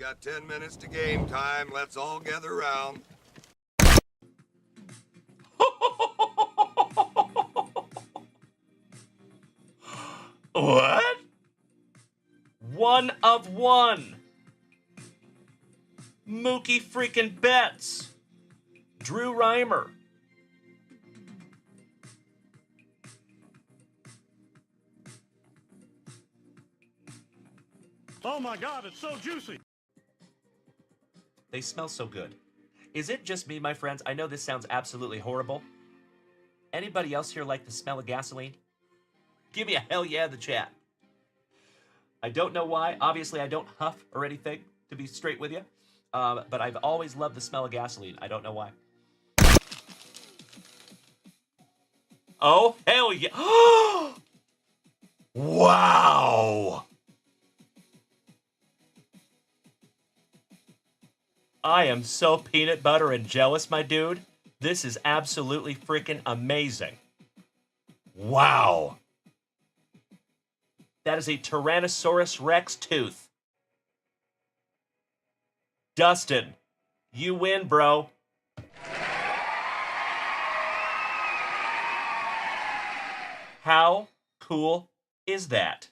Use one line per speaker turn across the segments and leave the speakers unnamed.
got 10 minutes to game time. Let's all gather around.
What? 1 of 1. Mookie freaking Betts. Drew Reimer.
Oh my God, it's so juicy.
They smell so good. Is it just me, my friends? I know this sounds absolutely horrible. Anybody else here like the smell of gasoline? Give me a hell yeah in the chat. I don't know why. Obviously, I don't huff or anything, to be straight with you. But I've always loved the smell of gasoline. I don't know why. Oh, hell yeah. Wow. I am so peanut butter and jealous, my dude. This is absolutely freaking amazing. Wow. That is a Tyrannosaurus Rex tooth. Dustin, you win, bro. How cool is that?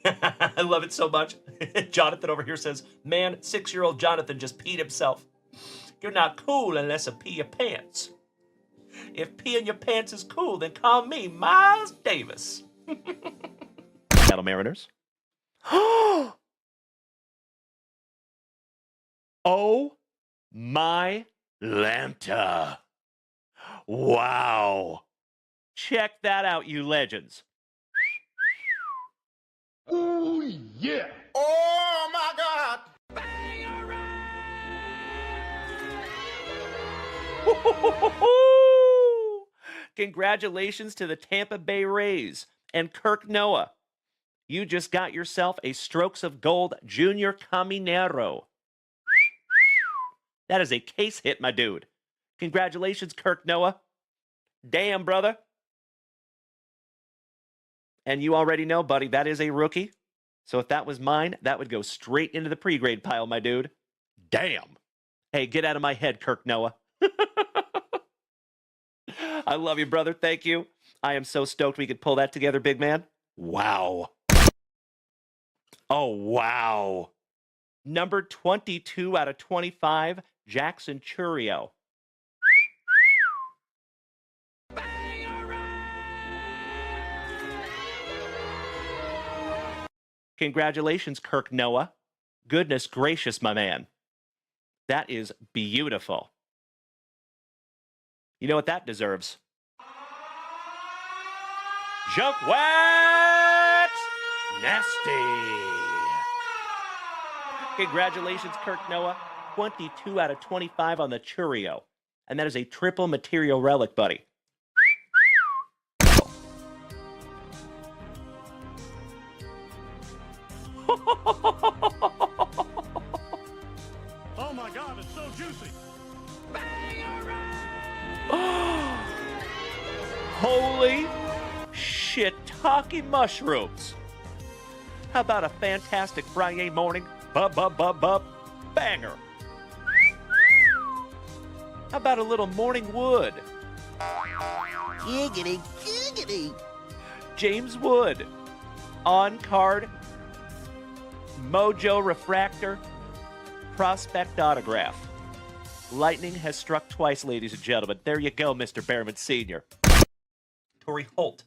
I love it so much. Jonathan over here says, man, 6-year-old Jonathan just peed himself. You're not cool unless you pee your pants. If peeing your pants is cool, then call me Miles Davis. Cattle Mariners. Oh my Lanta. Wow. Check that out, you legends.
Oh yeah.
Oh my God!
Congratulations to the Tampa Bay Rays and Kirk Noah. You just got yourself a Strokes of Gold Junior Caminero. That is a case hit, my dude. Congratulations, Kirk Noah. Damn, brother. And you already know, buddy, that is a rookie. So if that was mine, that would go straight into the pre-grade pile, my dude. Damn. Hey, get out of my head, Kirk Noah. I love you, brother. Thank you. I am so stoked we could pull that together, big man. Wow. Oh, wow. Number 22 out of 25, Jackson Churio. Congratulations, Kirk Noah. Goodness gracious, my man. That is beautiful. You know what that deserves? JunkWaxVintage! Congratulations, Kirk Noah. 22 out of 25 on the Churio. And that is a triple material relic, buddy.
Oh my God, it's so juicy.
Holy shiitake mushrooms. How about a fantastic Friday morning banger? How about a little morning wood?
Giggity, giggity.
James Wood. On card. Mojo Refractor. Prospect autograph. Lightning has struck twice, ladies and gentlemen. There you go, Mr. Behrman Sr. Torrey Holt.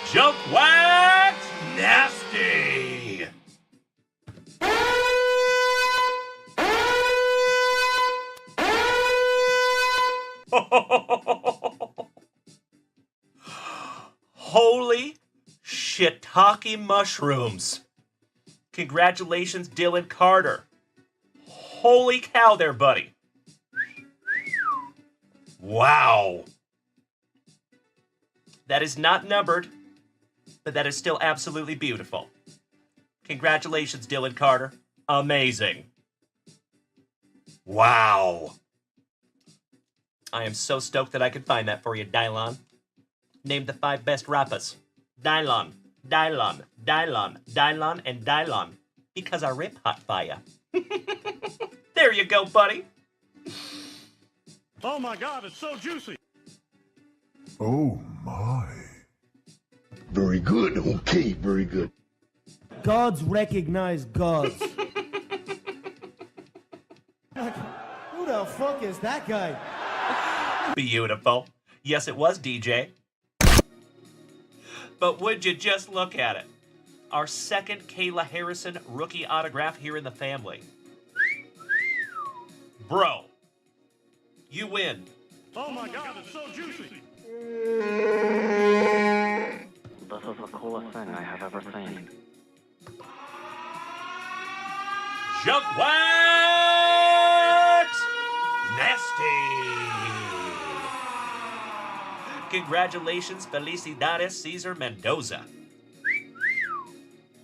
JunkWax Nasty. Holy shiitake mushrooms. Congratulations, Dylan Carter. Holy cow there, buddy. Wow. That is not numbered, but that is still absolutely beautiful. Congratulations, Dylan Carter. Amazing. Wow. I am so stoked that I could find that for you, Dalen. Name the 5 best rappers. Dalen, Dalen, Dalen, Dalen, and Dalen. Because I rip hot fire. There you go, buddy.
Oh my God, it's so juicy.
Oh my.
Very good. Okay, very good.
Gods recognize gods. Who the fuck is that guy?
Beautiful. Yes, it was DJ. But would you just look at it? Our second Kayla Harrison rookie autograph here in the family. Bro, you win.
Oh my God, it's so juicy.
This is the coolest thing I have ever seen.
JunkWax Nasty. Congratulations, Felicidades Cesar Mendoza.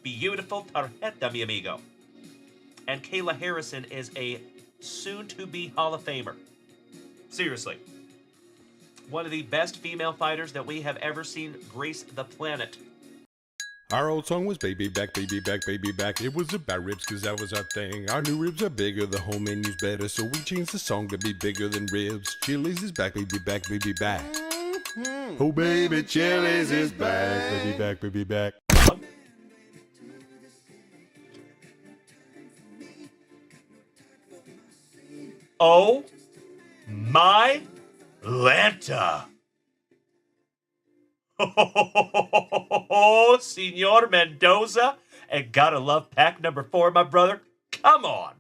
Beautiful tarjeta, mi amigo. And Kayla Harrison is a soon-to-be Hall of Famer. Seriously. One of the best female fighters that we have ever seen grace the planet.
Our old song was baby back, baby back, baby back. It was about ribs cause that was our thing. Our new ribs are bigger, the whole menu's better. So we changed the song to be bigger than ribs. Chili's is back, baby back, baby back. Oh baby, Chili's is back, baby back, baby back.
Oh my Lanta. Oh, Senor Mendoza. And gotta love pack number 4, my brother. Come on.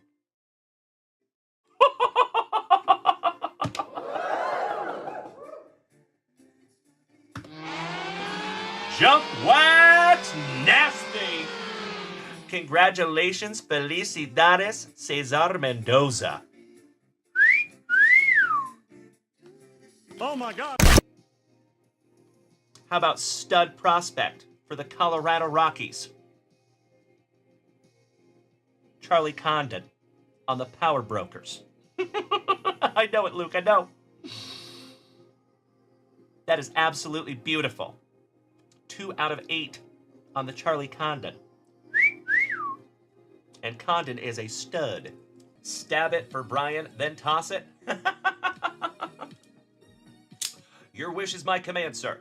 JunkWax Nasty. Congratulations, Felicidades, Cesar Mendoza.
Oh my God.
How about stud prospect for the Colorado Rockies? Charlie Condon on the Power Brokers. I know it, Luke, I know. That is absolutely beautiful. 2 out of 8 on the Charlie Condon. And Condon is a stud. Stab it for Brian, then toss it. Your wish is my command, sir.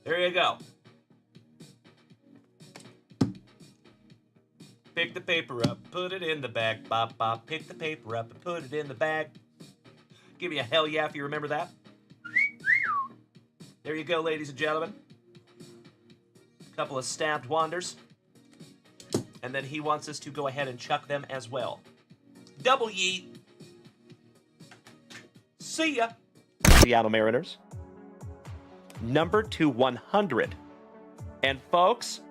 There you go. Pick the paper up, put it in the bag. Bop, bop. Pick the paper up and put it in the bag. Give me a hell yeah if you remember that. There you go, ladies and gentlemen. A couple of stabbed wanders. And then he wants us to go ahead and chuck them as well. Double yeet. See ya. Seattle Mariners. Number 2/100. And folks,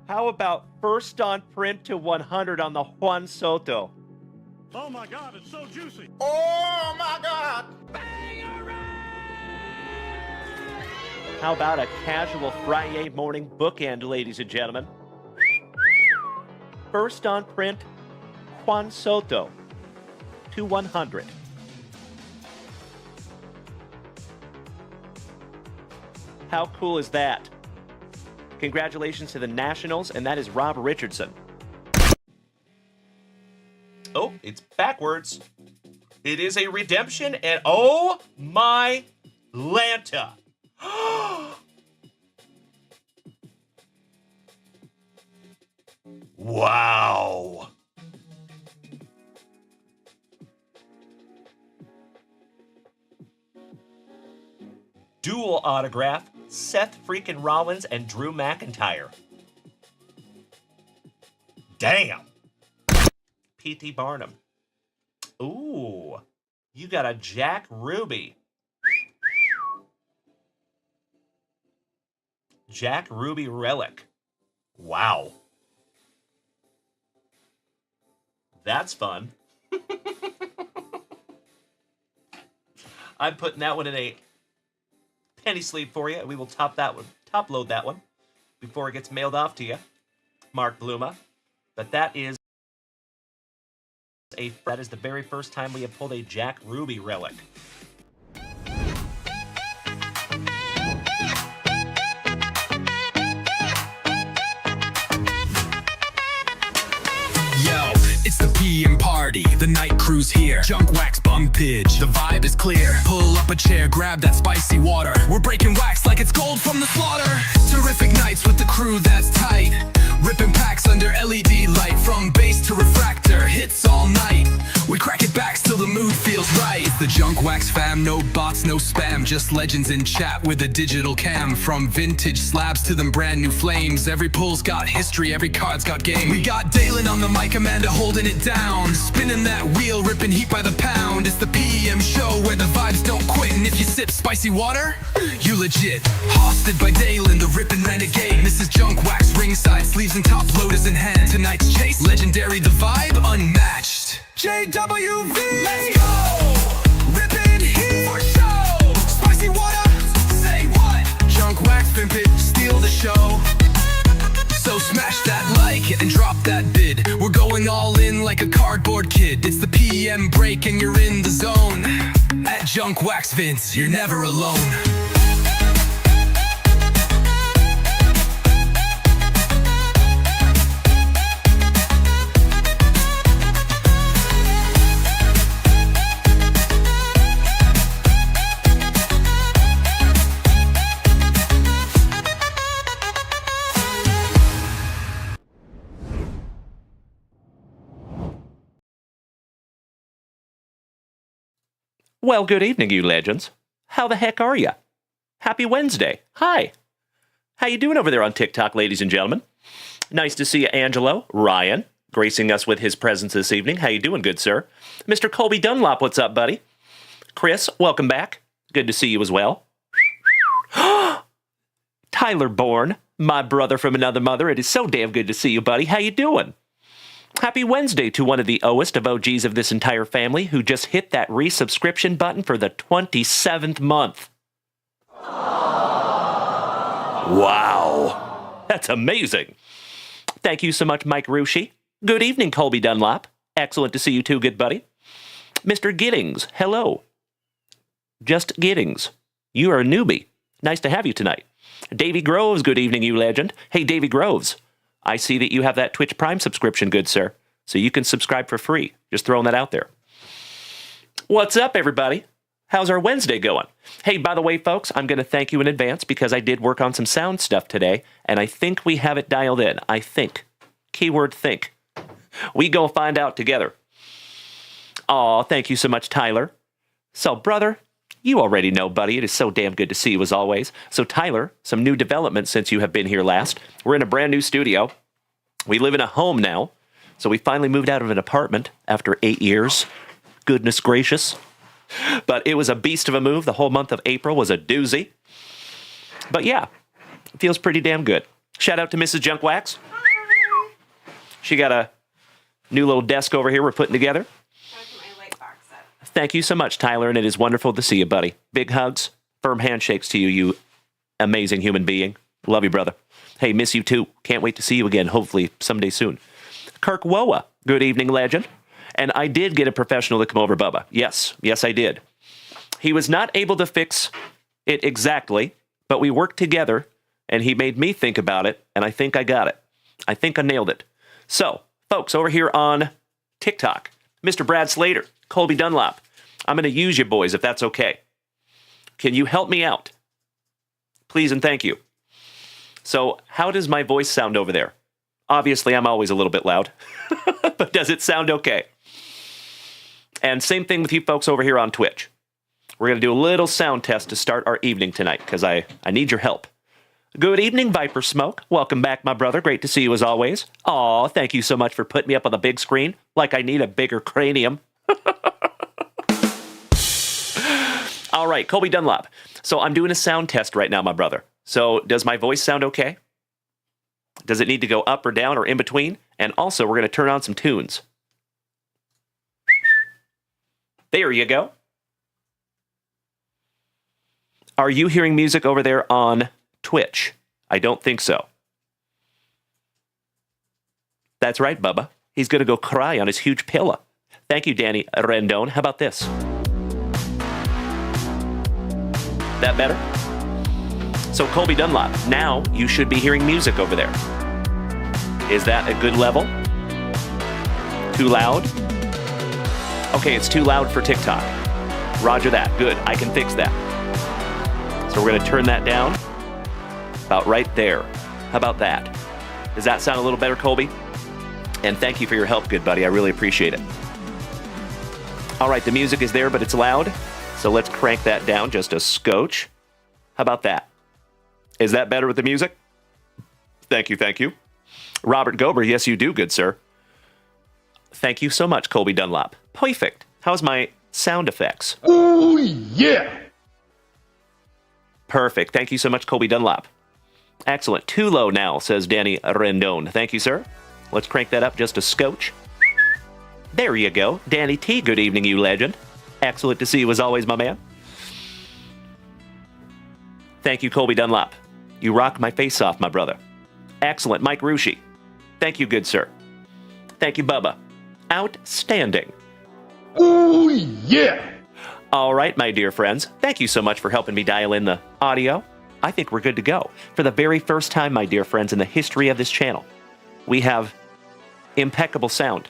how about first on print to 100 on the Juan Soto?
Oh my God, it's so juicy.
Oh my God!
How about a casual Friday morning bookend, ladies and gentlemen? First on print, Juan Soto to 100. How cool is that? Congratulations to the Nationals, and that is Rob Richardson. Oh, it's backwards. It is a redemption, and oh my Lanta. Wow. Dual autograph, Seth freaking Rollins and Drew McIntyre. Damn. P.T. Barnum. Ooh, you got a Jack Ruby. Jack Ruby relic. Wow. That's fun. I'm putting that one in a penny sleeve for you, and we will top top load that one before it gets mailed off to you, Mark Bluma. But that is the very first time we have pulled a Jack Ruby relic.
Yo, it's the PM party, the night crew's here. JunkWaxVintage, the vibe is clear. Pull up a chair, grab that spicy water. We're breaking wax like it's gold from the slaughter. Terrific nights with the crew that's tight. Ripping packs under LED light. From bass to refractor, hits all night. We crack it back till the mood feels right. It's the Junk Wax fam, no bots, no spam. Just legends in chat with a digital cam. From vintage slabs to them brand new flames. Every pull's got history, every card's got game. We got Dalen on the mic, Amanda holding it down. Spinning that wheel, ripping heat by the pound. It's the PM show where the vibes don't quit. And if you sip spicy water, you legit. Hosted by Dalen, the ripping renegade. This is Junk Wax ringside, sleeves and top loaders in hand. Tonight's chase, legendary, the vibe unmatched. JWV, let's go! Ripping heat for show. Spicy water, say what? JunkWaxVintage, steal the show. So smash that like and drop that bid. We're going all in like a cardboard kid. It's the PM break and you're in the zone. At JunkWaxVintage, you're never alone.
Well, good evening, you legends. How the heck are ya? Happy Wednesday. Hi. How you doing over there on TikTok, ladies and gentlemen? Nice to see you, Angelo. Ryan, gracing us with his presence this evening. How you doing, good sir? Mr. Colby Dunlop, what's up, buddy? Chris, welcome back. Good to see you as well. Tyler Bourne, my brother from another mother. It is so damn good to see you, buddy. How you doing? Happy Wednesday to one of the oest of OGs of this entire family who just hit that resubscription button for the 27th month. Wow. That's amazing. Thank you so much, Mike Rushi. Good evening, Colby Dunlop. Excellent to see you too, good buddy. Mr. Giddings, hello. Just Giddings. You are a newbie. Nice to have you tonight. Davy Groves, good evening, you legend. Hey, Davy Groves. I see that you have that Twitch Prime subscription, good sir. So you can subscribe for free. Just throwing that out there. What's up, everybody? How's our Wednesday going? Hey, by the way, folks, I'm going to thank you in advance because I did work on some sound stuff today, and I think we have it dialed in. I think. Keyword think. We go find out together. Aw, thank you so much, Tyler. So, brother, you already know, buddy. It is so damn good to see you as always. So, Tyler, some new developments since you have been here last. We're in a brand new studio. We live in a home now. So we finally moved out of an apartment after 8 years. Goodness gracious. But it was a beast of a move. The whole month of April was a doozy. But yeah, it feels pretty damn good. Shout out to Mrs. Junkwax. She got a new little desk over here we're putting together. Thank you so much, Tyler, and it is wonderful to see you, buddy. Big hugs, firm handshakes to you, you amazing human being. Love you, brother. Hey, miss you too. Can't wait to see you again, hopefully someday soon. Kirk Woa, good evening, legend. And I did get a professional to come over, Bubba. Yes, I did. He was not able to fix it exactly, but we worked together, and he made me think about it, and I think I got it. I think I nailed it. So, folks, over here on TikTok, Mr. Brad Slater, Colby Dunlop, I'm going to use you boys if that's okay. Can you help me out? Please and thank you. So, how does my voice sound over there? Obviously, I'm always a little bit loud, but does it sound okay? And same thing with you folks over here on Twitch. We're going to do a little sound test to start our evening tonight because I need your help. Good evening, Viper Smoke. Welcome back, my brother. Great to see you as always. Aw, thank you so much for putting me up on the big screen like I need a bigger cranium. All right, Colby Dunlop. So I'm doing a sound test right now, my brother. So does my voice sound okay? Does it need to go up or down or in between? And also, we're going to turn on some tunes. There you go. Are you hearing music over there on Twitch? I don't think so. That's right, Bubba. He's going to go cry on his huge pillow. Thank you, Danny Rendon. How about this? That better? So, Colby Dunlop, now you should be hearing music over there. Is that a good level? Too loud? Okay, it's too loud for TikTok. Roger that. Good. I can fix that. So we're going to turn that down about right there. How about that? Does that sound a little better, Colby? And thank you for your help, good buddy. I really appreciate it. All right, the music is there, but it's loud. So let's crank that down just a scotch. How about that? Is that better with the music? Thank you, thank you. Robert Gober, yes, you do, good sir. Thank you so much, Colby Dunlop. Perfect. How's my sound effects?
Oh, yeah.
Perfect. Thank you so much, Colby Dunlop. Excellent. Too low now, says Danny Rendon. Thank you, sir. Let's crank that up just a scotch. There you go. Danny T, good evening, you legend. Excellent to see you as always, my man. Thank you, Colby Dunlop. You rock my face off, my brother. Excellent. Mike Rushi. Thank you, good sir. Thank you, Bubba. Outstanding.
Oh, yeah.
All right, my dear friends. Thank you so much for helping me dial in the audio. I think we're good to go. For the very first time, my dear friends, in the history of this channel, we have impeccable sound.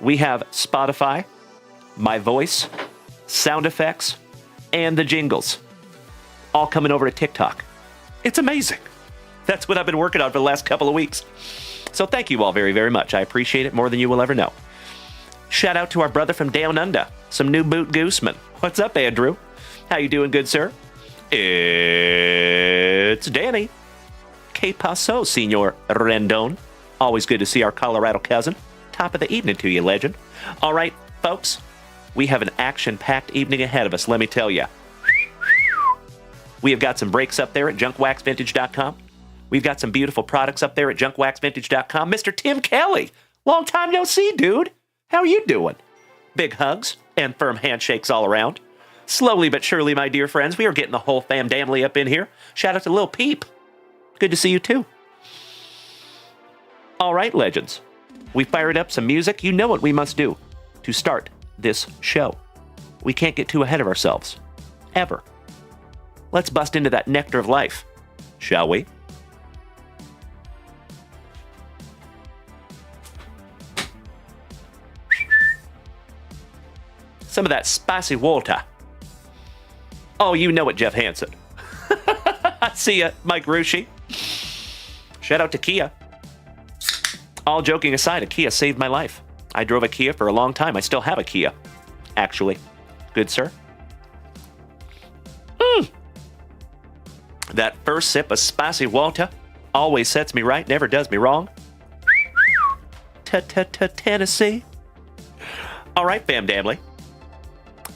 We have Spotify, my voice, sound effects, and the jingles all coming over to TikTok. It's amazing. That's what I've been working on for the last couple of weeks. So thank you all very, very much. I appreciate it more than you will ever know. Shout out to our brother from Down Under, some new boot gooseman. What's up, Andrew? How you doing, good sir? It's Danny. Que paso, Senor Rendon? Always good to see our Colorado cousin. Top of the evening to you, legend. All right, folks, we have an action-packed evening ahead of us, let me tell you. We have got some breaks up there at JunkWaxVintage.com. We've got some beautiful products up there at JunkWaxVintage.com. Mr. Tim Kelly, long time no see, dude. How are you doing? Big hugs and firm handshakes all around. Slowly but surely, my dear friends, we are getting the whole fam damly up in here. Shout out to Lil Peep. Good to see you, too. All right, legends. We fired up some music. You know what we must do to start this show. We can't get too ahead of ourselves. Ever. Let's bust into that nectar of life, shall we? Some of that spicy water. Oh, you know it, Jeff Hansen. I see ya, Mike Rushi. Shout out to Kia. All joking aside, a Kia saved my life. I drove a Kia for a long time. I still have a Kia, actually. Good, sir. That first sip of spicy water always sets me right, never does me wrong. Tennessee. All right, fam damly.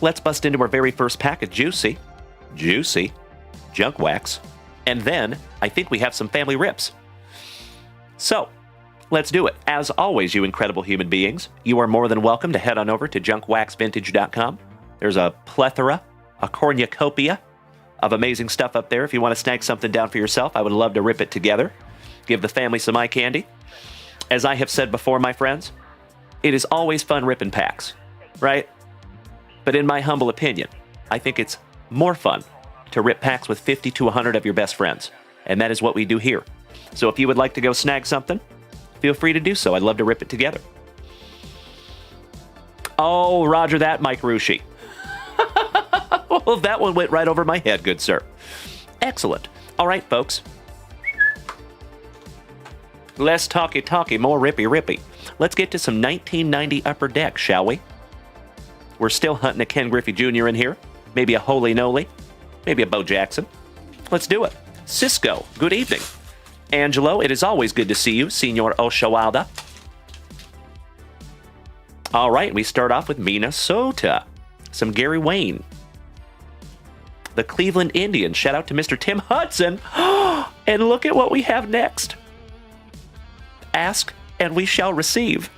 Let's bust into our very first pack of juicy junk wax. And then I think we have some family rips. So let's do it. As always, you incredible human beings, you are more than welcome to head on over to JunkWaxVintage.com. There's a plethora, a cornucopia of amazing stuff up there. If you want to snag something down for yourself, I would love to rip it together. Give the family some eye candy. As I have said before, my friends, it is always fun ripping packs, right? But in my humble opinion, I think it's more fun to rip packs with 50 to 100 of your best friends. And that is what we do here. So if you would like to go snag something, feel free to do so. I'd love to rip it together. Oh, roger that, Mike Rushi. Well, that one went right over my head, good sir. Excellent. All right, folks. Less talky, more rippy. Let's get to some 1990 Upper Deck, shall we? We're still hunting a Ken Griffey Jr. in here. Maybe a Holy Noly. Maybe a Bo Jackson. Let's do it. Cisco, good evening. Angelo, it is always good to see you, Senor Oshawada. All right, we start off with Minnesota. Some Gary Wayne. The Cleveland Indians. Shout out to Mr. Tim Hudson. And look at what we have next. Ask and we shall receive.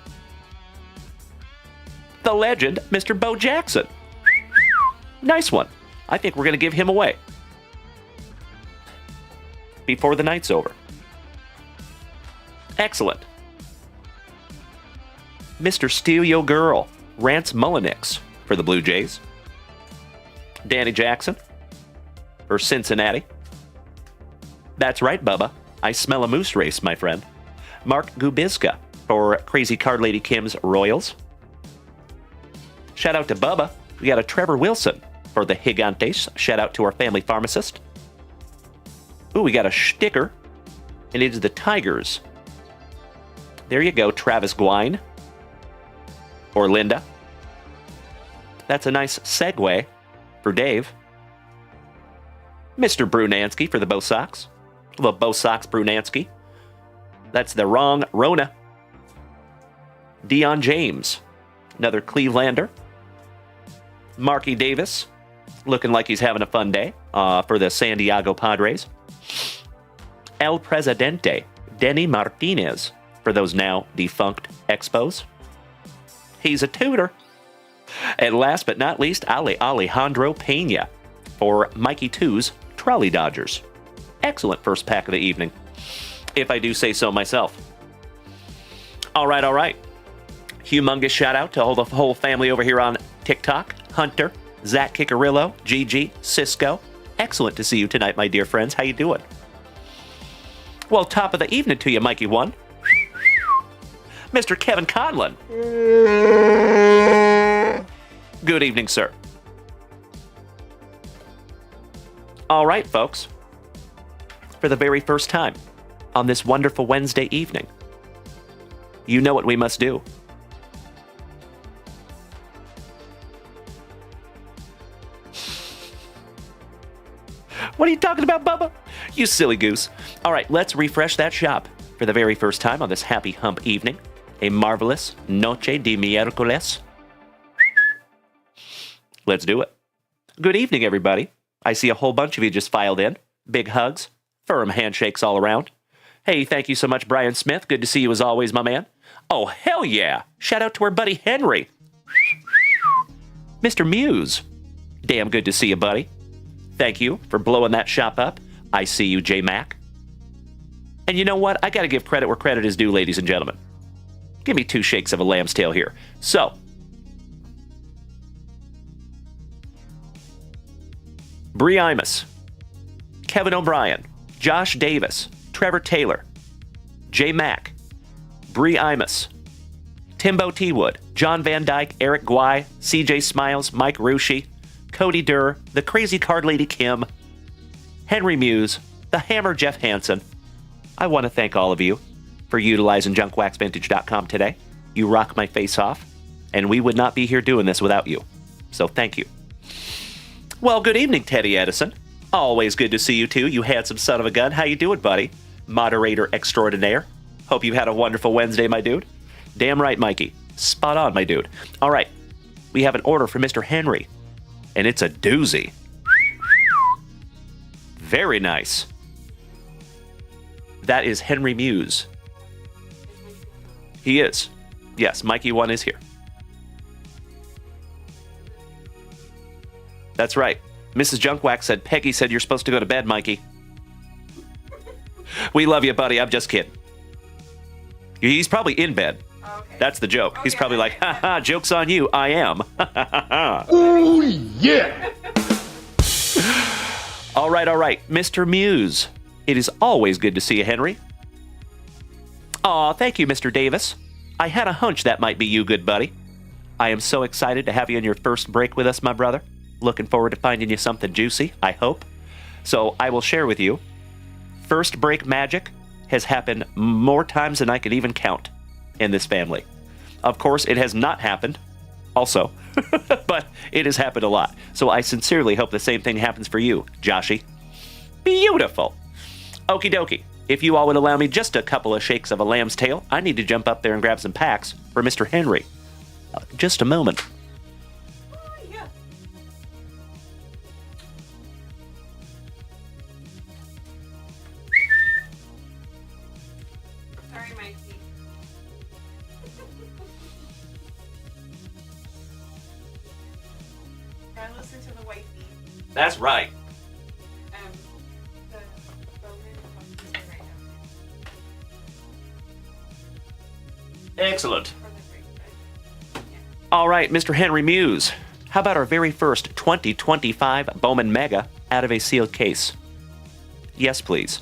The legend, Mr. Bo Jackson. Nice one. I think we're going to give him away. before the night's over. Excellent. Mr. Steal Yo Girl, Rance Mullenix for the Blue Jays. Danny Jackson for Cincinnati. That's right, Bubba. I smell a moose race, my friend. Mark Gubizka for Crazy Card Lady Kim's Royals. Shout out to Bubba. We got a Trevor Wilson for the Gigantes. Shout out to our family pharmacist. Ooh, we got a sticker, and it is the Tigers. There you go, Travis Gwine. Or Linda. That's a nice segue for Dave. Mr. Brunansky for the Bo Sox. The Bo Sox Brunansky. That's the wrong Rona. Deion James. Another Clevelander. Marky Davis. Looking like he's having a fun day for the San Diego Padres. El Presidente. Denny Martinez for those now defunct Expos. He's a tutor. And last but not least, Alejandro Pena for Mikey 2's Trolley Dodgers. Excellent first pack of the evening, if I do say so myself. All right. Humongous shout out to the whole family over here on TikTok. Hunter, Zach Kickarillo, Gigi, Cisco. Excellent to see you tonight, my dear friends. How you doing? Well, top of the evening to you, Mikey 1. Mr. Kevin Conlon. Good evening, sir. All right, folks. For the very first time on this wonderful Wednesday evening, you know what we must do. What are you talking about, Bubba? You silly goose. All right, let's refresh that shop for the very first time on this happy hump evening. A marvelous noche de miércoles. Let's do it. Good evening, everybody. I see a whole bunch of you just filed in. Big hugs. Firm handshakes all around. Hey, thank you so much, Brian Smith. Good to see you as always, my man. Oh, hell yeah. Shout out to our buddy Henry. Mr. Muse. Damn good to see you, buddy. Thank you for blowing that shop up. I see you, J Mac. And you know what? I got to give credit where credit is due, ladies and gentlemen. Give me 2 shakes of a lamb's tail here. So, Bree Imus, Kevin O'Brien, Josh Davis, Trevor Taylor, J Mac, Bree Imus, Timbo T. Wood, John Van Dyke, Eric Guai, CJ Smiles, Mike Rushi, Cody Durr, the Crazy Card Lady Kim, Henry Muse, the Hammer Jeff Hansen. I want to thank all of you for utilizing JunkWaxVintage.com today. You rock my face off, and we would not be here doing this without you. So thank you. Well, good evening, Teddy Edison. Always good to see you too, you handsome son of a gun. How you doing, buddy? Moderator extraordinaire. Hope you've had a wonderful Wednesday, my dude. Damn right, Mikey. Spot on, my dude. All right, we have an order for Mr. Henry, and it's a doozy. Very nice. That is Henry Muse. He is. Yes, Mikey 1 is here. That's right. Mrs. Junkwax said, Peggy said you're supposed to go to bed, Mikey. We love you, buddy. I'm just kidding. He's probably in bed.
Okay.
That's the joke. He's probably like, ha ha, joke's on you. I am.
Oh, yeah.
All right. Mr. Muse. It is always good to see you, Henry. Aw, thank you, Mr. Davis. I had a hunch that might be you, good buddy. I am so excited to have you in your first break with us, my brother. Looking forward to finding you something juicy, I hope. So I will share with you, first break magic has happened more times than I could even count in this family. Of course, it has not happened also, but it has happened a lot. So I sincerely hope the same thing happens for you, Joshy. Beautiful. Okie dokie. If you all would allow me just a couple of shakes of a lamb's tail, I need to jump up there and grab some packs for Mr. Henry. Just a moment.
Sorry, Mikey. Gotta listen to the wifey.
That's right.
The Bowman
Excellent. All right, Mr. Henry Muse. How about our very first 2025 Bowman Mega out of a sealed case? Yes, please.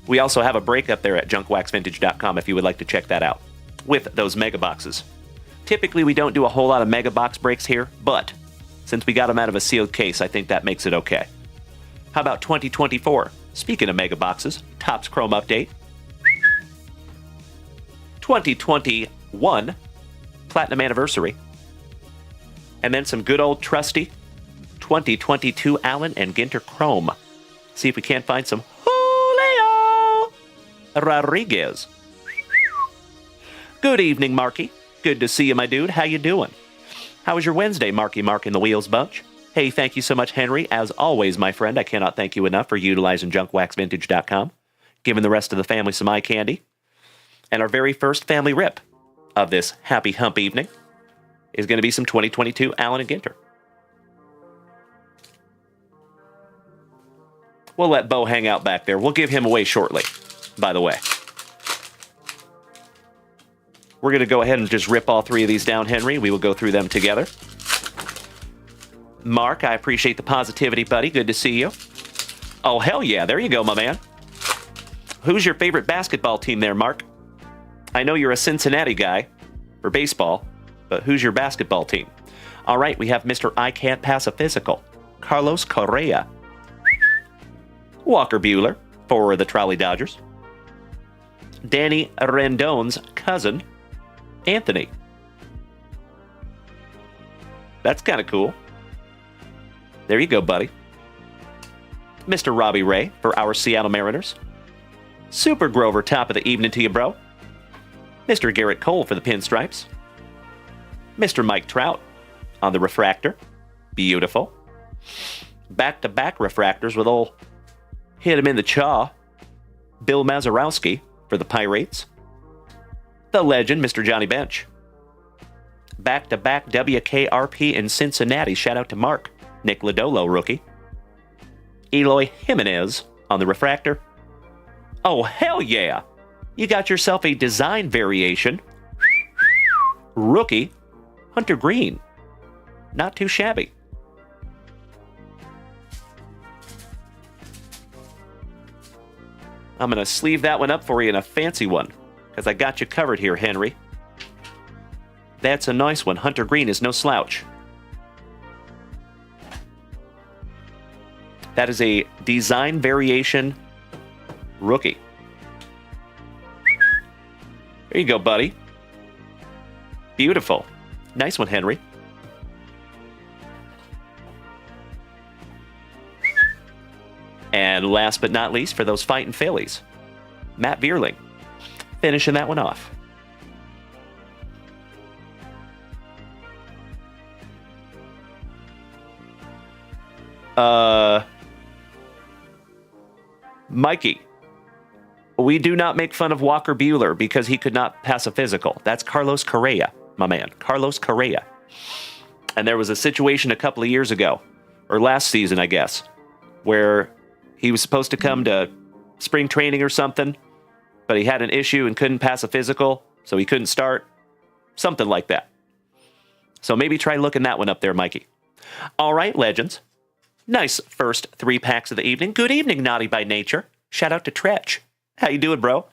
We also have a break up there at JunkWaxVintage.com if you would like to check that out with those mega boxes. Typically, we don't do a whole lot of mega box breaks here, but since we got them out of a sealed case, I think that makes it okay. How about 2024? Speaking of mega boxes, Topps Chrome update. 2021 Platinum Anniversary. And then some good old trusty 2022 Allen and Ginter Chrome. See if we can't find some Julio Rodriguez. Good evening, Marky. Good to see you, my dude. How you doing? How was your Wednesday, Marky Mark and the Wheels Bunch? Hey, thank you so much, Henry. As always, my friend, I cannot thank you enough for utilizing JunkWaxVintage.com, giving the rest of the family some eye candy. And our very first family rip of this happy hump evening is going to be some 2022 Allen and Ginter. We'll let Bo hang out back there. We'll give him away shortly, by the way. We're going to go ahead and just rip all three of these down, Henry. We will go through them together. Mark, I appreciate the positivity, buddy. Good to see you. Oh, hell yeah. There you go, my man. Who's your favorite basketball team there, Mark? I know you're a Cincinnati guy for baseball, but who's your basketball team? All right, we have Mr. I Can't Pass a Physical, Carlos Correa. Walker Buehler for the Trolley Dodgers. Danny Rendon's cousin, Anthony. That's kind of cool. There you go, buddy. Mr. Robbie Ray for our Seattle Mariners. Super Grover, top of the evening to you, bro. Mr. Garrett Cole for the Pinstripes. Mr. Mike Trout on the refractor. Beautiful. Back-to-back refractors with old hit him in the chaw. Bill Mazurowski for the Pirates. The legend, Mr. Johnny Bench. Back-to-back WKRP in Cincinnati. Shout out to Mark. Nick Lodolo, rookie. Eloy Jimenez on the refractor. Oh, hell yeah! You got yourself a design variation. Rookie, Hunter Green. Not too shabby. I'm going to sleeve that one up for you in a fancy one, because I got you covered here, Henry. That's a nice one. Hunter Green is no slouch. That is a design variation rookie. There you go, buddy. Beautiful. Nice one, Henry. And last but not least, for those fighting Phillies, Matt Vierling, finishing that one off. Mikey, we do not make fun of Walker Buehler because he could not pass a physical. That's Carlos Correa, my man. Carlos Correa. And there was a situation a couple of years ago, or last season, I guess, where he was supposed to come to spring training or something, but he had an issue and couldn't pass a physical, so he couldn't start. Something like that. So maybe try looking that one up there, Mikey. All right, legends. Nice first 3 packs of the evening. Good evening, Naughty by Nature. Shout out to Tretch. How you doing, bro?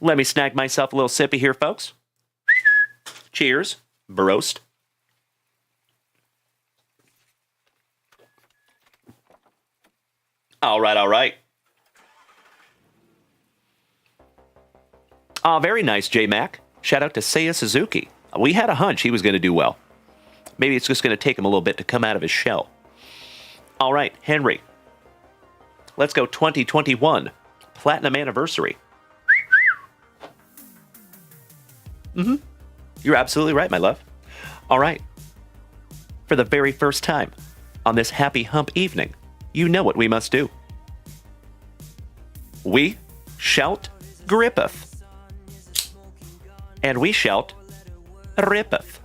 Let me snag myself a little sippy here, folks. Cheers. Broasted. All right, all right. Very nice, J-Mac. Shout out to Seiya Suzuki. We had a hunch he was going to do well. Maybe it's just going to take him a little bit to come out of his shell. All right, Henry. Let's go 2021. Platinum Anniversary. You're absolutely right, my love. All right. For the very first time on this happy hump evening, you know what we must do. We shout grippeth. And we shout rippeth.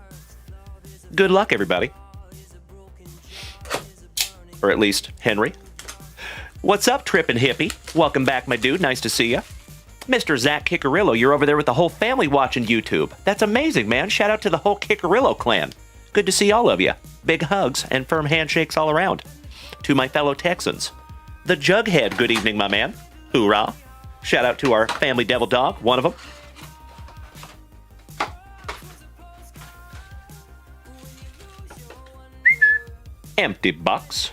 Good luck, everybody. Or at least Henry. What's up, Trippin' Hippie? Welcome back, my dude. Nice to see you. Mr. Zach Kickerillo, you're over there with the whole family watching YouTube. That's amazing, man. Shout out to the whole Kickerillo clan. Good to see all of you. Big hugs and firm handshakes all around. To my fellow Texans. The Jughead, good evening, my man. Hoorah. Shout out to our family devil dog, one of them. Empty box.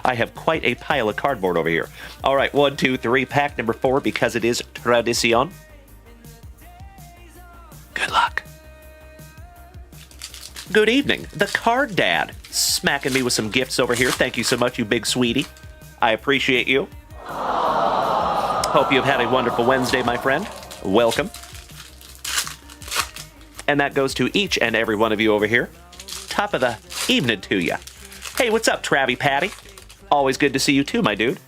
I have quite a pile of cardboard over here. All right, 1, 2, 3, pack number 4, because it is tradition. Good luck. Good evening. The Card Dad smacking me with some gifts over here. Thank you so much, you big sweetie. I appreciate you. Hope you've had a wonderful Wednesday, my friend. Welcome. And that goes to each and every one of you over here. Top of the evening to you. Hey, what's up, Travie Patty? Always good to see you too, my dude.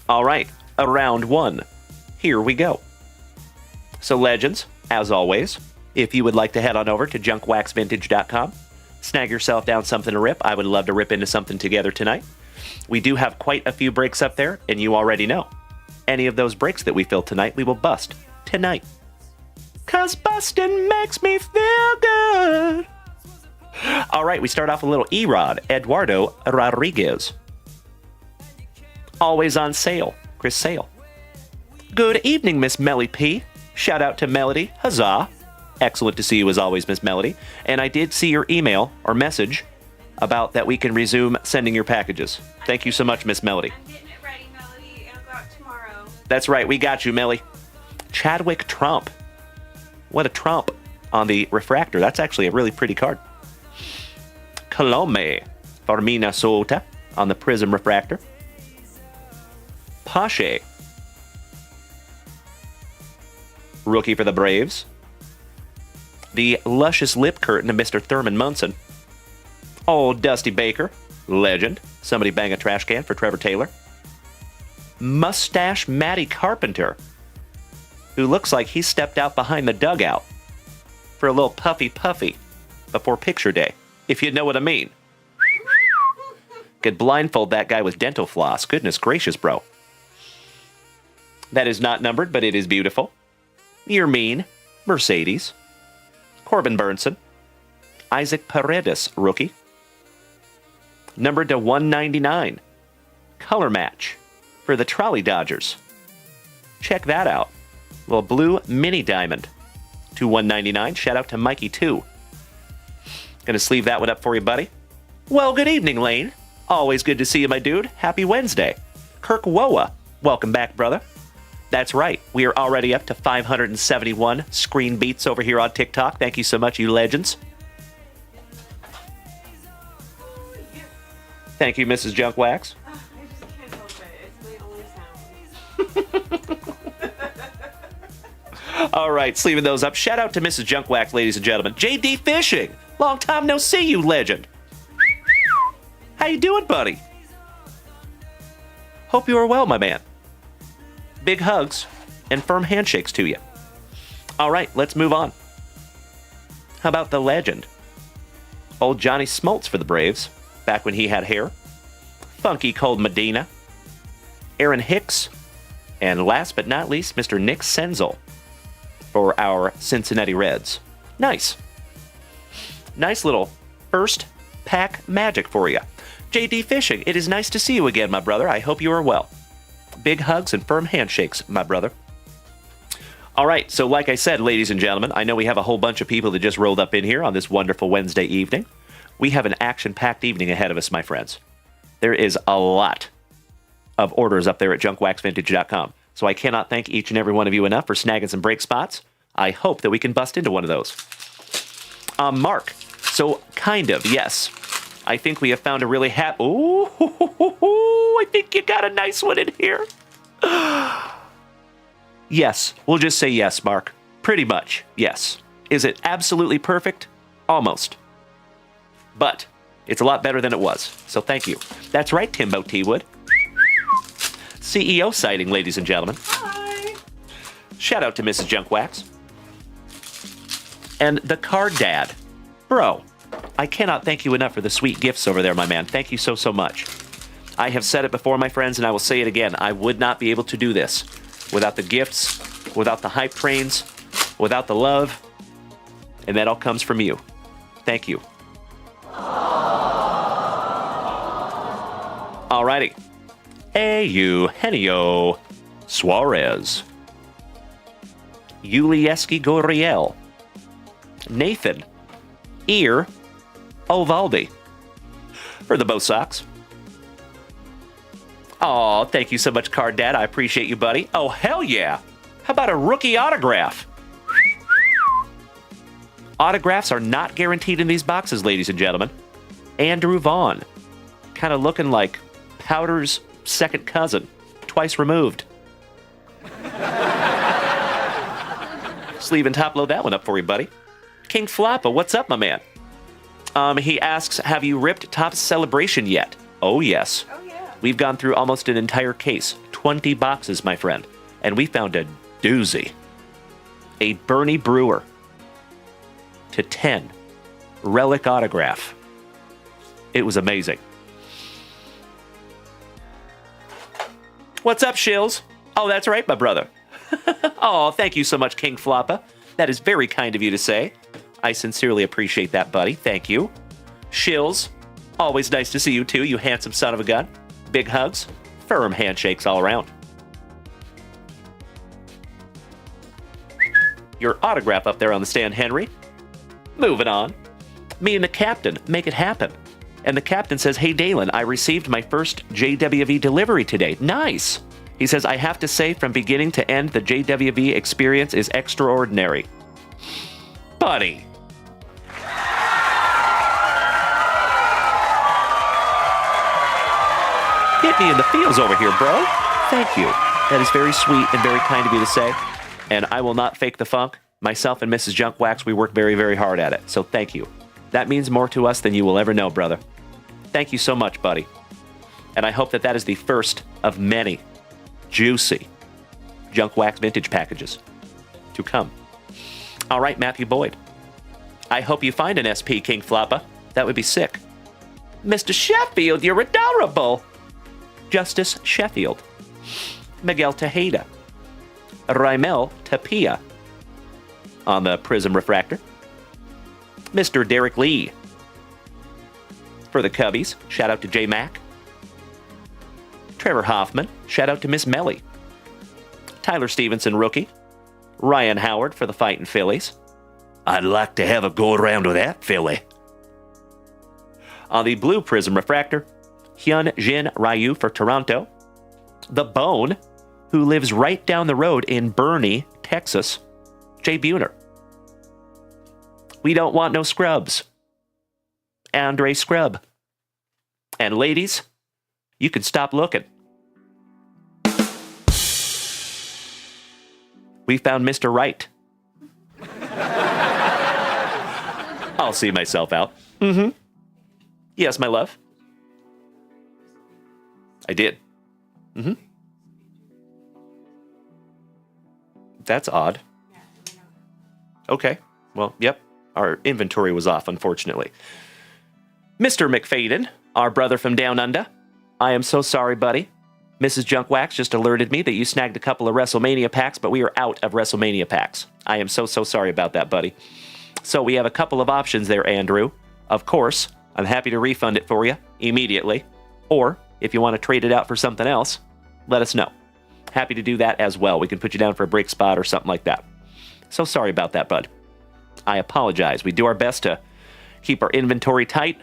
All right, round 1. Here we go. So, legends, as always, if you would like to head on over to JunkWaxVintage.com, snag yourself down something to rip. I would love to rip into something together tonight. We do have quite a few breaks up there, and you already know. Any of those breaks that we fill tonight, we will bust tonight. 'Cause busting makes me feel good. All right, we start off with a little Erod, Eduardo Rodriguez. Always on sale, Chris Sale. Good evening, Miss Melly P. Shout out to Melody, huzzah. Excellent to see you as always, Miss Melody. And I did see your email or message about that we can resume sending your packages. Thank you so much, Miss Melody.
I'm getting it ready, Melody. It'll go out tomorrow.
That's right, we got you, Melly. Chadwick Trump. What a Trump on the refractor. That's actually a really pretty card. Colome for Minnesota on the Prism refractor. Pache. Rookie for the Braves. The luscious lip curtain of Mr. Thurman Munson. Old Dusty Baker. Legend. Somebody bang a trash can for Trevor Taylor. Mustache Matty Carpenter, who looks like he stepped out behind the dugout for a little puffy before picture day, if you know what I mean. Could blindfold that guy with dental floss. Goodness gracious, bro. That is not numbered, but it is beautiful. You're mean. Mercedes. Corbin Burnson. Isaac Paredes, rookie. Numbered to 199. Color match for the Trolley Dodgers. Check that out. Little blue mini diamond to 199. Shout out to Mikey 2. Gonna sleeve that one up for you, buddy. Well, good evening, Lane. Always good to see you, my dude. Happy Wednesday. Kirk Woa, welcome back, brother. That's right. We are already up to 571 screen beats over here on TikTok. Thank you so much, you legends. Thank you, Mrs. Junkwax.
I just can't help it. It's my only sound.
All right, sleeving those up. Shout out to Mrs. Junkwax, ladies and gentlemen. JD Fishing. Long time no see, you legend. How you doing, buddy? Hope you are well, my man. Big hugs and firm handshakes to you. All right, let's move on. How about the legend? Old Johnny Smoltz for the Braves, back when he had hair. Funky Cold Medina. Aaron Hicks. And last but not least, Mr. Nick Senzel for our Cincinnati Reds. Nice. Nice little first pack magic for you. JD Fishing, it is nice to see you again, my brother. I hope you are well. Big hugs and firm handshakes, my brother. All right, so like I said, ladies and gentlemen, I know we have a whole bunch of people that just rolled up in here on this wonderful Wednesday evening. We have an action-packed evening ahead of us, my friends. There is a lot of orders up there at JunkWaxVintage.com. So I cannot thank each and every one of you enough for snagging some break spots. I hope that we can bust into one of those. Mark, so kind of, yes. I think we have found a really ooh, I think you got a nice one in here. Yes, we'll just say yes, Mark. Pretty much, yes. Is it absolutely perfect? Almost. But it's a lot better than it was, so thank you. That's right, Timbo T-Wood. CEO sighting, ladies and gentlemen.
Hi.
Shout out to Mrs. Junkwax. And the Card Dad. Bro, I cannot thank you enough for the sweet gifts over there, my man. Thank you so, so much. I have said it before, my friends, and I will say it again. I would not be able to do this without the gifts, without the hype trains, without the love, and that all comes from you. Thank you. Alrighty. Hey, you, Henio, Suarez, Ulieski Goriel, Nathan, Ear, Ovaldi, for the Bo Sox. Oh, thank you so much, Card Dad. I appreciate you, buddy. Oh, hell yeah. How about a rookie autograph? Autographs are not guaranteed in these boxes, ladies and gentlemen. Andrew Vaughn, kind of looking like Powder's second cousin, twice removed. Sleeve and top load that one up for you, buddy. King Floppa, what's up, my man? He asks, have you ripped Topps Celebration yet? Oh, yes.
Oh, yeah.
We've gone through almost an entire case, 20 boxes, my friend, and we found a doozy. A Bernie Brewer /10 relic autograph. It was amazing. What's up, Shills? Oh, that's right, my brother. Oh, thank you so much, King Floppa. That is very kind of you to say. I sincerely appreciate that, buddy. Thank you. Shills, always nice to see you too, you handsome son of a gun. Big hugs, firm handshakes all around. Your autograph up there on the stand, Henry. Moving on. Me and the captain make it happen. And the captain says, hey, Dalen, I received my first JWV delivery today. Nice. He says, I have to say, from beginning to end, the JWV experience is extraordinary. Buddy. Hit me in the feels over here, bro. Thank you. That is very sweet and very kind of you to say. And I will not fake the funk. Myself and Mrs. Junk Wax, we work very, very hard at it. So thank you. That means more to us than you will ever know, brother. Thank you so much, buddy. And I hope that that is the first of many juicy Junk Wax Vintage packages to come. All right, Matthew Boyd. I hope you find an SP, King Floppa. That would be sick. Mr. Sheffield, you're adorable. Justice Sheffield. Miguel Tejeda. Raimel Tapia on the Prism Refractor. Mr. Derek Lee. For the Cubbies, shout out to J Mac. Trevor Hoffman, shout out to Miss Melly. Tyler Stevenson, rookie. Ryan Howard for the Fightin' Phillies. I'd like to have a go around with that, Philly. On the Blue Prism Refractor, Hyun Jin Ryu for Toronto. The Bone, who lives right down the road in Bernie, Texas, Jay Buhner. We don't want no scrubs. Andre Scrub. And ladies, you can stop looking. We found Mr. Right. I'll see myself out. Mm-hmm. Yes, my love. I did. Mm-hmm. That's odd. Okay. Well, yep. Our inventory was off, unfortunately. Mr. McFadden, our brother from down under. I am so sorry, buddy. Mrs. Junk Wax just alerted me that you snagged a couple of WrestleMania packs, but we are out of WrestleMania packs. I am so sorry about that, buddy. So we have a couple of options there, Andrew. Of course, I'm happy to refund it for you immediately. Or, if you want to trade it out for something else, let us know. Happy to do that as well. We can put you down for a break spot or something like that. So sorry about that, bud. I apologize. We do our best to keep our inventory tight,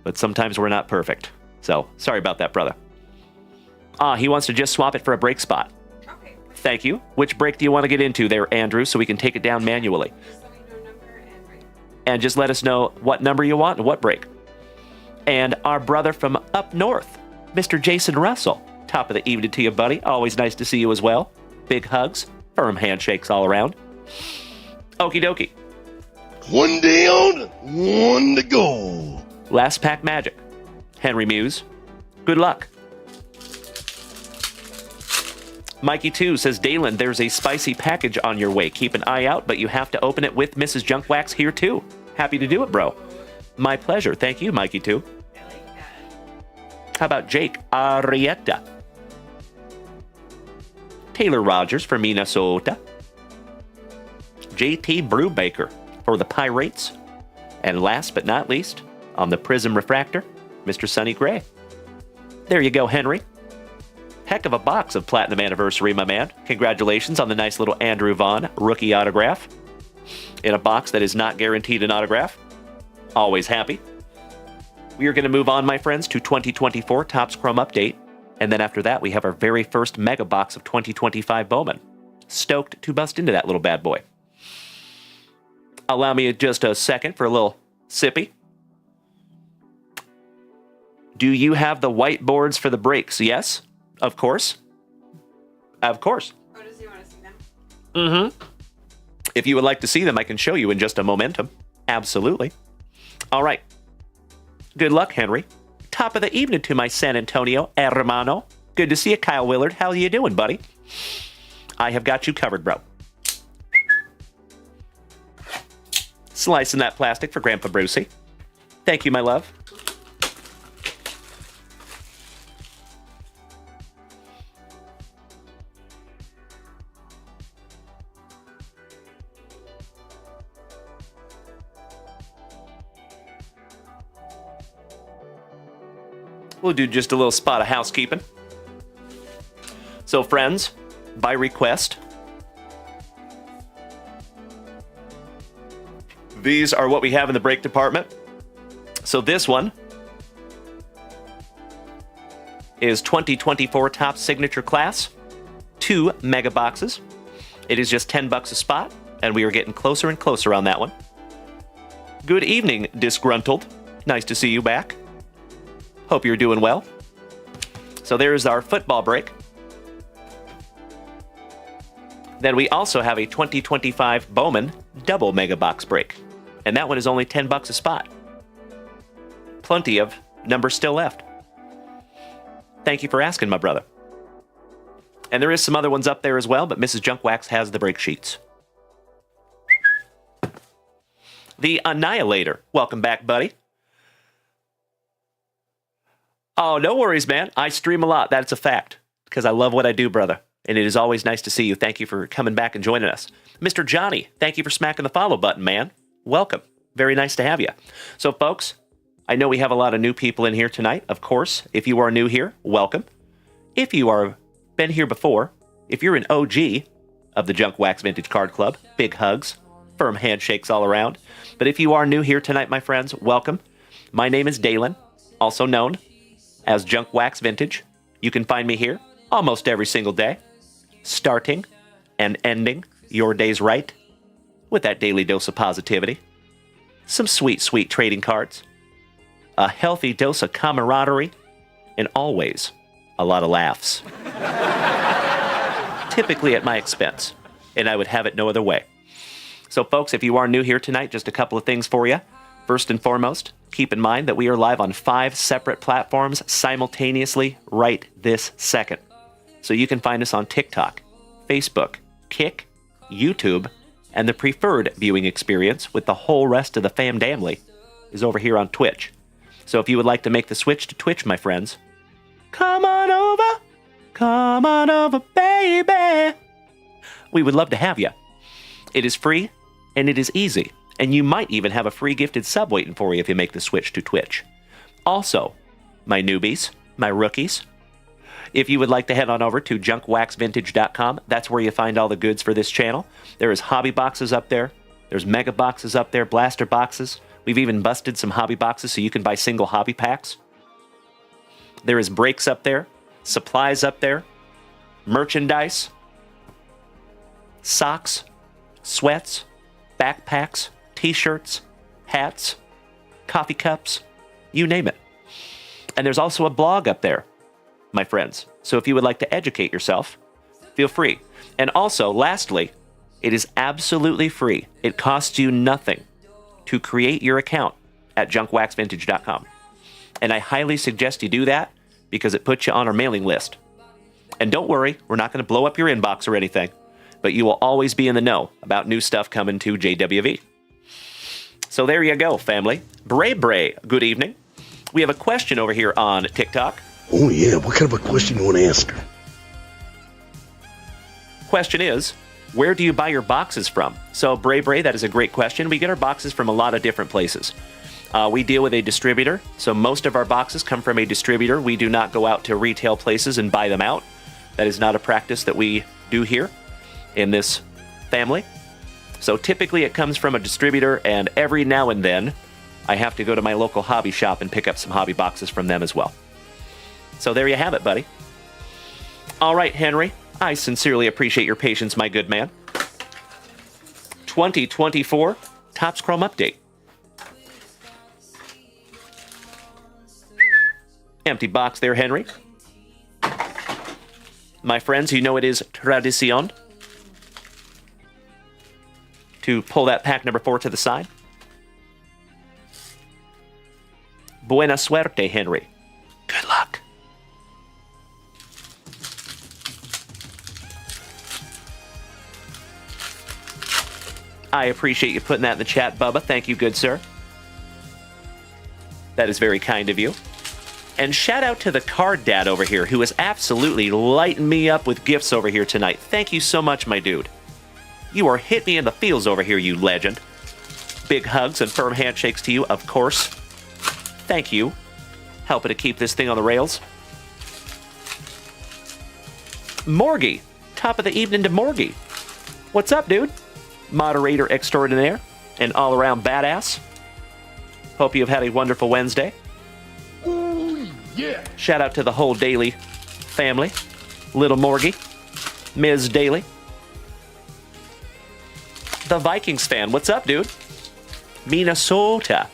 but sometimes we're not perfect. So, sorry about that, brother. He wants to just swap it for a break spot.
Okay.
Thank you. Which break do you want to get into there, Andrew, so we can take it down manually?
Just let me know number and break.
And just let us know what number you want and what break. And our brother from up north, Mr. Jason Russell. Top of the evening to you, buddy. Always nice to see you as well. Big hugs. Firm handshakes all around. Okie dokie.
One day on, one to go.
Last pack magic. Henry Muse. Good luck. Mikey 2 says, Dalen, there's a spicy package on your way. Keep an eye out, but you have to open it with Mrs. Junk Wax here too. Happy to do it, bro. My pleasure. Thank you, Mikey, too.
I like that.
How about Jake Arrieta? Taylor Rogers for Minnesota. JT Brubaker for the Pirates. And last but not least, on the Prism Refractor, Mr. Sonny Gray. There you go, Henry. Heck of a box of Platinum Anniversary, my man. Congratulations on the nice little Andrew Vaughn rookie autograph. In a box that is not guaranteed an autograph. Always happy. We are going to move on, my friends, to 2024 Topps Chrome Update. And then after that, we have our very first mega box of 2025 Bowman. Stoked to bust into that little bad boy. Allow me just a second for a little sippy. Do you have the whiteboards for the breaks? Yes, of course. Of course.
Oh, does he want to see them?
Mm-hmm. If you would like to see them, I can show you in just a momentum. Absolutely. All right. Good luck, Henry. Top of the evening to my San Antonio hermano. Good to see you, Kyle Willard. How are you doing, buddy? I have got you covered, bro. Slicing that plastic for Grandpa Brucey. Thank you, my love. We'll do just a little spot of housekeeping. So, friends, by request, these are what we have in the break department. So this one is 2024 Top Signature Class, 2 mega boxes. It is just $10 a spot, and we are getting closer and closer on that one. Good evening, Disgruntled. Nice to see you back. Hope you're doing well. So there's our football break. Then we also have a 2025 Bowman double mega box break. And that one is only $10 a spot. Plenty of numbers still left. Thank you for asking, my brother. And there is some other ones up there as well, but Mrs. Junkwax has the break sheets. The Annihilator. Welcome back, buddy. Oh, no worries, man. I stream a lot. That's a fact. Because I love what I do, brother. And it is always nice to see you. Thank you for coming back and joining us. Mr. Johnny, thank you for smacking the follow button, man. Welcome. Very nice to have you. So, folks, I know we have a lot of new people in here tonight. Of course, if you are new here, welcome. If you are been here before, if you're an OG of the Junk Wax Vintage Card Club, big hugs, firm handshakes all around. But if you are new here tonight, my friends, welcome. My name is Dalen, also known as Junk Wax Vintage. You can find me here almost every single day, starting and ending your days right with that daily dose of positivity, some sweet, sweet trading cards, a healthy dose of camaraderie, and always a lot of laughs. Typically at my expense, and I would have it no other way. So, folks, if you are new here tonight, just a couple of things for you. First and foremost, keep in mind that we are live on 5 separate platforms simultaneously right this second. So you can find us on TikTok, Facebook, Kick, YouTube, and the preferred viewing experience with the whole rest of the famdamly is over here on Twitch. So if you would like to make the switch to Twitch, my friends, come on over, baby. We would love to have you. It is free and it is easy. And you might even have a free gifted sub waiting for you if you make the switch to Twitch. Also, my newbies, my rookies, if you would like to head on over to JunkWaxVintage.com, that's where you find all the goods for this channel. There is hobby boxes up there. There's mega boxes up there, blaster boxes. We've even busted some hobby boxes so you can buy single hobby packs. There is breaks up there, supplies up there, merchandise, socks, sweats, backpacks, t-shirts, hats, coffee cups, you name it. And there's also a blog up there, my friends. So if you would like to educate yourself, feel free. And also, lastly, it is absolutely free. It costs you nothing to create your account at JunkWaxVintage.com. And I highly suggest you do that because it puts you on our mailing list. And don't worry, we're not going to blow up your inbox or anything, but you will always be in the know about new stuff coming to JWV. So there you go, family. Bray Bray, good evening. We have a question over here on TikTok.
Oh, yeah. What kind of a question you want to ask her?
Question is, where do you buy your boxes from? So, Bray Bray, that is a great question. We get our boxes from a lot of different places. We deal with a distributor, so most of our boxes come from a distributor. We do not go out to retail places and buy them out. That is not a practice that we do here in this family. So typically it comes from a distributor, and every now and then I have to go to my local hobby shop and pick up some hobby boxes from them as well. So there you have it, buddy. All right, Henry, I sincerely appreciate your patience, my good man. 2024 Topps Chrome Update. Empty box there, Henry. My friends, you know it is tradición to pull that pack number 4 to the side. Buena suerte, Henry. Good luck. I appreciate you putting that in the chat, Bubba. Thank you, good sir. That is very kind of you. And shout out to the card dad over here, who is absolutely lighting me up with gifts over here tonight. Thank you so much, my dude. You are hit me in the feels over here, you legend. Big hugs and firm handshakes to you, of course. Thank you. Helping to keep this thing on the rails. Morgie. Top of the evening to Morgie. What's up, dude? Moderator extraordinaire and all-around badass. Hope you've had a wonderful Wednesday.
Ooh, yeah.
Shout out to the whole Daily family. Little Morgie. Ms. Daly. The Vikings fan. What's up, dude? Minnesota.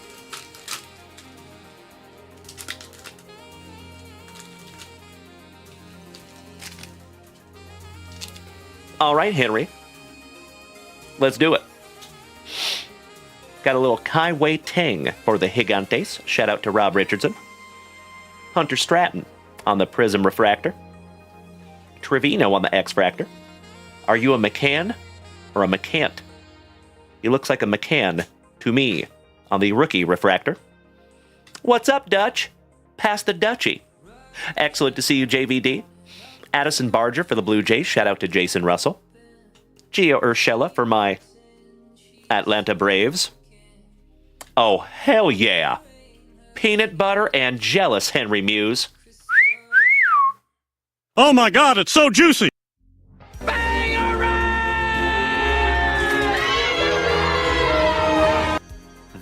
All right, Henry. Let's do it. Got a little Kai Wei Tang for the Gigantes. Shout out to Rob Richardson. Hunter Stratton on the Prism Refractor. Trevino on the X-Fractor. Are you a McCann or a McCant? He looks like a McCann to me on the Rookie Refractor. What's up, Dutch? Pass the Dutchie. Excellent to see you, JVD. Addison Barger for the Blue Jays. Shout out to Jason Russell. Gio Urshela for my Atlanta Braves. Oh, hell yeah. Peanut butter and jealous, Henry Muse.
Oh my God, it's so juicy.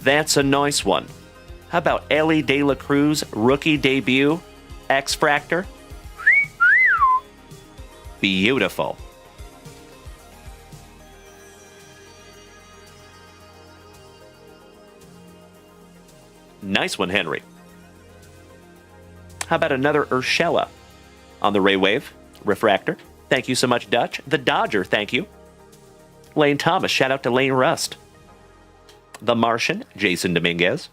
That's a nice one. How about Ellie De La Cruz rookie debut? X-Fractor? Beautiful. Nice one, Henry. How about another Urshela on the Ray Wave Refractor? Thank you so much, Dutch. The Dodger, thank you. Lane Thomas, shout out to Lane Rust. The Martian, Jason Dominguez.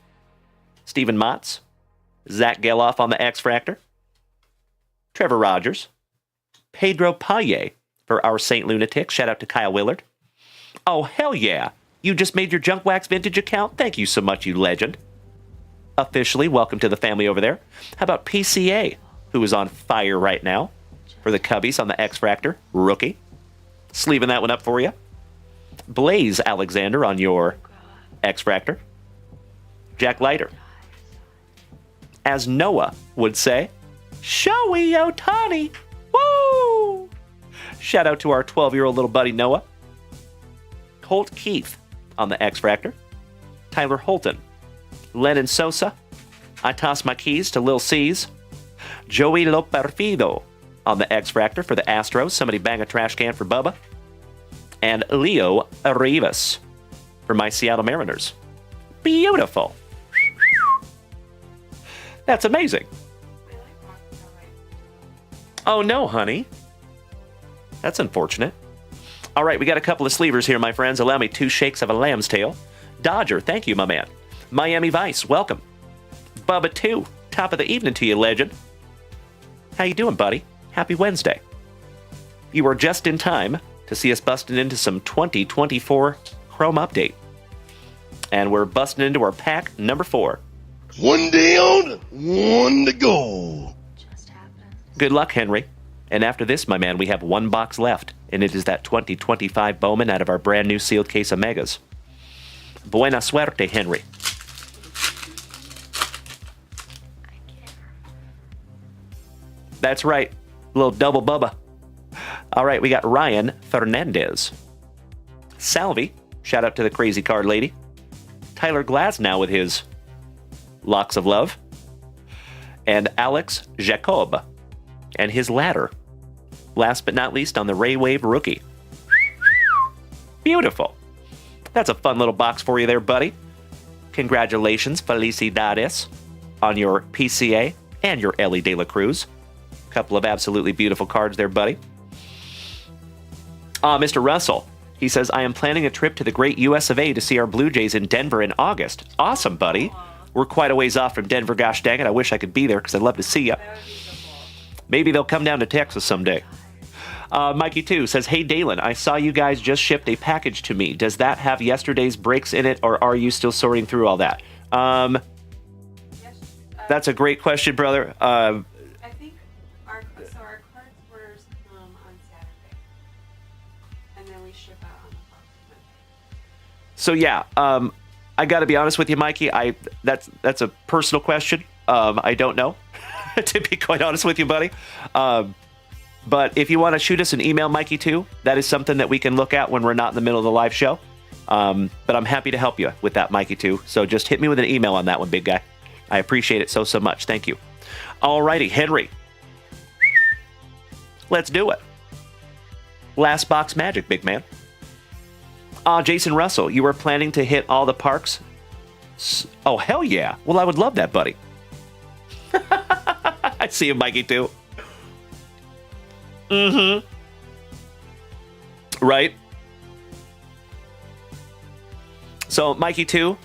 Stephen Motz. Zach Geloff on the X-Fractor. Trevor Rogers. Pedro Paye for our St. Lunatic. Shout out to Kyle Willard. Oh, hell yeah. You just made your JunkWaxVintage account? Thank you so much, you legend. Officially, welcome to the family over there. How about PCA, who is on fire right now for the Cubbies on the X-Fractor. Rookie. Sleeving that one up for you. Blaze Alexander on your X-Fractor. Jack Leiter. As Noah would say, Showy Otani. Woo! Shout out to our 12-year-old little buddy Noah. Colt Keith on the X-Fractor. Tyler Holton. Lennon Sosa. I toss my keys to Lil C's. Joey Loperfido on the X-Fractor for the Astros. Somebody bang a trash can for Bubba. And Leo Rivas for my Seattle Mariners. Beautiful. That's amazing. Oh no, honey. That's unfortunate. All right, we got a couple of sleevers here, my friends. Allow me 2 shakes of a lamb's tail. Dodger, thank you, my man. Miami Vice, welcome. Bubba 2, top of the evening to you, legend. How you doing, buddy? Happy Wednesday. You are just in time to see us busting into some 2024 Chrome Update. And we're busting into our pack number 4.
One down, one to go.
Good luck, Henry. And after this, my man, we have 1 box left, and it is that 2025 Bowman out of our brand new sealed case of Megas. Buena suerte, Henry. That's right, little double bubba. All right, we got Ryan Fernandez. Salvi, shout out to the crazy card lady. Tyler Glasnow with his Locks of Love. And Alex Jacob and his ladder. Last but not least on the Ray Wave rookie. Beautiful. That's a fun little box for you there, buddy. Congratulations, felicidades, on your PCA and your Ellie De La Cruz. Couple of absolutely beautiful cards there, buddy. Mr. Russell, he says, I am planning a trip to the great US of A to see our Blue Jays in Denver in August. Awesome, buddy. We're quite a ways off from Denver, gosh dang it. I wish I could be there because I'd love to see you. Maybe they'll come down to Texas someday. Mikey 2 says, hey, Dalen, I saw you guys just shipped a package to me. Does that have yesterday's breaks in it, or are you still sorting through all that? That's a great question, brother.
I think our cards orders come on Saturday, and then we ship out on the following Monday.
So yeah, I got to be honest with you, Mikey. That's a personal question. I don't know, to be quite honest with you, buddy. But if you want to shoot us an email, Mikey 2, that is something that we can look at when we're not in the middle of the live show. But I'm happy to help you with that, Mikey 2. So just hit me with an email on that one, big guy. I appreciate it so much. Thank you. Alrighty, Henry. Let's do it. Last box magic, big man. Jason Russell, you were planning to hit all the parks? Oh, hell yeah. Well, I would love that, buddy. I see you, Mikey 2. Mm-hmm. Right? So, Mikey 2,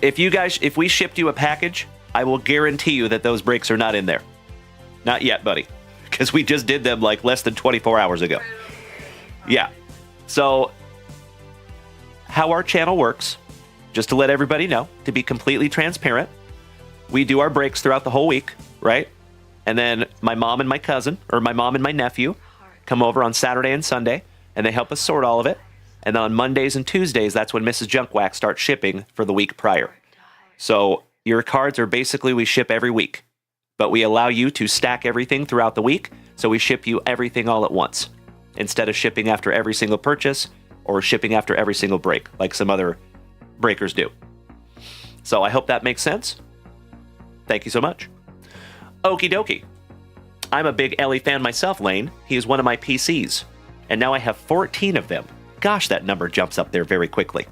if we shipped you a package, I will guarantee you that those breaks are not in there. Not yet, buddy. Because we just did them like less than 24 hours ago. Yeah. So, how our channel works, just to let everybody know, to be completely transparent, we do our breaks throughout the whole week, right? And then my mom and my cousin, or my mom and my nephew, come over on Saturday and Sunday, and they help us sort all of it. And then on Mondays and Tuesdays, that's when Mrs. Junkwax starts shipping for the week prior. So your cards are basically, we ship every week. But we allow you to stack everything throughout the week, so we ship you everything all at once, instead of shipping after every single purchase, or shipping after every single break, like some other breakers do. So I hope that makes sense. Thank you so much. Okie dokie. I'm a big Ellie fan myself, Lane. He is one of my PCs. And now I have 14 of them. Gosh, that number jumps up there very quickly.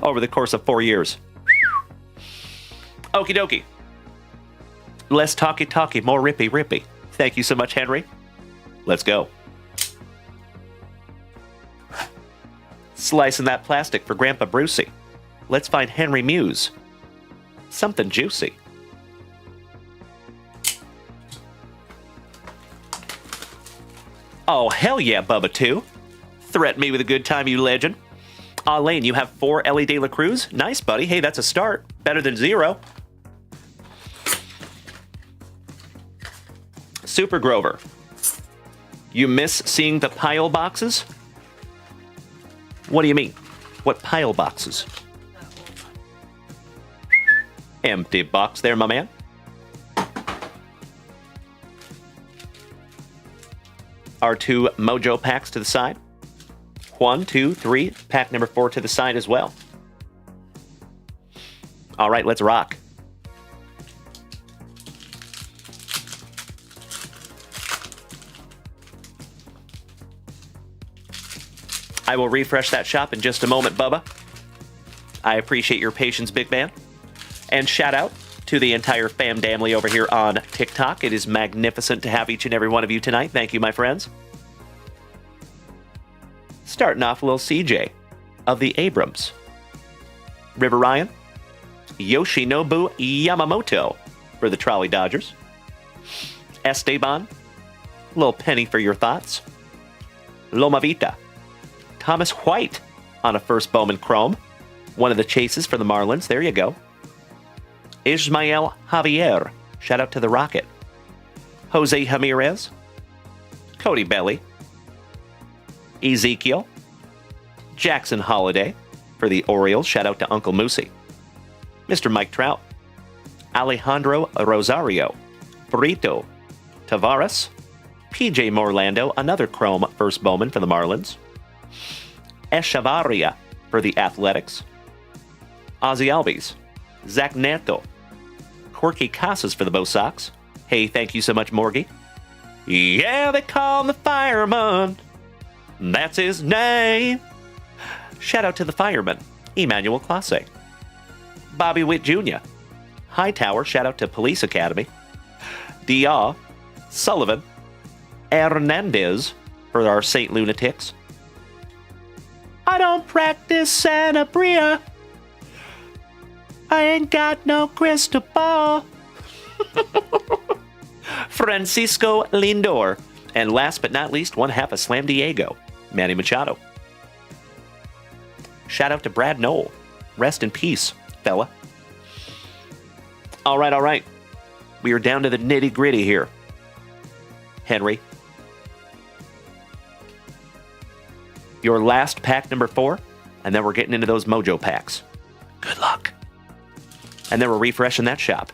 Over the course of 4 years. Okie dokie. Less talky, more rippy. Thank you so much, Henry. Let's go. Slicing that plastic for Grandpa Brucey. Let's find Henry Muse. Something juicy. Oh, hell yeah, Bubba 2. Threaten me with a good time, you legend. Lane, you have 4 Ellie De La Cruz? Nice, buddy. Hey, that's a start. Better than 0. Super Grover. You miss seeing the pile boxes? What do you mean? What pile boxes? Empty box there, my man. Our 2 Mojo packs to the side. 1, 2, 3. Pack number 4 to the side as well. All right, let's rock. I will refresh that shop in just a moment, Bubba. I appreciate your patience, big man. And shout out to the entire fam family over here on TikTok. It is magnificent to have each and every one of you tonight. Thank you, my friends. Starting off, little CJ of the Abrams. River Ryan. Yoshinobu Yamamoto for the Trolley Dodgers. Esteban. Little penny for your thoughts. Loma Vita. Thomas White on a first Bowman Chrome. One of the chases for the Marlins. There you go. Ismael Javier. Shout out to the Rocket. Jose Ramirez. Cody Belly. Ezekiel. Jackson Holiday for the Orioles. Shout out to Uncle Moosey. Mr. Mike Trout. Alejandro Rosario. Brito. Tavares. PJ Morlando, another Chrome first bowman for the Marlins. Echevarria for the Athletics. Ozzy Albies. Zach Neto. Corky Casas for the Bo Sox. Hey, thank you so much, Morgie. Yeah, they call him the fireman. That's his name. Shout out to the fireman, Emmanuel Classe. Bobby Witt Jr. Hightower, shout out to Police Academy. Dia, Sullivan, Hernandez for our St. Lunatics. I don't practice Santa Bria. I ain't got no crystal ball. Francisco Lindor. And last but not least, one half of Slam Diego, Manny Machado. Shout out to Brad Knoll. Rest in peace, fella. All right. We are down to the nitty gritty here. Henry. Your last pack, number 4, and then we're getting into those mojo packs. Good luck. And then we're refreshing that shop.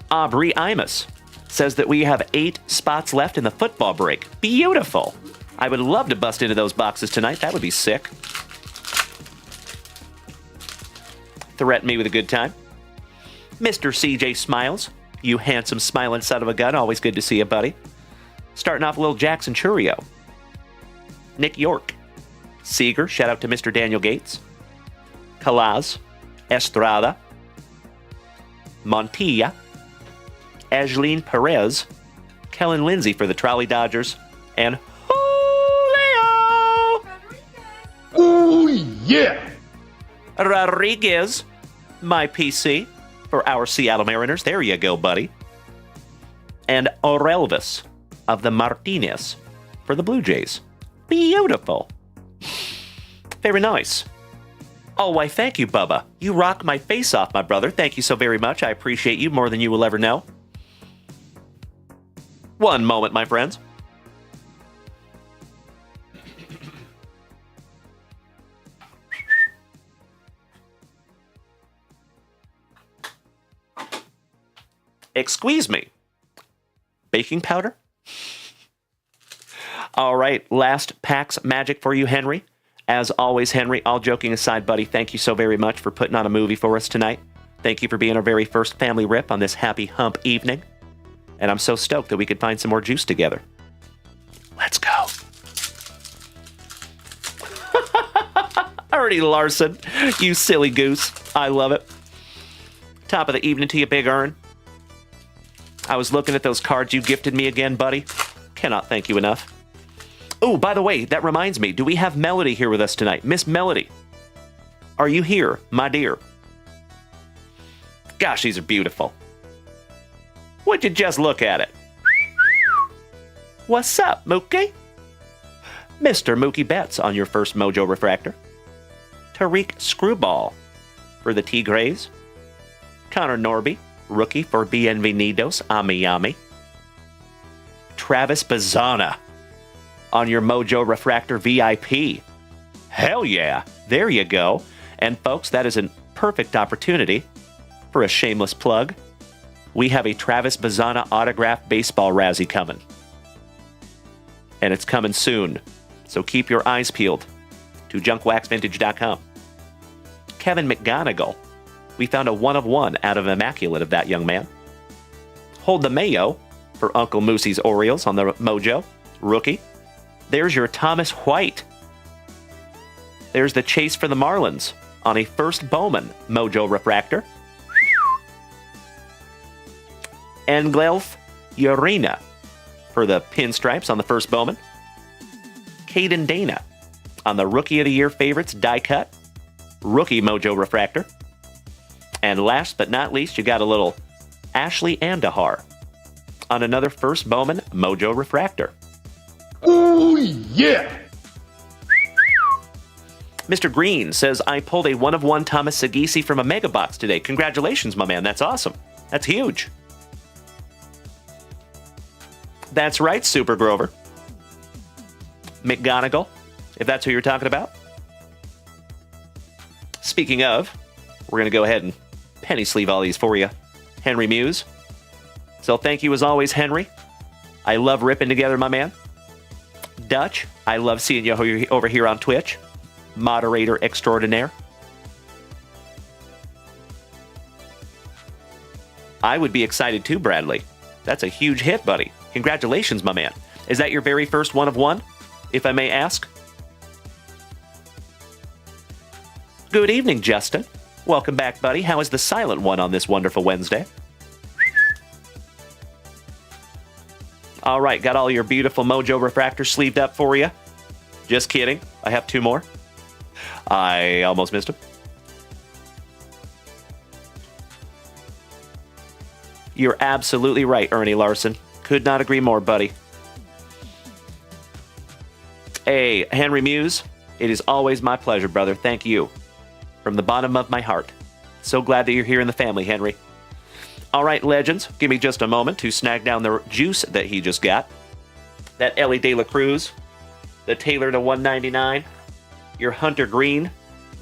Aubrey Imus says that we have 8 spots left in the football break. Beautiful. I would love to bust into those boxes tonight. That would be sick. Threaten me with a good time. Mr. CJ Smiles. You handsome smiling son of a gun. Always good to see you, buddy. Starting off a little Jackson Churio. Nick York. Seeger. Shout out to Mr. Daniel Gates. Calaz. Estrada. Montilla. Ashlene Perez. Kellen Lindsay for the Trolley Dodgers. And Julio!
Oh, yeah!
Rodriguez. My PC for our Seattle Mariners. There you go, buddy. And Orelvis of the Martinez for the Blue Jays. Beautiful. Very nice. Oh, why, thank you, Bubba. You rock my face off, my brother. Thank you so very much. I appreciate you more than you will ever know. One moment, my friends. Excuse me. Baking powder? All right, last pack's magic for you, Henry. As always, Henry, all joking aside, buddy, thank you so very much for putting on a movie for us tonight. Thank you for being our very first family rip on this happy hump evening. And I'm so stoked that we could find some more juice together. Let's go. Ernie Larson, you silly goose. I love it. Top of the evening to you, Big Ern. I was looking at those cards you gifted me again, buddy. Cannot thank you enough. Oh, by the way, that reminds me. Do we have Melody here with us tonight? Miss Melody, are you here, my dear? Gosh, these are beautiful. Would you just look at it? What's up, Mookie? Mr. Mookie Betts on your first Mojo Refractor. Tariq Screwball for the Tigres. Connor Norby, rookie for Bienvenidos a Miami. Travis Bazana on your Mojo Refractor VIP. Hell yeah, there you go. And folks, that is a perfect opportunity for a shameless plug. We have a Travis Bazana autographed baseball Razzie coming. And it's coming soon. So keep your eyes peeled to JunkWaxVintage.com. Kevin McGonigal. We found a 1 of 1 out of Immaculate of that young man. Hold the Mayo for Uncle Moosey's Orioles on the Mojo. Rookie. There's your Thomas White. There's the chase for the Marlins on a first Bowman Mojo Refractor. Engelf Urena for the Pinstripes on the first Bowman. Caden Dana on the Rookie of the Year favorites die cut. Rookie Mojo Refractor. And last but not least, you got a little Ashley Andahar on another first Bowman Mojo Refractor.
Oh, yeah!
Mr. Green says, I pulled a 1 of 1 Thomas Sagisi from a mega box today. Congratulations, my man. That's awesome. That's huge. That's right, Super Grover. McGonagall, if that's who you're talking about. Speaking of, we're going to go ahead and penny sleeve all these for you. Henry Muse. So thank you as always, Henry. I love ripping together, my man. Dutch, I love seeing you over here on Twitch. Moderator extraordinaire. I would be excited too, Bradley. That's a huge hit, buddy. Congratulations, my man. Is that your very first 1 of 1, if I may ask? Good evening, Justin. Welcome back, buddy. How is the silent one on this wonderful Wednesday? All right, got all your beautiful Mojo refractors sleeved up for you. Just kidding. I have 2 more. I almost missed him. You're absolutely right, Ernie Larson. Could not agree more, buddy. Hey, Henry Muse, it is always my pleasure, brother. Thank you. From the bottom of my heart. So glad that you're here in the family, Henry. All right, legends, give me just a moment to snag down the juice that he just got. That Ellie De La Cruz, the Taylor to 199, your Hunter Green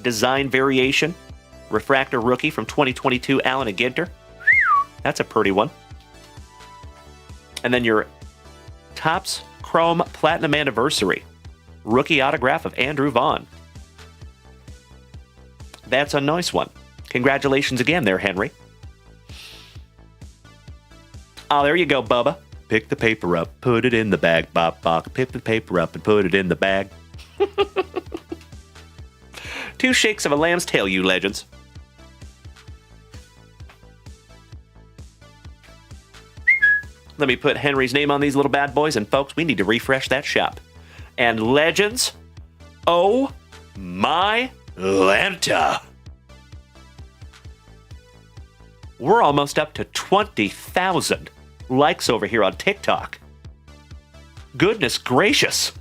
design variation, refractor rookie from 2022, Allen Ginter. That's a pretty one. And then your Topps Chrome Platinum Anniversary, rookie autograph of Andrew Vaughn. That's a nice one. Congratulations again there, Henry. Oh, there you go, Bubba. Pick the paper up, put it in the bag, Bob Bach. Pick the paper up and put it in the bag. 2 shakes of a lamb's tail, you legends. Let me put Henry's name on these little bad boys, and folks, we need to refresh that shop. And legends, oh my Lanta. We're almost up to 20,000 likes over here on TikTok. Goodness gracious.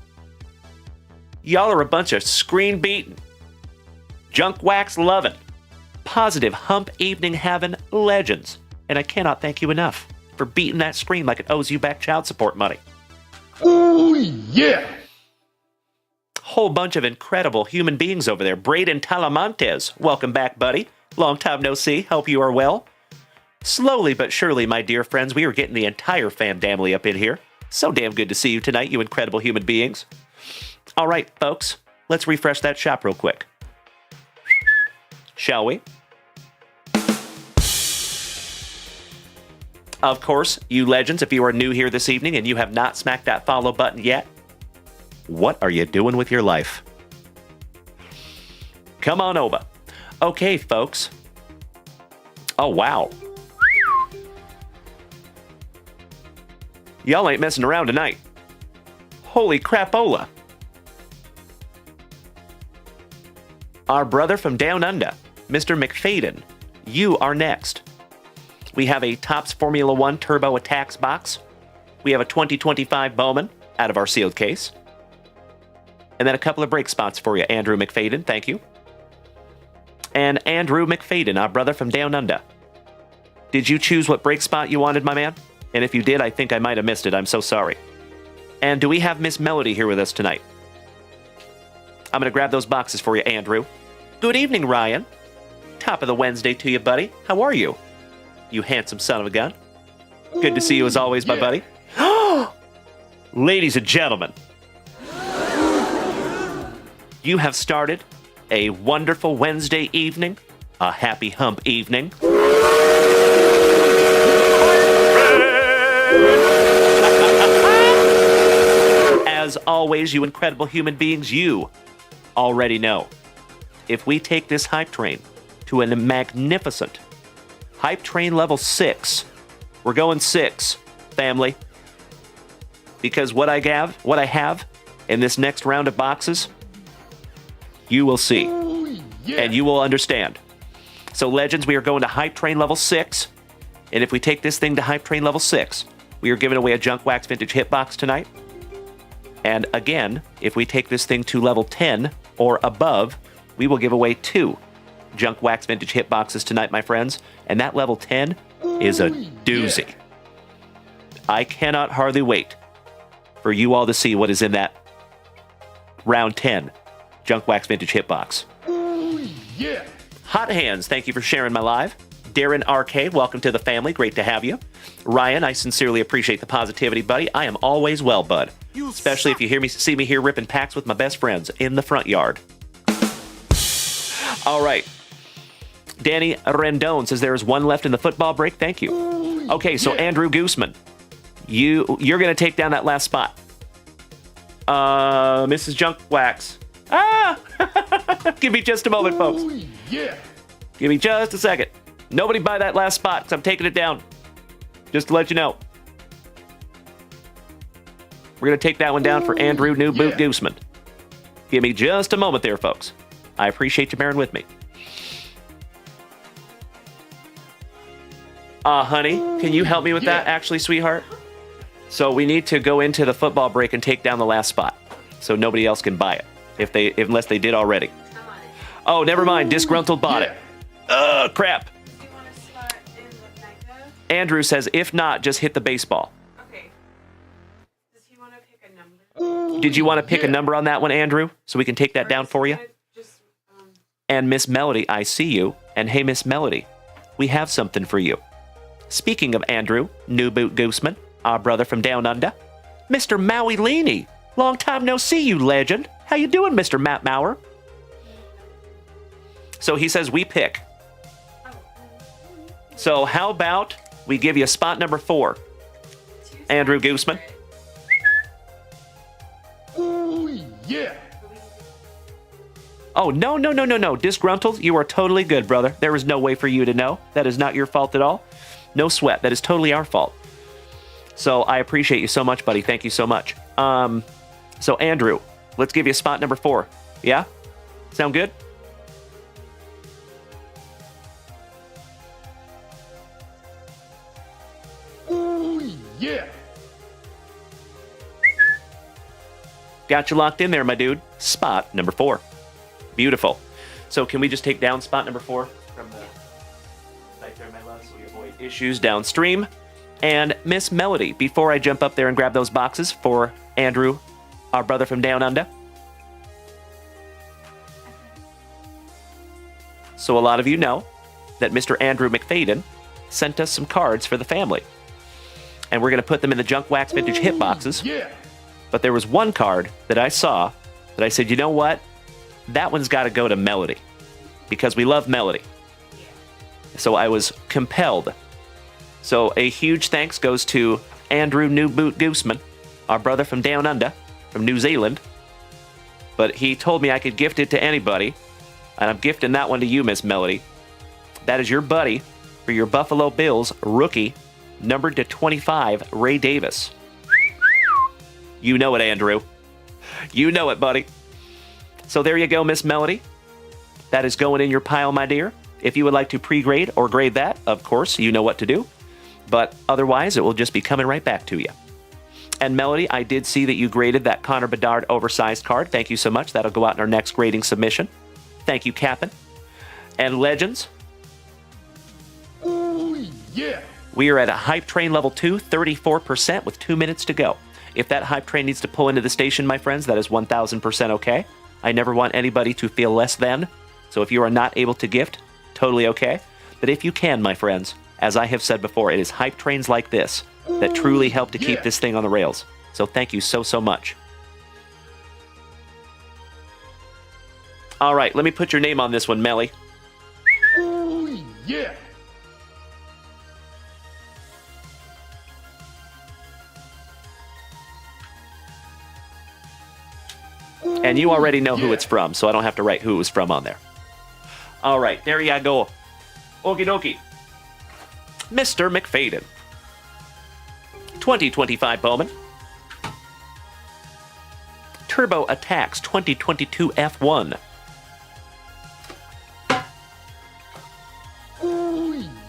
Y'all are a bunch of screen beating, junk wax loving, positive hump evening having legends. And I cannot thank you enough for beating that screen like it owes you back child support money.
Oh, yeah.
Whole bunch of incredible human beings over there. Braden Talamantes, welcome back, buddy. Long time no see. Hope you are well. Slowly but surely, my dear friends, we are getting the entire family up in here. So damn good to see you tonight, you incredible human beings. All right, folks, let's refresh that shop real quick. Shall we? Of course, you legends, if you are new here this evening and you have not smacked that follow button yet, what are you doing with your life? Come on over. Okay, folks. Oh, wow. Y'all ain't messing around tonight. Holy crapola. Our brother from down under, Mr. McFadden, you are next. We have a Topps Formula 1 Turbo Attacks box. We have a 2025 Bowman out of our sealed case. And then a couple of break spots for you, Andrew McFadden. Thank you. And Andrew McFadden, our brother from down under. Did you choose what break spot you wanted, my man? And if you did, I think I might have missed it. I'm so sorry. And do we have Miss Melody here with us tonight? I'm going to grab those boxes for you, Andrew. Good evening, Ryan. Top of the Wednesday to you, buddy. How are you? You handsome son of a gun. Good to see you as always, my buddy. Ladies and gentlemen, you have started a wonderful Wednesday evening, a happy hump evening. As always, you incredible human beings, you already know. If we take this hype train to a magnificent hype train level 6, we're going 6, family. Because what I have in this next round of boxes, you will see. And you will understand. So, legends, we are going to hype train level 6. And if we take this thing to hype train level 6, we are giving away a JunkWaxVintage hitbox tonight. And again, if we take this thing to level 10 or above, we will give away 2 Junk Wax Vintage hit boxes tonight, my friends. And that level 10 is a doozy. Yeah. I cannot hardly wait for you all to see what is in that round 10 Junk Wax Vintage hit box.
Yeah.
Hot Hands, thank you for sharing my live. Darren Arcade, welcome to the family. Great to have you. Ryan, I sincerely appreciate the positivity, buddy. I am always well, bud. Especially if you see me here ripping packs with my best friends in the front yard. All right. Danny Rendon says there is 1 left in the football break. Thank you. Okay, so Andrew Gooseman, you're going to take down that last spot. Mrs. Junk Wax. Give me just a moment, folks.
Yeah.
Give me just a second. Nobody buy that last spot, because I'm taking it down. Just to let you know. We're going to take that one down for Andrew New Boot Gooseman. Give me just a moment there, folks. I appreciate you bearing with me. Honey, can you help me with that, actually, sweetheart? So we need to go into the football break and take down the last spot, so nobody else can buy it, unless they did already. Oh, never mind. Disgruntled bought it. Ugh, crap.
Do you want to start in the negative?
Andrew says, if not, just hit the baseball.
Okay. Does he want to pick a number?
Did you want to pick a number on that one, Andrew, so we can take that down for you?
Just,
And Miss Melody, I see you. And hey, Miss Melody, we have something for you. Speaking of Andrew, New Boot Gooseman, our brother from down under, Mr. Maui Leaney. Long time no see, you legend. How you doing, Mr. Matt Maurer? So he says we pick. So how about we give you spot number 4, Andrew Gooseman?
Yeah.
Oh, no. Disgruntled, you are totally good, brother. There is no way for you to know. That is not your fault at all. No sweat. That is totally our fault. So I appreciate you so much, buddy. Thank you so much. So Andrew, let's give you spot number 4. Yeah? Sound good?
Yeah.
Got you locked in there, my dude. Spot number 4. Beautiful. So can we just take down spot number 4 from the right there, my love, so we avoid issues downstream? And Miss Melody, before I jump up there and grab those boxes for Andrew, our brother from down under. So a lot of you know that Mr. Andrew McFadden sent us some cards for the family. And we're going to put them in the Junk Wax Vintage hit boxes.
Yeah.
But there was one card that I saw that I said, you know what? That one's got to go to Melody. Because we love Melody. So I was compelled. So a huge thanks goes to Andrew New Boot Gooseman, our brother from down under, from New Zealand. But he told me I could gift it to anybody. And I'm gifting that one to you, Miss Melody. That is your buddy for your Buffalo Bills rookie, numbered to 25, Ray Davis. You know it, Andrew. You know it, buddy. So there you go, Miss Melody. That is going in your pile, my dear. If you would like to pre-grade or grade that, of course, you know what to do. But otherwise, it will just be coming right back to you. And Melody, I did see that you graded that Connor Bedard oversized card. Thank you so much. That'll go out in our next grading submission. Thank you, Captain. And Legends.
Yeah.
We are at a Hype Train level 2, 34% with 2 minutes to go. If that Hype Train needs to pull into the station, my friends, that is 1,000% okay. I never want anybody to feel less than. So if you are not able to gift, totally okay. But if you can, my friends, as I have said before, it is Hype Trains like this that truly help to keep this thing on the rails. So thank you so, so much. All right, let me put your name on this one, Melly.
Yeah.
And you already know who it's from, so I don't have to write who it was from on there. All right, there you go. Okie dokie. Mr. McFadden. 2025 Bowman. Turbo Attacks 2022 F1.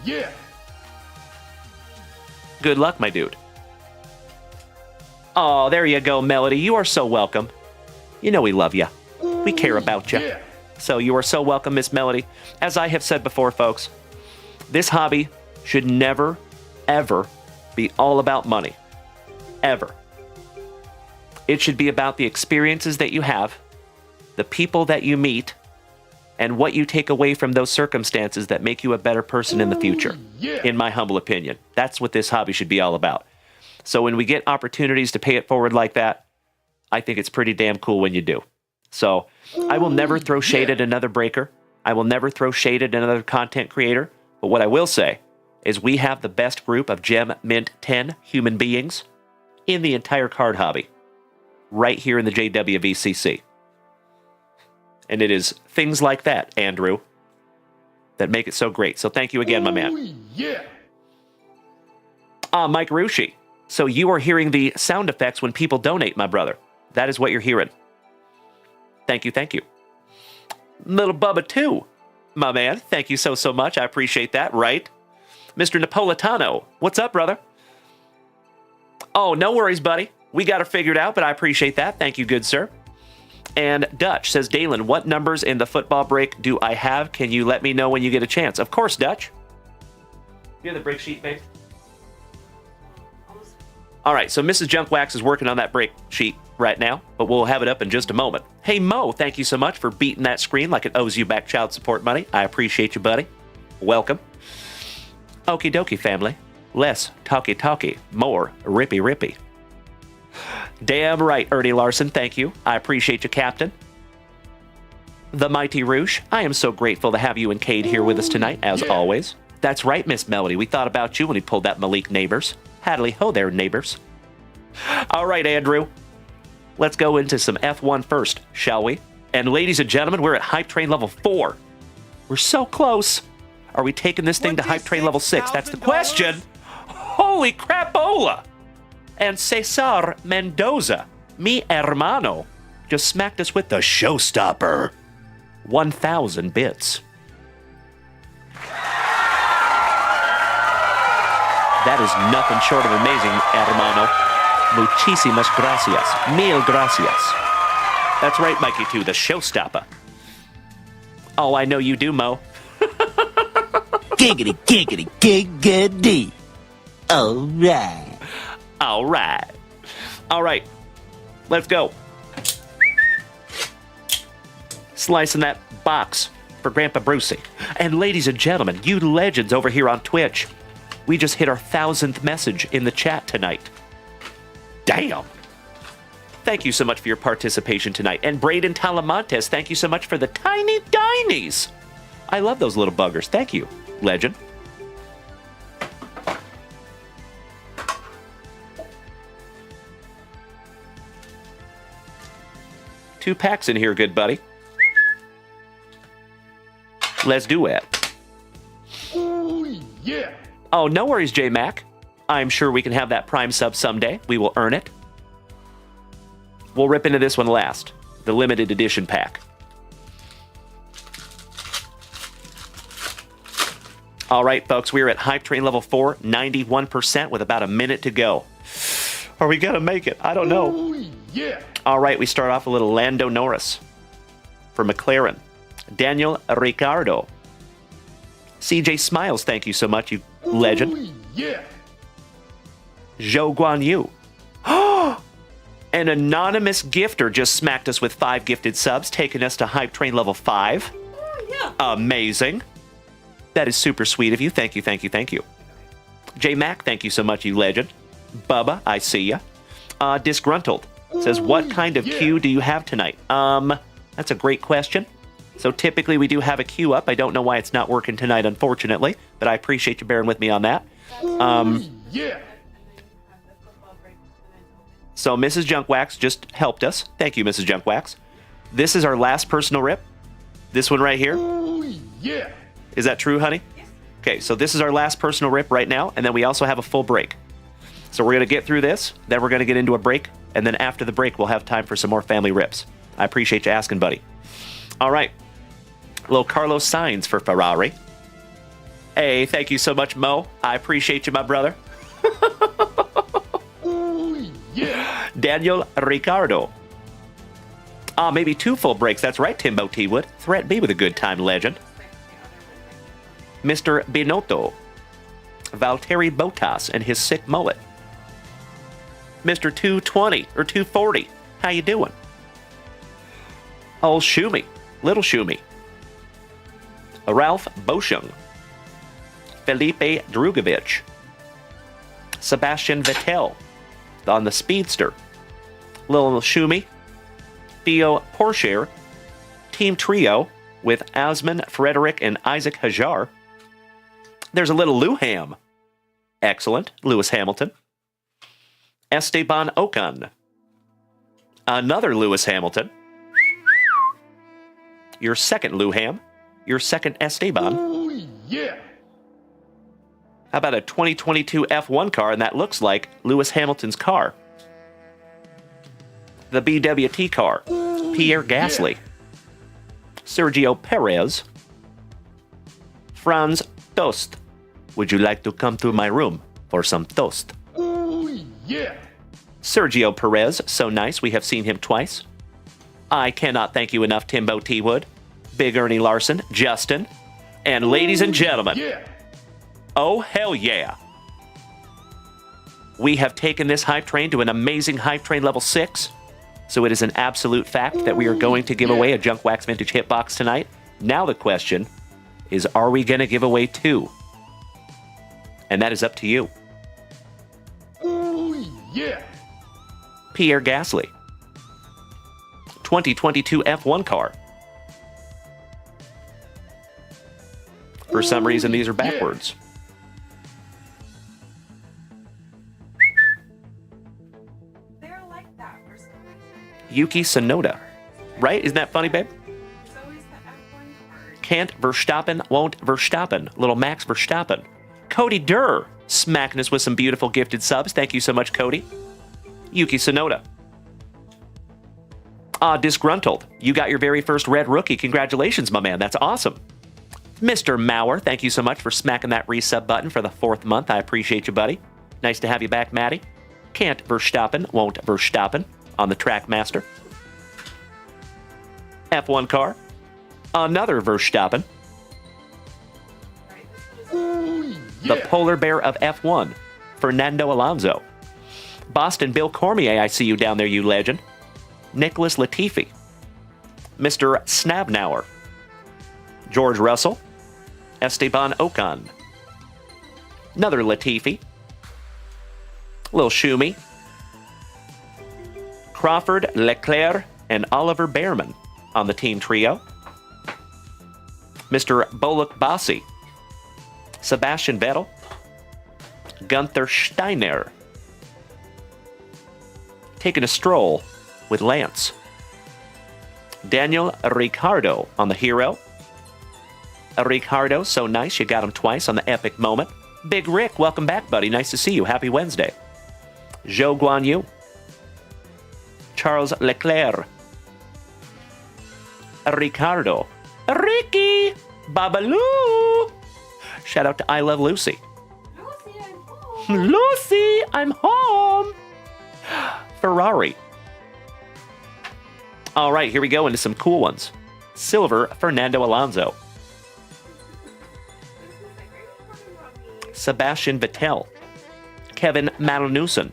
Yeah.
Good luck, my dude. Oh, there you go, Melody. You are so welcome. You know we love you. We care about you.
Yeah.
So you are so welcome, Miss Melody. As I have said before, folks, this hobby should never, ever be all about money. Ever. It should be about the experiences that you have, the people that you meet, and what you take away from those circumstances that make you a better person in the future, in my humble opinion. That's what this hobby should be all about. So when we get opportunities to pay it forward like that, I think it's pretty damn cool when you do. So I will never throw shade at another breaker. I will never throw shade at another content creator. But what I will say is we have the best group of Gem Mint 10 human beings in the entire card hobby right here in the JWVCC. And it is things like that, Andrew, that make it so great. So thank you again, my man.
Yeah.
Mike Rushi. So you are hearing the sound effects when people donate, my brother. That is what you're hearing. Thank you, thank you. Little Bubba, too, my man. Thank you so much. I appreciate that, right? Mr. Napolitano, what's up, brother? Oh, no worries, buddy. We got it figured out, but I appreciate that. Thank you, good sir. And Dutch says, Dalen, what numbers in the football break do I have? Can you let me know when you get a chance? Of course, Dutch. You have the break sheet, babe? All right, so Mrs. Junkwax is working on that break sheet right now, but we'll have it up in just a moment. Hey, Mo, thank you so much for beating that screen like it owes you back child support money. I appreciate you, buddy. Welcome. Okie dokie, family. Less talky, more rippy. Damn right, Ernie Larson, thank you. I appreciate you, Captain. The Mighty Rouge, I am so grateful to have you and Cade here with us tonight, as always. That's right, Miss Melody. We thought about you when we pulled that Malik Neighbors. Hadley ho there, neighbors. All right, Andrew. Let's go into some F1 first, shall we? And ladies and gentlemen, we're at Hype Train level 4. We're so close. Are we taking this thing to Hype Train level 6? That's the question. Holy crapola! And Cesar Mendoza, mi hermano, just smacked us with the showstopper. 1,000 bits. That is nothing short of amazing, hermano. Muchísimas gracias. Mil gracias. That's right, Mikey, too, the showstopper. Oh, I know you do, Mo.
Giggity, giggity, giggity. All right.
All right. All right. Let's go. Slicing that box for Grandpa Brucey. And ladies and gentlemen, you legends over here on Twitch, we just hit our 1,000th message in the chat tonight. Damn. Thank you so much for your participation tonight. And Braden Talamontes, thank you so much for the tiny dinies. I love those little buggers. Thank you, legend. Two packs in here, good buddy. Let's do it.
Ooh, yeah.
Oh, no worries, J-Mac. I'm sure we can have that Prime sub someday. We will earn it. We'll rip into this one last. The limited edition pack. All right, folks, we're at Hype Train level 4, 91% with about a minute to go. Are we going to make it? I don't know.
Ooh, yeah.
All right, we start off a little Lando Norris for McLaren. Daniel Ricciardo. CJ Smiles, thank you so much, you legend.
Ooh, yeah.
Zhou Guan Yu. An anonymous gifter just smacked us with 5 gifted subs, taking us to Hype Train level 5.
Oh, yeah.
Amazing. That is super sweet of you. Thank you, thank you, thank you. J Mac, thank you so much, you legend. Bubba, I see ya. Disgruntled says, what kind of queue do you have tonight? That's a great question. So typically we do have a queue up. I don't know why it's not working tonight, unfortunately, but I appreciate you bearing with me on that.
Yeah.
So Mrs. Junkwax just helped us. Thank you, Mrs. Junkwax. This is our last personal rip. This one right here.
Ooh, yeah.
Is that true, honey?
Yes.
Okay, so this is our last personal rip right now, and then we also have a full break. So we're going to get through this, then we're going to get into a break, and then after the break, we'll have time for some more family rips. I appreciate you asking, buddy. All right. Little Carlos Sainz for Ferrari. Hey, thank you so much, Mo. I appreciate you, my brother.
Ooh, yeah.
Daniel Ricciardo. Maybe 2 full breaks. That's right, Timbo T. Wood. Threat me with a good time, legend. Mr. Binotto. Valtteri Bottas and his sick mullet. Mr. 220 or 240. How you doing? Old Shumi. Little Shumi. Ralph Boschung. Felipe Drugovich. Sebastian Vettel on the Speedster. Little Shumi. Theo Porcher. Team Trio with Asman, Frederick, and Isaac Hajar. There's a little Lewham. Excellent. Lewis Hamilton. Esteban Ocon. Another Lewis Hamilton. Your second Lewham. Your second Esteban.
Oh, yeah.
How about a 2022 F1 car, and that looks like Lewis Hamilton's car. The BWT car. Pierre Gasly. Sergio Perez. Franz Toast. Would you like to come to my room for some toast?
Oh, yeah.
Sergio Perez, so nice, we have seen him twice. I cannot thank you enough, Timbo T. Wood, Big Ernie Larson, Justin, and ladies and gentlemen,
Yeah.
oh hell yeah. We have taken this hype train to an amazing hype train level 6, so it is an absolute fact that we are going to give away a Junk Wax Vintage hitbox tonight. Now the question is, are we going to give away 2? And that is up to you.
Oh, yeah.
Pierre Gasly. 2022 F1 car. For some reason, these are backwards.
They're like that for some reason.
Yuki Tsunoda. Right? Isn't that funny, babe?
So is the F1 card.
Can't Verstappen, won't Verstappen. Little Max Verstappen. Cody Durr. Smacking us with some beautiful gifted subs. Thank you so much, Cody. Yuki Tsunoda. Disgruntled. You got your very first red rookie. Congratulations, my man. That's awesome. Mr. Mauer, thank you so much for smacking that resub button for the 4th month. I appreciate you, buddy. Nice to have you back, Maddie. Can't Verstappen, won't Verstappen on the Trackmaster. F1 car. Another Verstappen. The polar bear of F1, Fernando Alonso. Boston Bill Cormier, I see you down there, you legend. Nicholas Latifi. Mr. Snabnauer. George Russell. Esteban Ocon. Another Latifi. Lil Shumi. Crawford, Leclerc, and Oliver Behrman on the team trio. Mr. Bolek Bassi. Sebastian Vettel. Gunther Steiner. Taking a stroll with Lance. Daniel Ricciardo on the hero. Ricciardo, so nice, you got him twice on the epic moment. Big Rick, welcome back, buddy. Nice to see you. Happy Wednesday. Zhou Guanyu. Charles Leclerc. Ricciardo. Ricky. Babaloo. Shout out to I Love Lucy.
Lucy, I'm home.
Lucy, I'm home. Ferrari. All right, here we go into some cool ones. Silver, Fernando Alonso. Sebastian Vettel. Kevin Magnussen.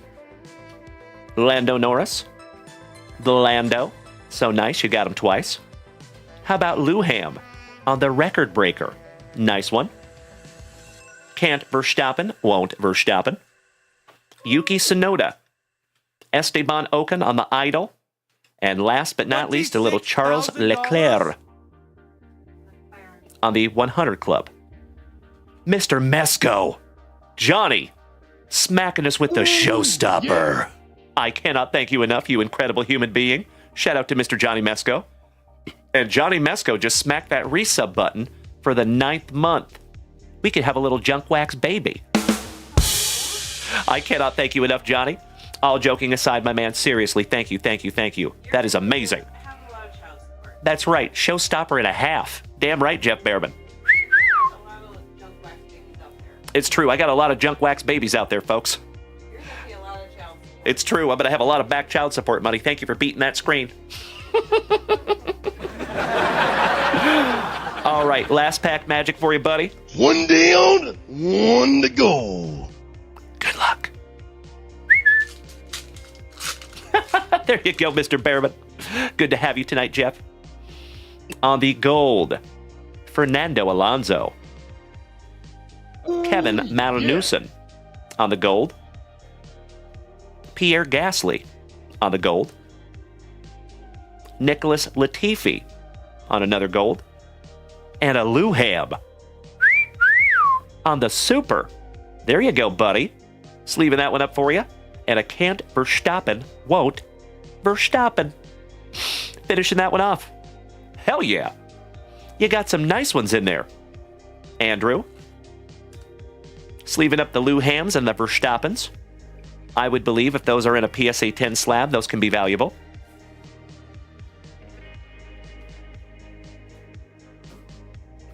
Lando Norris. The Lando. So nice, you got him twice. How about Lewham on the record breaker? Nice one. Can't Verstappen, won't Verstappen. Yuki Tsunoda. Esteban Ocon on the Idol. And last but not least, a little Charles Leclerc on the 100 Club. Mr. Mesco. Johnny. Smacking us with the showstopper. Yeah. I cannot thank you enough, you incredible human being. Shout out to Mr. Johnny Mesco. And Johnny Mesco just smacked that resub button for the 9th month. We could have a little junk wax baby. I cannot thank you enough, Johnny. All joking aside, my man, seriously, thank you, thank you, thank you. That is amazing.
I have a lot of child support.
That's right, showstopper and a half. Damn right, Jeff Behrman.
A lot of junk wax babies out there.
It's true, I got a lot of junk wax babies out there, folks.
You're gonna be a lot of child support.
It's true. I'm going to have a lot of back child support money. Thank you for beating that screen. All right, last pack magic for you, buddy.
One down, one to go.
Good luck. There you go, Mr. Behrman. Good to have you tonight, Jeff. On the gold, Fernando Alonso. Kevin Magnussen on the gold. Pierre Gasly on the gold. Nicholas Latifi on another gold. And a Luhab on the super. There you go, buddy. Sleeving that one up for you. And a can't Verstappen won't Verstappen. Finishing that one off. Hell yeah. You got some nice ones in there. Andrew. Sleeving up the Luhams and the Verstappens. I would believe if those are in a PSA 10 slab, those can be valuable.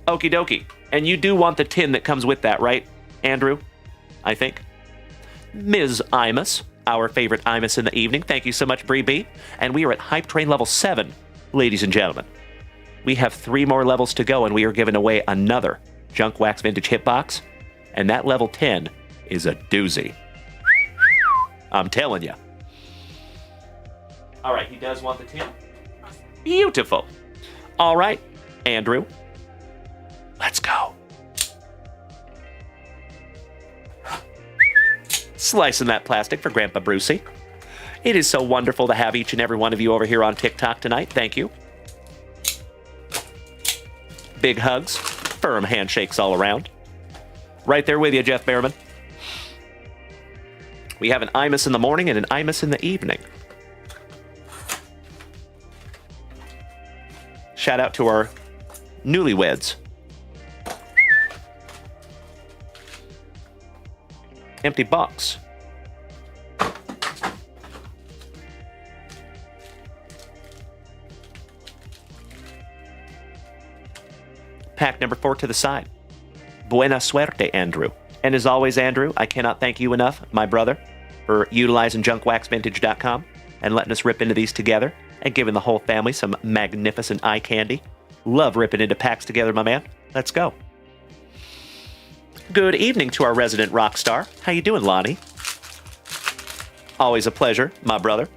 Okie dokie. And you do want the tin that comes with that, right, Andrew? I think. Ms. Imus, our favorite Imus in the evening. Thank you so much, Bree B. And we are at Hype Train level 7, ladies and gentlemen. We have 3 more levels to go, and we are giving away another Junk Wax Vintage Hitbox. And that level 10 is a doozy. I'm telling you. All right, he does want the tin. Beautiful. All right, Andrew. Let's go. Slicing that plastic for Grandpa Brucey. It is so wonderful to have each and every one of you over here on TikTok tonight. Thank you. Big hugs. Firm handshakes all around. Right there with you, Jeff Behrman. We have an Imus in the morning and an Imus in the evening. Shout out to our newlyweds. Empty box. Pack number 4 to the side. Buena suerte, Andrew. And as always, Andrew, I cannot thank you enough, my brother, for utilizing JunkWaxVintage.com and letting us rip into these together and giving the whole family some magnificent eye candy. Love ripping into packs together, my man. Let's go. Good evening to our resident rock star. How you doing, Lonnie? Always a pleasure, my brother.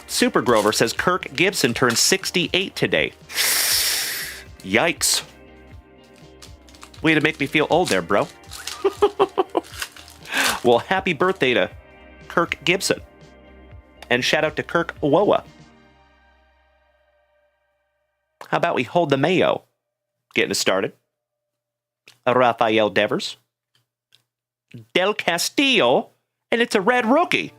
Super Grover says Kirk Gibson turned 68 today. Yikes. Way to make me feel old there, bro. Well, happy birthday to Kirk Gibson. And shout out to Kirk Woa. How about we hold the mayo? Getting us started. Rafael Devers. Del Castillo. And it's a red rookie.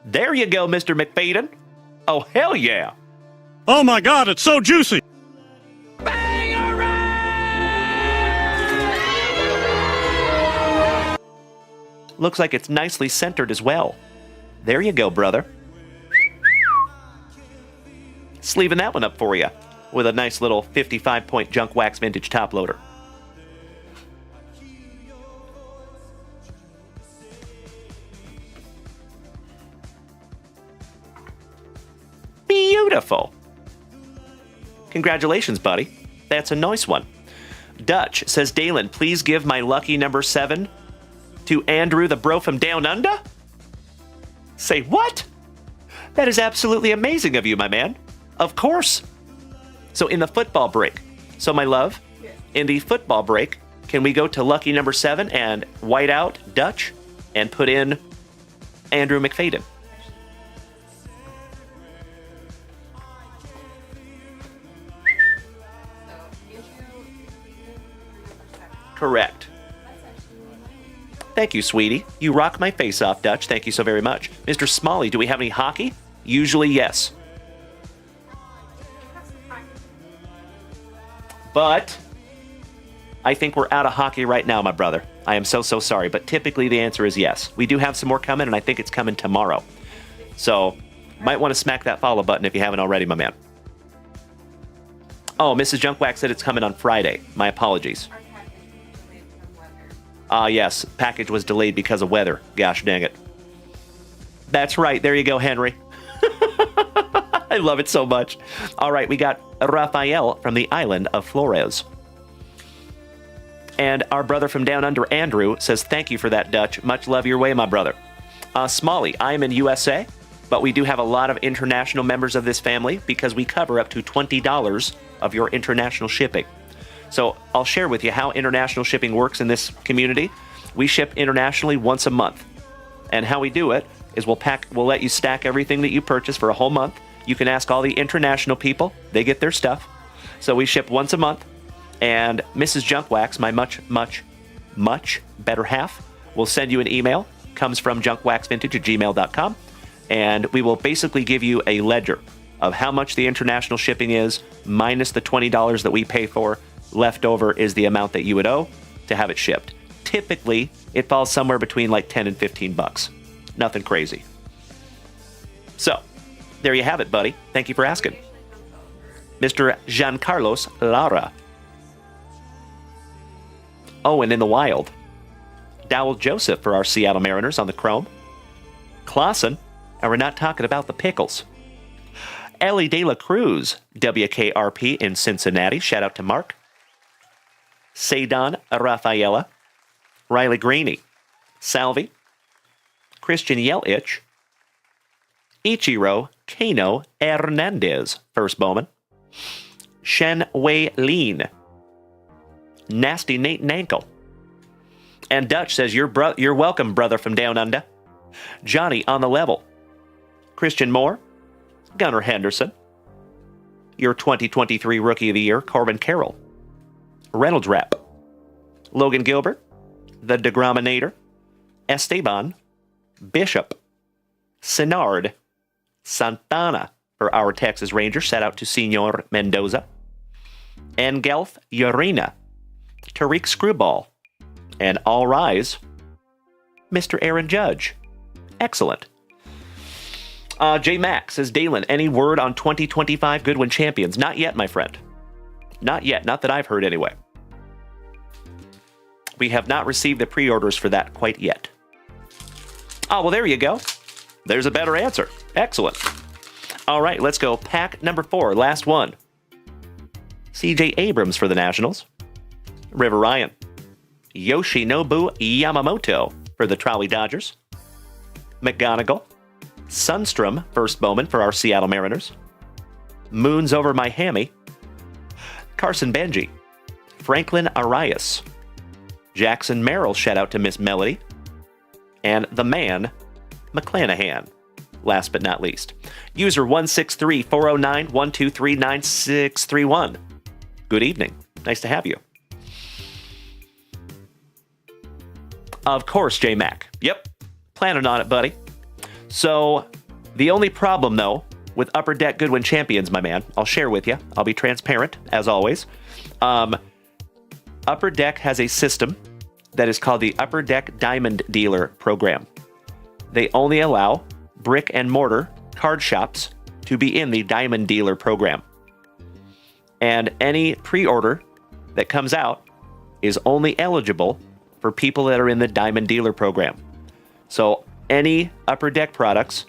There you go, Mr. McFadden. Oh, hell yeah.
Oh my God, it's so juicy.
Looks like it's nicely centered as well. There you go, brother. Sleeving that one up for you with a nice little 55-point Junk Wax Vintage top loader. Beautiful. Congratulations, buddy. That's a nice one. Dutch says, Dalen, please give my lucky number 7 to Andrew, the bro from Down Under? Say what? That is absolutely amazing of you, my man. Of course. So in the football break. So my love, in the football break, can we go to lucky number 7 and white out Dutch and put in Andrew McFadden? Correct. Thank you, sweetie. You rock my face off, Dutch. Thank you so very much. Mr. Smalley, do we have any hockey? Usually, yes. But I think we're out of hockey right now, my brother. I am so sorry, but typically the answer is yes. We do have some more coming, and I think it's coming tomorrow. So, might want to smack that follow button if you haven't already, my man. Oh, Mrs. Junkwax said it's coming on Friday. My apologies. Ah, yes. Package was delayed because of weather. Gosh dang it. That's right. There you go, Henry. I love it so much. All right, we got Rafael from the island of Flores. And our brother from down under, Andrew, says, thank you for that, Dutch. Much love your way, my brother. Smalley, I am in USA, but we do have a lot of international members of this family because we cover up to $20 of your international shipping. So I'll share with you how international shipping works in this community. We ship internationally once a month. And how we do it is we'll let you stack everything that you purchase for a whole month. You can ask all the international people. They get their stuff. So we ship once a month. And Mrs. Junkwax, my much better half, will send you an email. Comes from JunkWaxVintage@gmail.com. And we will basically give you a ledger of how much the international shipping is, minus the $20 that we pay for. Left over is the amount that you would owe to have it shipped. Typically, it falls somewhere between like 10 and 15 bucks. Nothing crazy. So, there you have it, buddy. Thank you for asking. Mr. Giancarlos Lara. Oh, and in the wild, Dowell Joseph for our Seattle Mariners on the Chrome. Clausen, and we're not talking about the pickles. Ellie De La Cruz, WKRP in Cincinnati. Shout out to Mark. Seydon Rafaela. Riley Greeny. Salvi. Christian Yelich. Ichiro Kano Hernandez, first Bowman. Shen Wei Lin. Nasty Nate Nankel. And Dutch says, you're welcome, brother from down under. Johnny on the level. Christian Moore. Gunnar Henderson. Your 2023 Rookie of the Year, Corbin Carroll. Reynolds Rap. Logan Gilbert. The Degrominator. Esteban. Bishop. Sinard. Santana for our Texas Rangers. Shout out to Senor Mendoza. Engelf Urena. Tariq Screwball. And all rise, Mr. Aaron Judge. Excellent. J Max says, Dalen, any word on 2025 Goodwin champions? Not yet, my friend. Not yet. Not that I've heard anyway. We have not received the pre-orders for that quite yet. Oh, well, there you go. There's a better answer. Excellent. All right, let's go. Pack number 4, last one. CJ Abrams for the Nationals. River Ryan. Yoshinobu Yamamoto for the Trolley Dodgers. McGonigal. Sunstrom, first Bowman for our Seattle Mariners. Moons over Miami. Carson Benji. Franklin Arias. Jackson Merrill, shout out to Miss Melody. And the man, McClanahan. Last but not least. User 163-409-123-9631. Good evening. Nice to have you. Of course, J-Mac. Yep. Planning on it, buddy. So, the only problem, though, with Upper Deck Goodwin Champions, my man, I'll share with you. I'll be transparent, as always. Upper Deck has a system that is called the Upper Deck Diamond Dealer Program. They only allow brick and mortar card shops to be in the Diamond Dealer Program. And any pre-order that comes out is only eligible for people that are in the Diamond Dealer Program. So any Upper Deck products,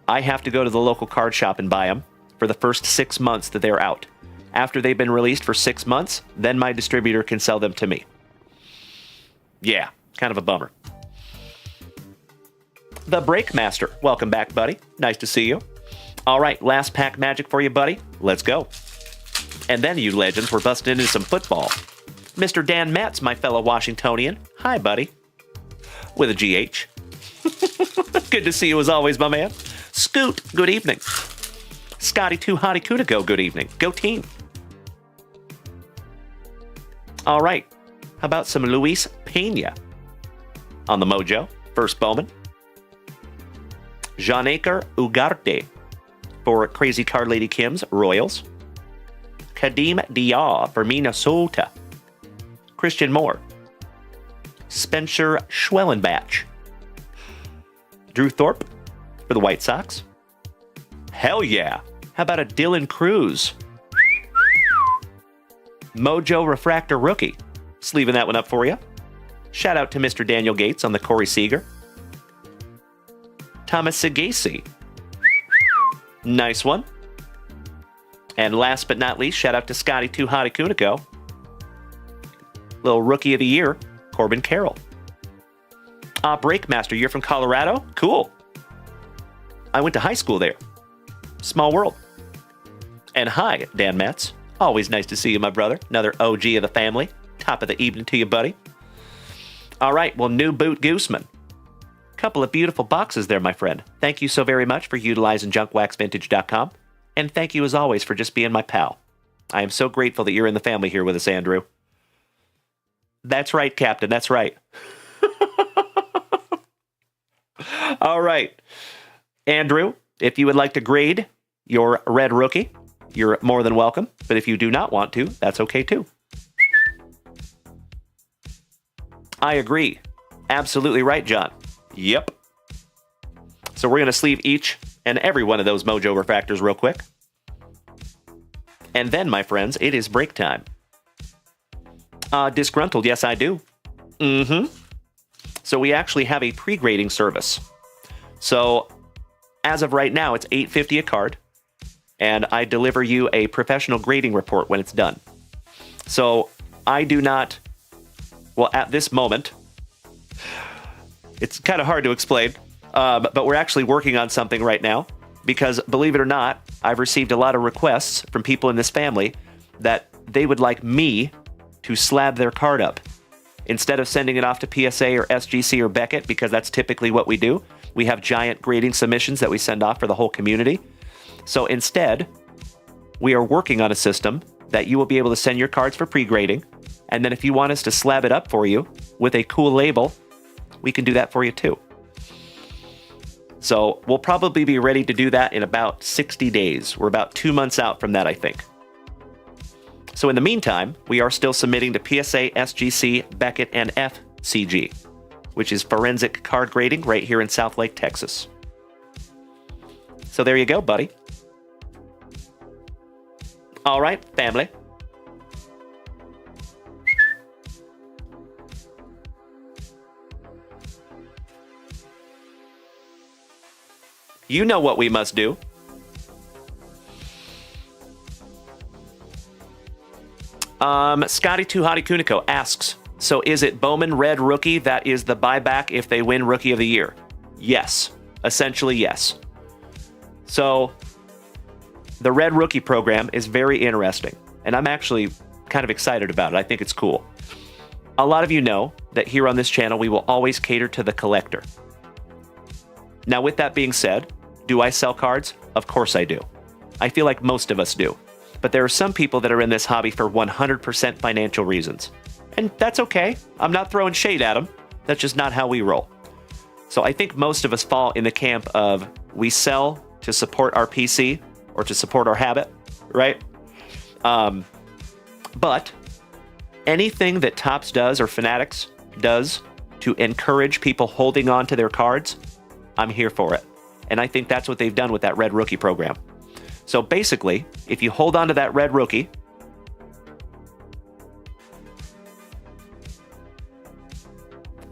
I have to go to the local card shop and buy them for the first 6 months that they're out. After they've been released for 6 months, then my distributor can sell them to me. Yeah, kind of a bummer. The Breakmaster, welcome back, buddy. Nice to see you. All right, last pack magic for you, buddy. Let's go. And then, you legends, we're busting into some football. Mr. Dan Metz, my fellow Washingtonian. Hi, buddy. With a GH. Good to see you as always, my man. Scoot, good evening. Scotty 2 Hottie Kudigo, good evening. Go team. All right. How about some Luis Pena on the Mojo? First Bowman. Jean-Acre Ugarte for Crazy Card Lady Kim's Royals. Kadeem Diaw for Minnesota. Christian Moore. Spencer Schwellenbach. Drew Thorpe for the White Sox. Hell yeah. How about a Dylan Cruz? Mojo Refractor Rookie. Sleeving that one up for you. Shout out to Mr. Daniel Gates on the Corey Seager. Thomas Sagasi. Nice one. And last but not least, shout out to Scotty Too Hotty Kuniko. Little Rookie of the Year, Corbin Carroll. Breakmaster, you're from Colorado? Cool. I went to high school there. Small world. And hi, Dan Matz. Always nice to see you, my brother. Another OG of the family. Top of the evening to you, buddy. All right, well, New Boot Gooseman. Couple of beautiful boxes there, my friend. Thank you so very much for utilizing JunkWaxVintage.com. And thank you, as always, for just being my pal. I am so grateful that you're in the family here with us, Andrew. That's right, Captain. That's right. All right. Andrew, if you would like to grade your red rookie, you're more than welcome. But if you do not want to, that's okay too. I agree. Absolutely right, John. Yep. So we're going to sleeve each and every one of those Mojo refractors real quick. And then, my friends, it is break time. Disgruntled, yes, I do. So we actually have a pre-grading service. So as of right now, it's $8.50 a card. And I deliver you a professional grading report when it's done. So I do not... Well, at this moment, it's kind of hard to explain, but we're actually working on something right now because, believe it or not, I've received a lot of requests from people in this family that they would like me to slab their card up. Instead of sending it off to PSA or SGC or Beckett, because that's typically what we do, we have giant grading submissions that we send off for the whole community. So instead, we are working on a system that you will be able to send your cards for pre-grading. And then if you want us to slab it up for you with a cool label, we can do that for you too. So we'll probably be ready to do that in about 60 days. We're about 2 months out from that, I think. So in the meantime, we are still submitting to PSA, SGC, Beckett, and FCG, which is forensic card grading right here in South Lake, Texas. So there you go, buddy. All right, family. You know what we must do. Scotty Too Hotty Kuniko asks, so is it Bowman Red Rookie that is the buyback if they win Rookie of the Year? Yes. Essentially, yes. So, the Red Rookie program is very interesting, and I'm actually kind of excited about it. I think it's cool. A lot of you know that here on this channel, we will always cater to the collector. Now, with that being said, do I sell cards? Of course I do. I feel like most of us do. But there are some people that are in this hobby for 100% financial reasons. And that's okay. I'm not throwing shade at them. That's just not how we roll. So I think most of us fall in the camp of we sell to support our PC or to support our habit, right? But anything that Topps does or Fanatics does to encourage people holding on to their cards, I'm here for it. And I think that's what they've done with that Red Rookie program. So basically, if you hold on to that Red Rookie,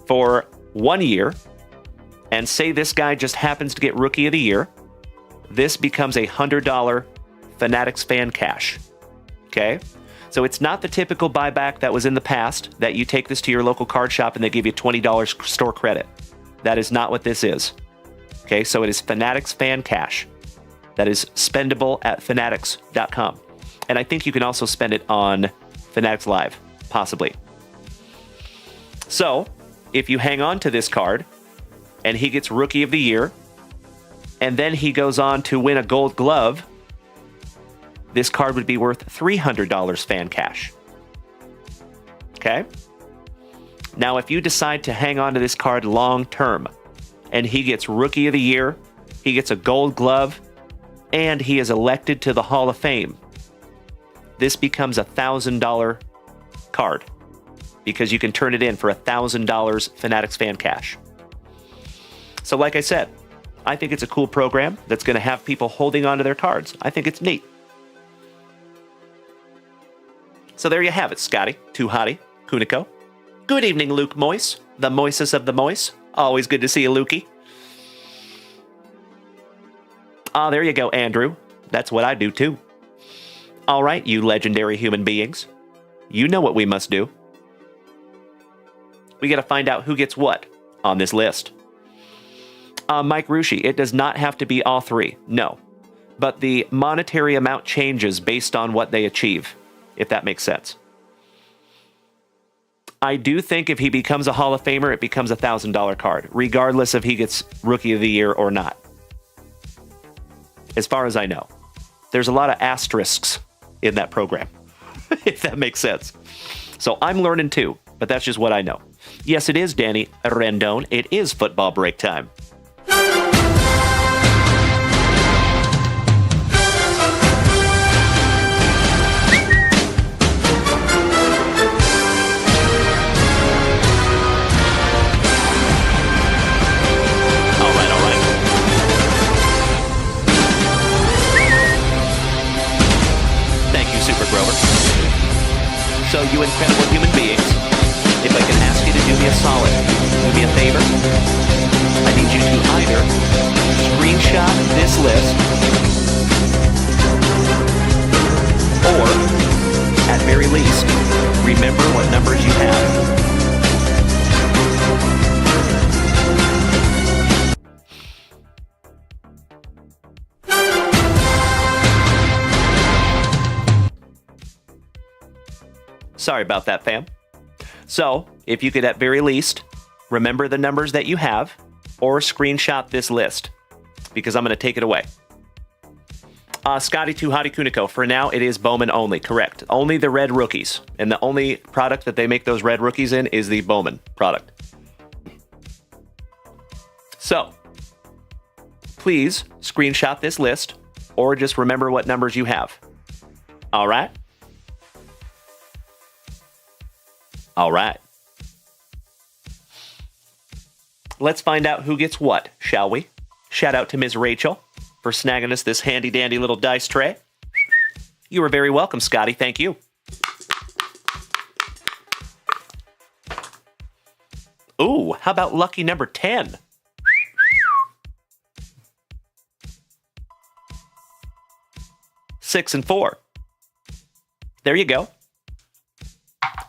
for 1 year, and say this guy just happens to get Rookie of the Year, this becomes a $100 Fanatics fan cash. Okay? So it's not the typical buyback that was in the past, that you take this to your local card shop and they give you $20 store credit. That is not what this is. Okay, so it is Fanatics fan cash. That is spendable at fanatics.com. And I think you can also spend it on Fanatics Live, possibly. So, if you hang on to this card, and he gets Rookie of the Year, and then he goes on to win a Gold Glove, this card would be worth $300 fan cash. Okay? Now, if you decide to hang on to this card long term, and he gets Rookie of the Year, he gets a Gold Glove, and he is elected to the Hall of Fame, this becomes a $1,000 card because you can turn it in for $1,000 Fanatics fan cash. So like I said, I think it's a cool program that's going to have people holding on to their cards. I think it's neat. So there you have it, Scotty Too Hotty Kuniko. Good evening, Luke Moise, the Moises of the Moise. Always good to see you, Lukey. Ah, there you go, Andrew. That's what I do, too. All right, you legendary human beings. You know what we must do. We got to find out who gets what on this list. Mike Rushi, it does not have to be all three, no. But the monetary amount changes based on what they achieve, if that makes sense. I do think if he becomes a Hall of Famer, it becomes a $1,000 card, regardless if he gets Rookie of the Year or not. As far as I know. There's a lot of asterisks in that program, if that makes sense. So I'm learning too, but that's just what I know. Yes, it is, Danny Rendon. It is football break time. So you incredible human beings, if I can ask you to do me a solid, do me a favor, I need you to either screenshot this list, or, at very least, remember what numbers you have. Sorry about that, fam. So, if you could at very least remember the numbers that you have or screenshot this list, because I'm going to take it away. Scotty 2 Hottie Kuniko, for now it is Bowman only, correct. Only the red rookies, and the only product that they make those red rookies in is the Bowman product. So, please screenshot this list or just remember what numbers you have. All right? All right. Let's find out who gets what, shall we? Shout out to Ms. Rachel for snagging us this handy-dandy little dice tray. You are very welcome, Scotty. Thank you. Ooh, how about lucky number 10? Six and 4. There you go.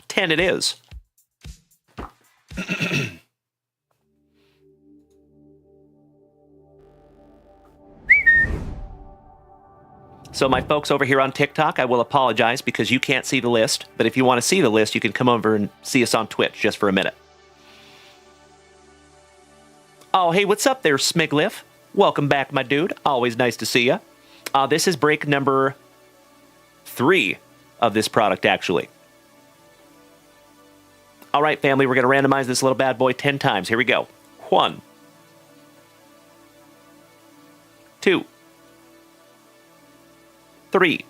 10 it is. So my folks over here on TikTok, I will apologize because you can't see the list. But if you want to see the list, you can come over and see us on Twitch just for a minute. Oh, hey, what's up there, Smigliff? Welcome back, my dude. Always nice to see you. This is break number 3 of this product, actually. All right, family, we're going to randomize this little bad boy 10 times. Here we go. 1, 2, 3,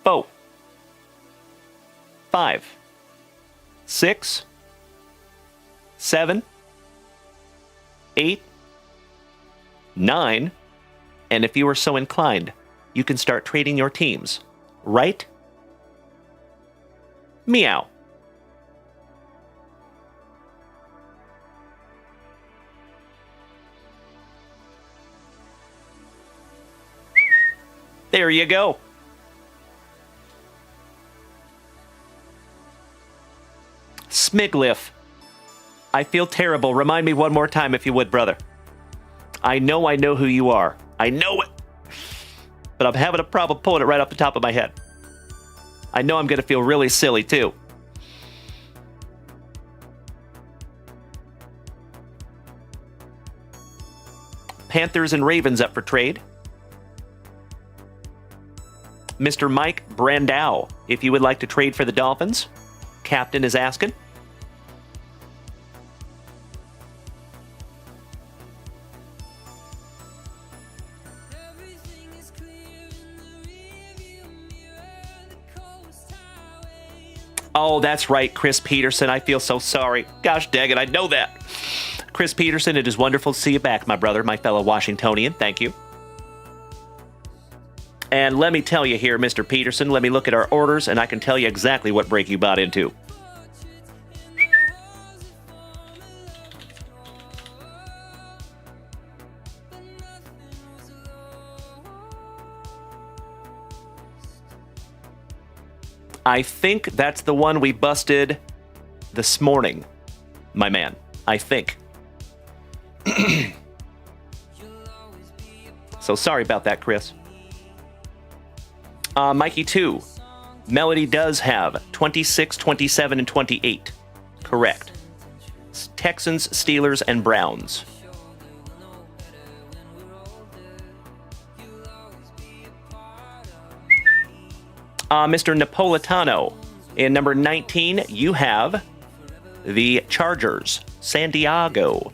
4, 5, 6, 7, 8, 9, and if you are so inclined, you can start trading your teams. Right? Meow. There you go. Smigliff. I feel terrible. Remind me one more time if you would, brother. I know who you are. I know it. But I'm having a problem pulling it right off the top of my head. I know I'm going to feel really silly, too. Panthers and Ravens up for trade. Mr. Mike Brandow, if you would like to trade for the Dolphins. Captain is asking. Oh, that's right, Chris Peterson. I feel so sorry. Gosh dang it, I know that. Chris Peterson, it is wonderful to see you back, my brother, my fellow Washingtonian. Thank you. And let me tell you here, Mr. Peterson, let me look at our orders, and I can tell you exactly what break you bought into. I think that's the one we busted this morning, my man. I think. So sorry about that, Chris. Mikey 2. Melody does have 26, 27, and 28. Correct. Texans, Steelers, and Browns. Mr. Napolitano, in number 19, you have the Chargers, San Diego.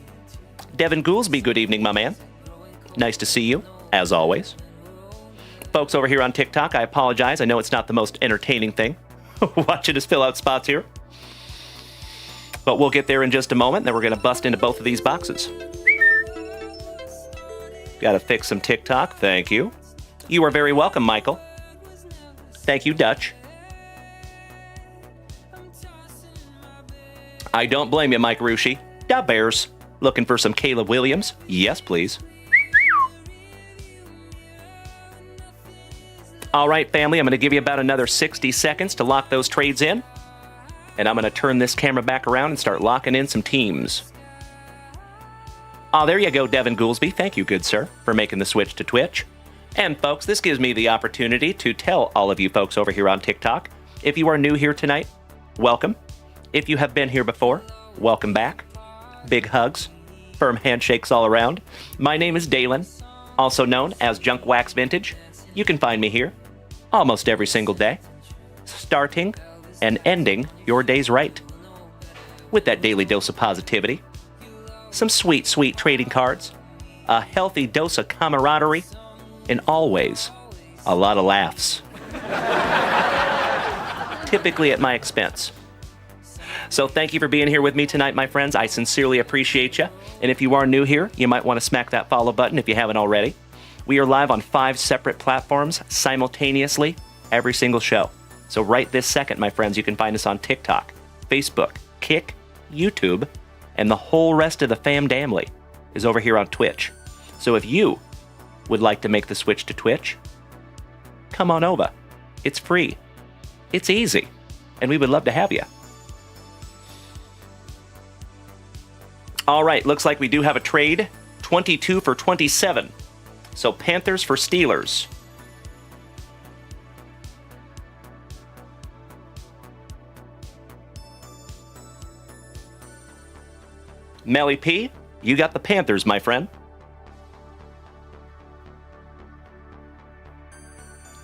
Devin Goolsby, good evening, my man. Nice to see you, as always. Folks over here on TikTok, I apologize. I know it's not the most entertaining thing, watching us fill out spots here. But we'll get there in just a moment, then we're going to bust into both of these boxes. Got to fix some TikTok, thank you. You are very welcome, Michael. Thank you, Dutch. I don't blame you, Mike Rushi. Da Bears. Looking for some Caleb Williams? Yes, please. All right, family, I'm going to give you about another 60 seconds to lock those trades in. And I'm going to turn this camera back around and start locking in some teams. Oh, there you go, Devin Goolsby. Thank you, good sir, for making the switch to Twitch. And folks, this gives me the opportunity to tell all of you folks over here on TikTok, if you are new here tonight, welcome. If you have been here before, welcome back. Big hugs, firm handshakes all around. My name is Dalen, also known as JunkWaxVintage. You can find me here almost every single day, starting and ending your days right. With that daily dose of positivity, some sweet, sweet trading cards, a healthy dose of camaraderie, and always a lot of laughs. Typically at my expense. So thank you for being here with me tonight, my friends. I sincerely appreciate you. And if you are new here, you might want to smack that follow button if you haven't already. We are live on 5 separate platforms simultaneously every single show. So right this second, my friends, you can find us on TikTok, Facebook, Kick, YouTube, and the whole rest of the fam damly is over here on Twitch. So if you would like to make the switch to Twitch, come on over. It's free. It's easy. And we would love to have you. All right, looks like we do have a trade. 22 for 27. So Panthers for Steelers. Melly P, you got the Panthers, my friend.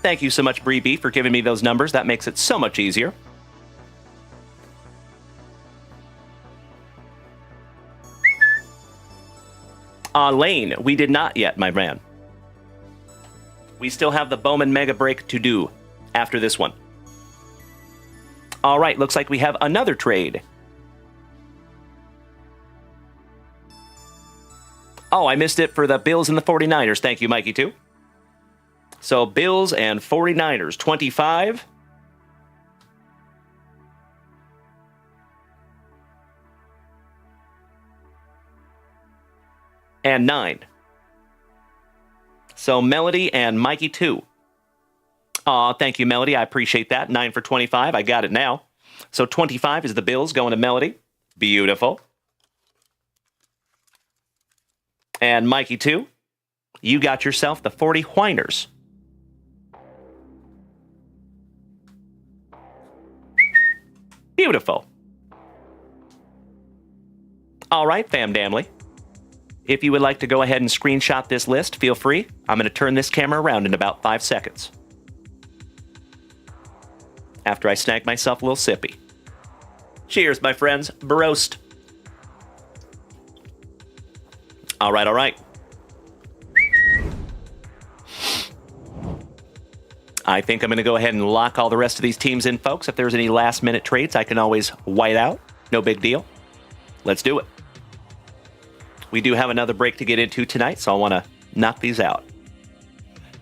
Thank you so much, Bree B, for giving me those numbers. That makes it so much easier. Lane, we did not yet, my man. We still have the Bowman Mega Break to do after this one. All right, looks like we have another trade. Oh, I missed it for the Bills and the 49ers. Thank you, Mikey, too. So Bills and 49ers, 25. And 9. So Melody and Mikey 2. Aw, thank you, Melody. I appreciate that. 9 for 25. I got it now. So 25 is the Bills going to Melody. Beautiful. And Mikey 2, you got yourself the 40 Whiners. Beautiful. All right, fam damly. If you would like to go ahead and screenshot this list, feel free. I'm going to turn this camera around in about 5 seconds. After I snag myself a little sippy. Cheers, my friends. Broast. All right, all right. I think I'm going to go ahead and lock all the rest of these teams in, folks. If there's any last-minute trades, I can always white out. No big deal. Let's do it. We do have another break to get into tonight, so I want to knock these out.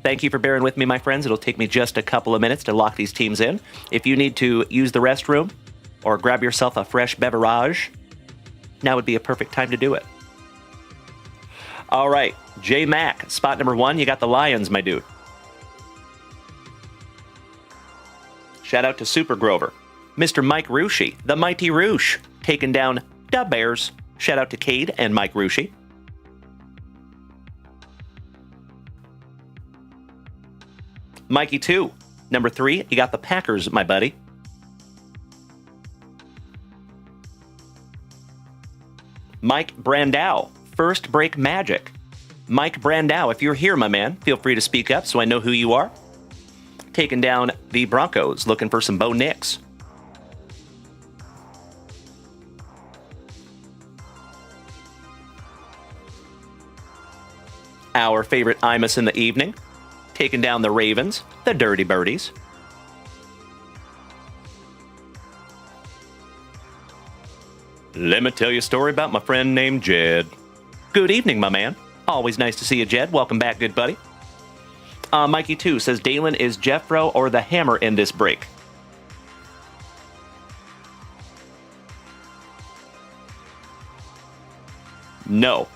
Thank you for bearing with me, my friends. It'll take me just a couple of minutes to lock these teams in. If you need to use the restroom or grab yourself a fresh beverage, now would be a perfect time to do it. All right, J Mac, spot number 1. You got the Lions, my dude. Shout out to Super Grover. Mr. Mike Rushi, the Mighty Roosh, taking down the Bears. Shout out to Cade and Mike Rushi. Mikey 2, number 3, you got the Packers, my buddy. Mike Brandow, First Break Magic. Mike Brandow, if you're here, my man, feel free to speak up so I know who you are. Taking down the Broncos, looking for some Bo Nix. Our favorite Imus in the evening, taking down the Ravens, the Dirty Birdies. Let me tell you a story about my friend named Jed. Good evening, my man. Always nice to see you, Jed. Welcome back, good buddy. Mikey 2 says Dalen is Jeffro or the Hammer in this break. No.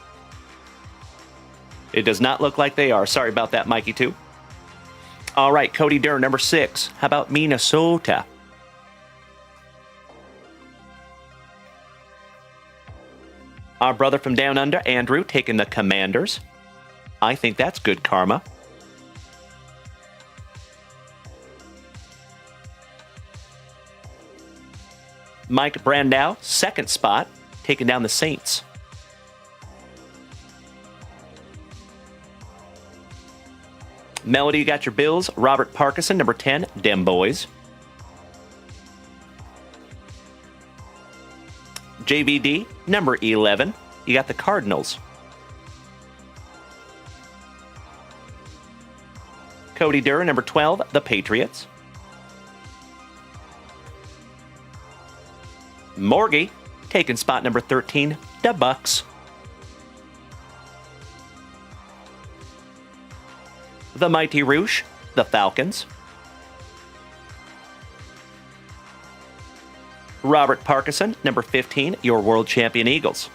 It does not look like they are. Sorry about that, Mikey 2. All right, Cody Durr, number 6. How about Minnesota? Our brother from down under, Andrew, taking the Commanders. I think that's good karma. Mike Brandow, second spot, taking down the Saints. Melody, you got your Bills. Robert Parkinson, number 10, Dem Boys. JVD, number 11, you got the Cardinals. Cody Durr, number 12, the Patriots. Morgie, taking spot number 13, the Bucks. The Mighty Roosh, the Falcons. Robert Parkinson, number 15, your world champion Eagles.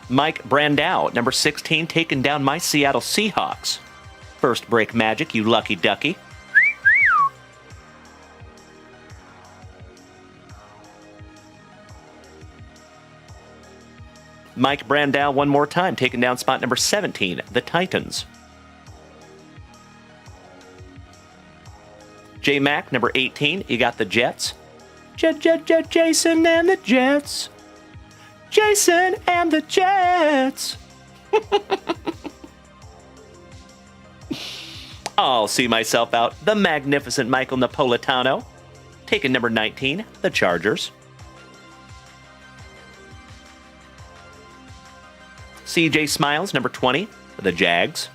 Mike Brandow, number 16, taking down my Seattle Seahawks. First break magic, you lucky ducky. Mike Brandow one more time, taking down spot number 17, the Titans. J Mac, number 18, you got the Jets. Jason and the Jets. Jason and the Jets. I'll see myself out. The magnificent Michael Napolitano, taking number 19, the Chargers. CJ Smiles, number 20, the Jags.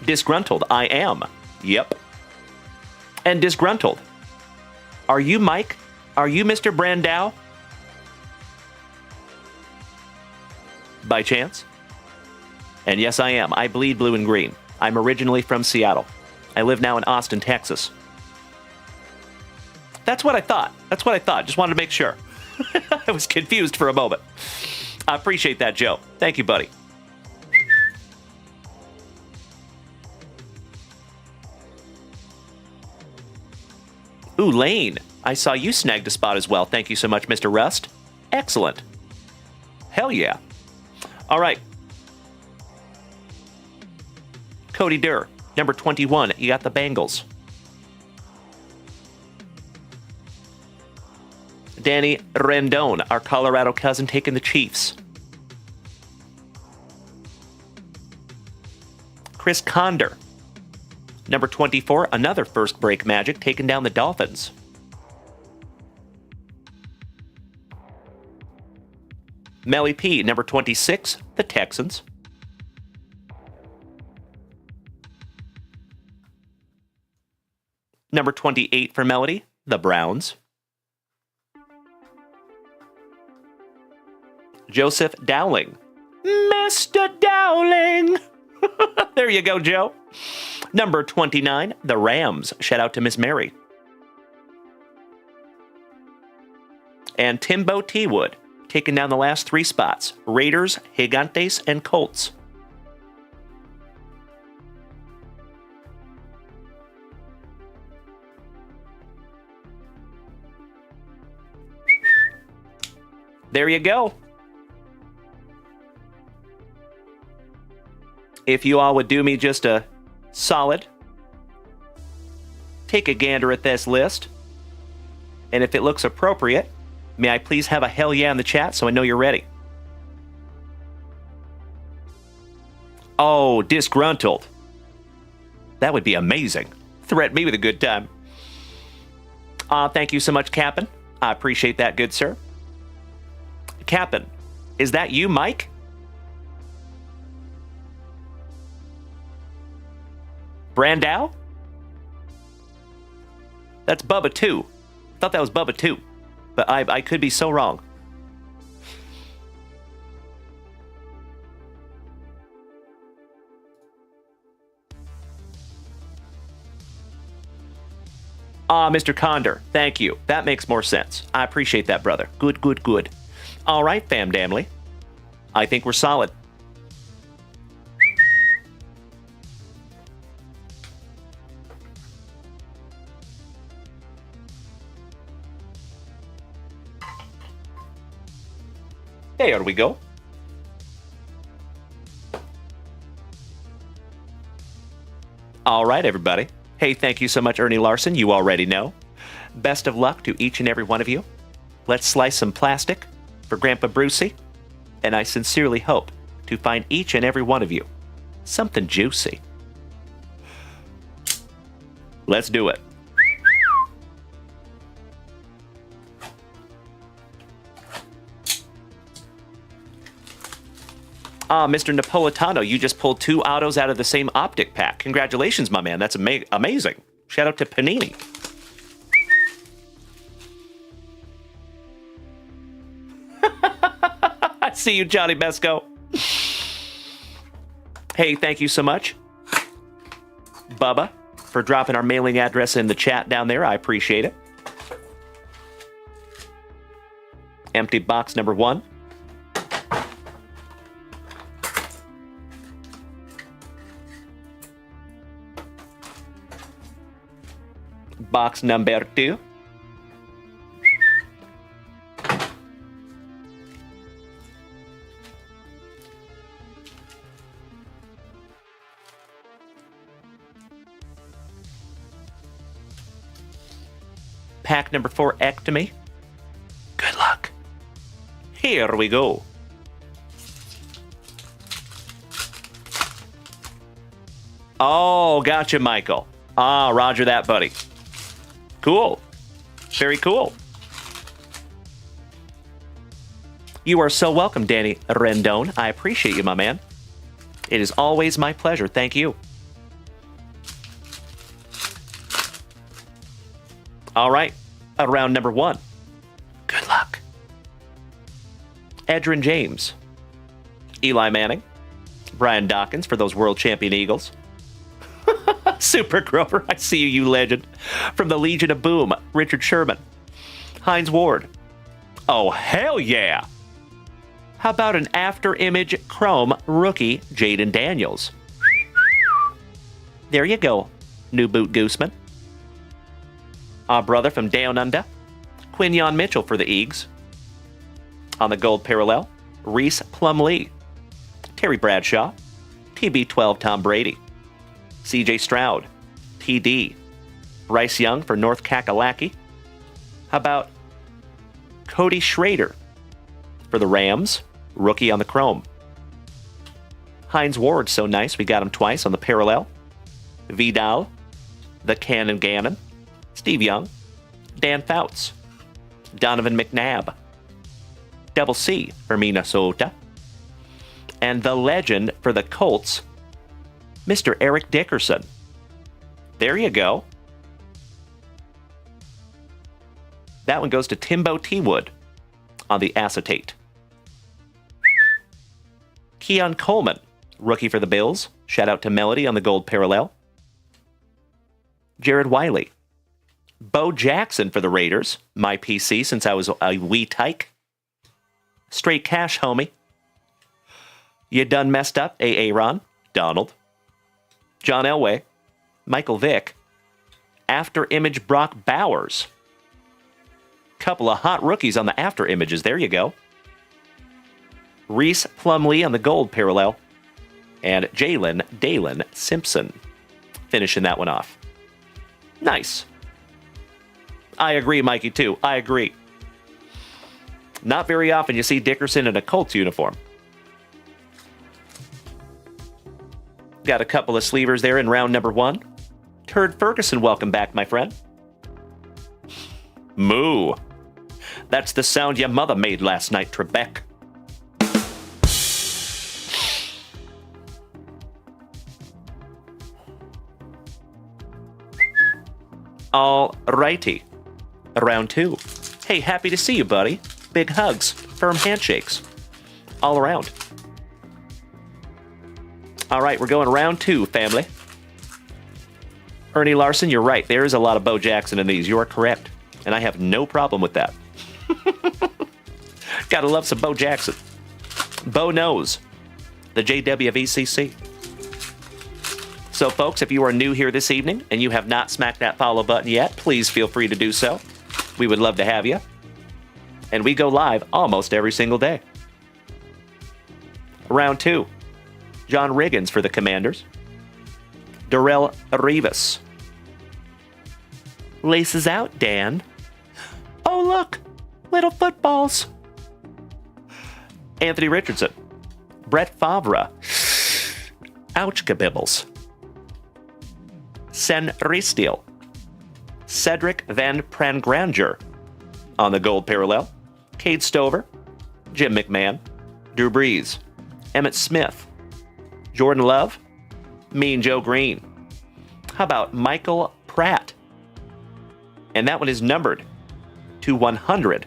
Disgruntled, I am. Yep. And disgruntled. Are you Mike? Are you Mr. Brandow? By chance? And yes, I am. I bleed blue and green. I'm originally from Seattle. I live now in Austin, Texas. That's what I thought. Just wanted to make sure. I was confused for a moment. I appreciate that, Joe. Thank you, buddy. Ooh, Lane. I saw you snagged a spot as well. Thank you so much, Mr. Rust. Excellent. Hell yeah. All right. Cody Durr, number 21. You got the Bengals. Danny Rendon, our Colorado cousin, taking the Chiefs. Chris Conder, number 24, another first break magic, taking down the Dolphins. Melly P, number 26, the Texans. Number 28 for Melody, the Browns. Joseph Dowling. Mr. Dowling! There you go, Joe. Number 29, the Rams. Shout out to Miss Mary. And Timbo T. Wood, taking down the last 3 spots. Raiders, Gigantes, and Colts. There you go. If you all would do me just a solid, take a gander at this list. And if it looks appropriate, may I please have a hell yeah in the chat so I know you're ready. Oh, disgruntled. That would be amazing. Threaten me with a good time. Thank you so much, Captain. I appreciate that, good sir. Captain, is that you, Mike? Brandau? That's Bubba 2. I thought that was Bubba 2, but I could be so wrong. Mr. Condor, thank you. That makes more sense. I appreciate that, brother. Good, good, good. All right, fam damnly. I think we're solid. There we go. All right, everybody. Hey, thank you so much, Ernie Larson. You already know. Best of luck to each and every one of you. Let's slice some plastic for Grandpa Brucey. And I sincerely hope to find each and every one of you something juicy. Let's do it. Mr. Napolitano, you just pulled 2 autos out of the same optic pack. Congratulations, my man. That's amazing. Shout out to Panini. I see you, Johnny Besco. Hey, thank you so much, Bubba, for dropping our mailing address in the chat down there. I appreciate it. Empty box number 1. Box number 2. Pack number 4, ectomy. Good luck. Here we go. Oh, gotcha, Michael. Roger that, buddy. Cool. Very cool. You are so welcome, Danny Rendon. I appreciate you, my man. It is always my pleasure. Thank you. All right. Round number 1. Good luck. Edgerrin James. Eli Manning. Brian Dawkins for those world champion Eagles. Super Grover, I see you, you legend. From the Legion of Boom, Richard Sherman. Hines Ward. Oh, hell yeah. How about an After Image Chrome rookie, Jaden Daniels? There you go, New Boot Gooseman. Our brother from Down Under, Quinyon Mitchell for the Eags. On the gold parallel, Reese Plumlee. Terry Bradshaw. TB12 Tom Brady. CJ Stroud, TD, Bryce Young for North Kakalaki. How about Cody Schrader for the Rams, rookie on the chrome. Hines Ward, so nice, we got him twice on the parallel. Vidal, the Cannon Gannon, Steve Young, Dan Fouts, Donovan McNabb, Double C for Minnesota, and the legend for the Colts, Mr. Eric Dickerson. There you go. That one goes to Timbo T. Wood on the acetate. Keon Coleman, rookie for the Bills. Shout out to Melody on the gold parallel. Jared Wiley. Bo Jackson for the Raiders. My PC since I was a wee tyke. Straight cash, homie. You done messed up, Aaron, Donald. John Elway, Michael Vick, After Image Brock Bowers. Couple of hot rookies on the after images. There you go. Reese Plumlee on the gold parallel. And Dalen Simpson finishing that one off. Nice. I agree, Mikey, too. I agree. Not very often you see Dickerson in a Colts uniform. Got a couple of sleevers there in round number 1. Turd Ferguson, welcome back, my friend. Moo. That's the sound your mother made last night, Trebek. All righty. Round 2. Hey, happy to see you, buddy. Big hugs, firm handshakes, all around. All right, we're going round 2, family. Ernie Larson, you're right. There is a lot of Bo Jackson in these. You are correct. And I have no problem with that. Gotta love some Bo Jackson. Bo knows. The JWVCC. So, folks, if you are new here this evening and you have not smacked that follow button yet, please feel free to do so. We would love to have you. And we go live almost every single day. Round 2. John Riggins for the Commanders. Darrell Rivas. Laces out, Dan. Oh, look. Little footballs. Anthony Richardson. Brett Favre. Ouch, kabibbles. Sen Ristil. Cedric Van Prangranger on the gold parallel. Cade Stover. Jim McMahon. Drew Brees. Emmett Smith. Jordan Love. Mean Joe Green. How about Michael Pratt? And that one is numbered to 100.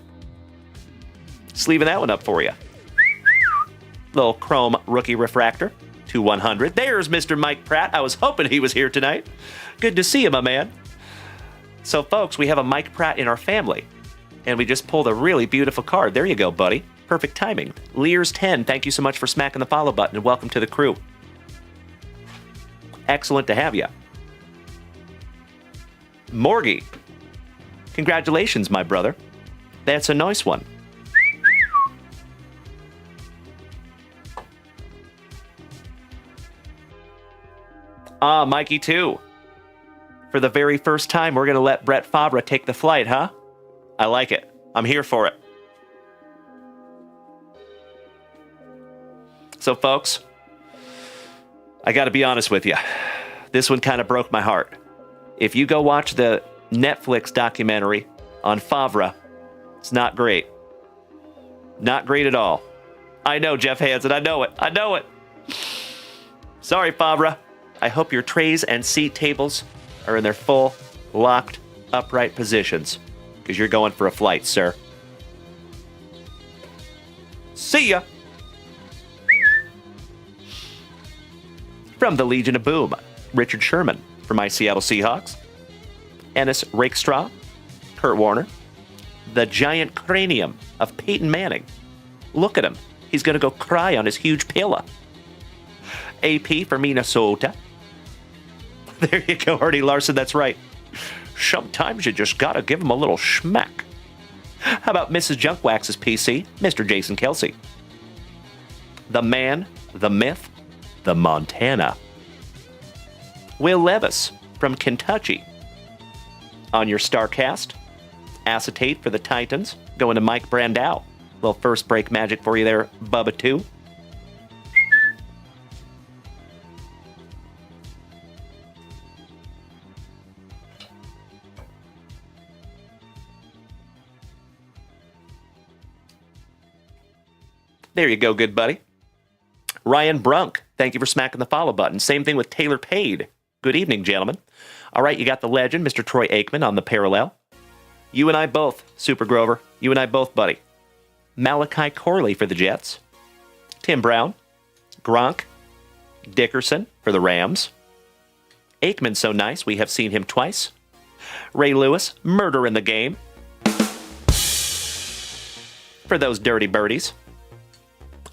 Sleeving that one up for you. Little chrome rookie refractor to 100. There's Mr. Mike Pratt. I was hoping he was here tonight. Good to see you, my man. So, folks, we have a Mike Pratt in our family. And we just pulled a really beautiful card. There you go, buddy. Perfect timing. Lears10, thank you so much for smacking the follow button, and welcome to the crew. Excellent to have you. Morgie, congratulations, my brother. That's a nice one. Mikey, too. For the very first time, we're going to let Brett Favre take the flight, huh? I like it. I'm here for it. So, folks, I got to be honest with you. This one kind of broke my heart. If you go watch the Netflix documentary on Favre, it's not great. Not great at all. I know, Jeff Hansen. I know it. I know it. Sorry, Favre. I hope your trays and seat tables are in their full, locked, upright positions, because you're going for a flight, sir. See ya! From the Legion of Boom, Richard Sherman for my Seattle Seahawks. Ennis Rakestraw, Kurt Warner. The giant cranium of Peyton Manning. Look at him. He's going to go cry on his huge pillow. AP for Minnesota. There you go, Ernie Larson. That's right. Sometimes you just got to give him a little schmack. How about Mrs. Junkwax's PC, Mr. Jason Kelsey? The man, the myth, the Montana. Will Levis from Kentucky. On your StarCast, acetate for the Titans, going to Mike Brandau. Little first break magic for you there, Bubba 2. There you go, good buddy. Ryan Brunk, thank you for smacking the follow button. Same thing with Taylor Pade. Good evening, gentlemen. All right, you got the legend, Mr. Troy Aikman, on the parallel. You and I both, Super Grover. You and I both, buddy. Malachi Corley for the Jets. Tim Brown. Gronk. Dickerson for the Rams. Aikman, so nice, we have seen him twice. Ray Lewis, murder in the game. For those dirty birdies.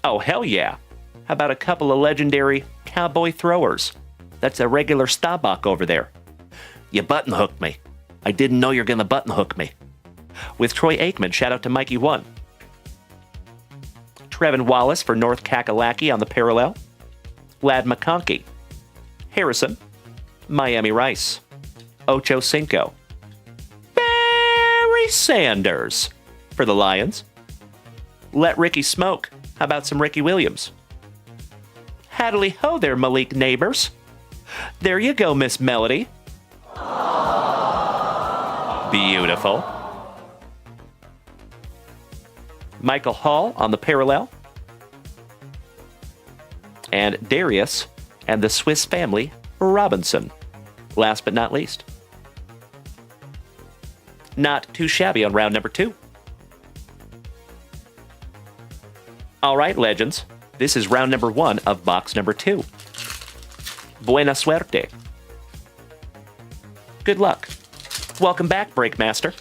Oh, hell yeah. How about a couple of legendary cowboy throwers? That's a regular Staubach over there. You button hooked me. I didn't know you're going to button hook me. With Troy Aikman, shout out to Mikey 1. Trevin Wallace for North Kakalaki on the parallel. Lad McConkey. Harrison. Miami Rice. Ocho Cinco. Barry Sanders for the Lions. Let Ricky smoke. How about some Ricky Williams? Howdy ho there, Malik neighbors. There you go, Miss Melody. Beautiful. Michael Hall on the parallel. And Darius and the Swiss Family Robinson. Last but not least. Not too shabby on round number 2. All right, legends. This is round number 1 of box number 2. Buena suerte. Good luck. Welcome back, Breakmaster.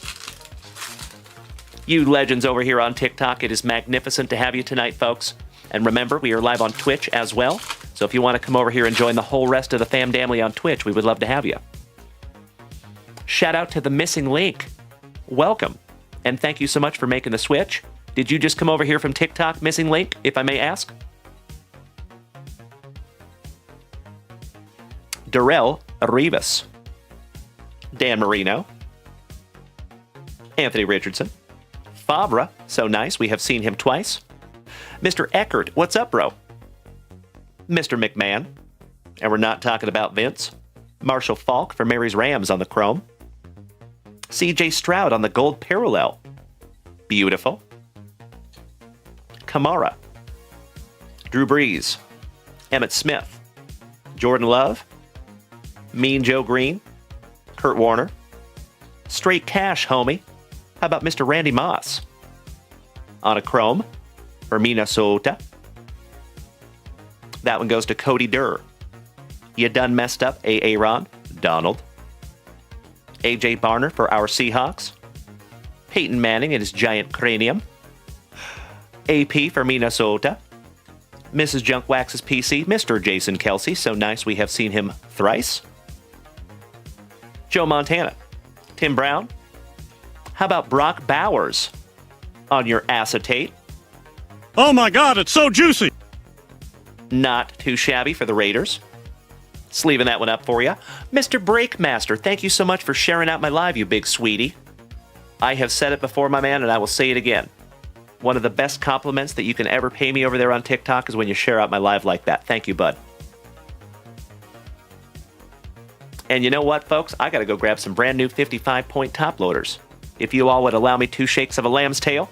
You legends over here on TikTok, it is magnificent to have you tonight, folks. And remember, we are live on Twitch as well. So if you want to come over here and join the whole rest of the fam family on Twitch, we would love to have you. Shout out to the missing link. Welcome. And thank you so much for making the switch. Did you just come over here from TikTok, missing link, if I may ask? Darrell Rivas. Dan Marino. Anthony Richardson. Favre, so nice, we have seen him twice. Mr. Eckert, what's up, bro? Mr. McMahon. And we're not talking about Vince. Marshall Falk for Mary's Rams on the chrome. CJ Stroud on the gold parallel. Beautiful. Kamara. Drew Brees. Emmitt Smith. Jordan Love. Mean Joe Green. Kurt Warner. Straight cash, homie. How about Mr. Randy Moss? On a chrome for Minnesota. That one goes to Cody Durr. You done messed up, Aaron. Donald. AJ Barner for our Seahawks. Peyton Manning and his giant cranium. AP for Minnesota. Mrs. Junkwax's PC, Mr. Jason Kelsey. So nice, we have seen him thrice. Joe Montana. Tim Brown. How about Brock Bowers on your acetate?
Oh my God, it's so juicy.
Not too shabby for the Raiders. Sleeving that one up for you. Mr. Breakmaster, thank you so much for sharing out my live, you big sweetie. I have said it before, my man, and I will say it again. One of the best compliments that you can ever pay me over there on TikTok is when you share out my live like that. Thank you, bud. And you know what, folks? I got to go grab some brand new 55-point top loaders. If you all would allow me 2 shakes of a lamb's tail.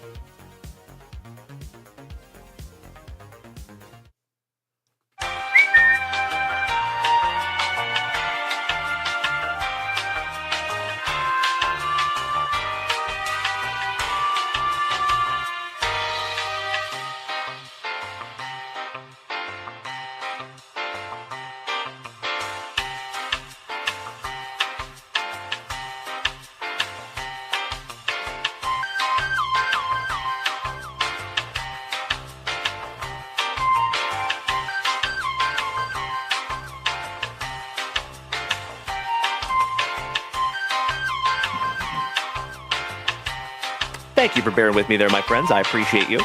Thank you for bearing with me there, my friends. I appreciate you.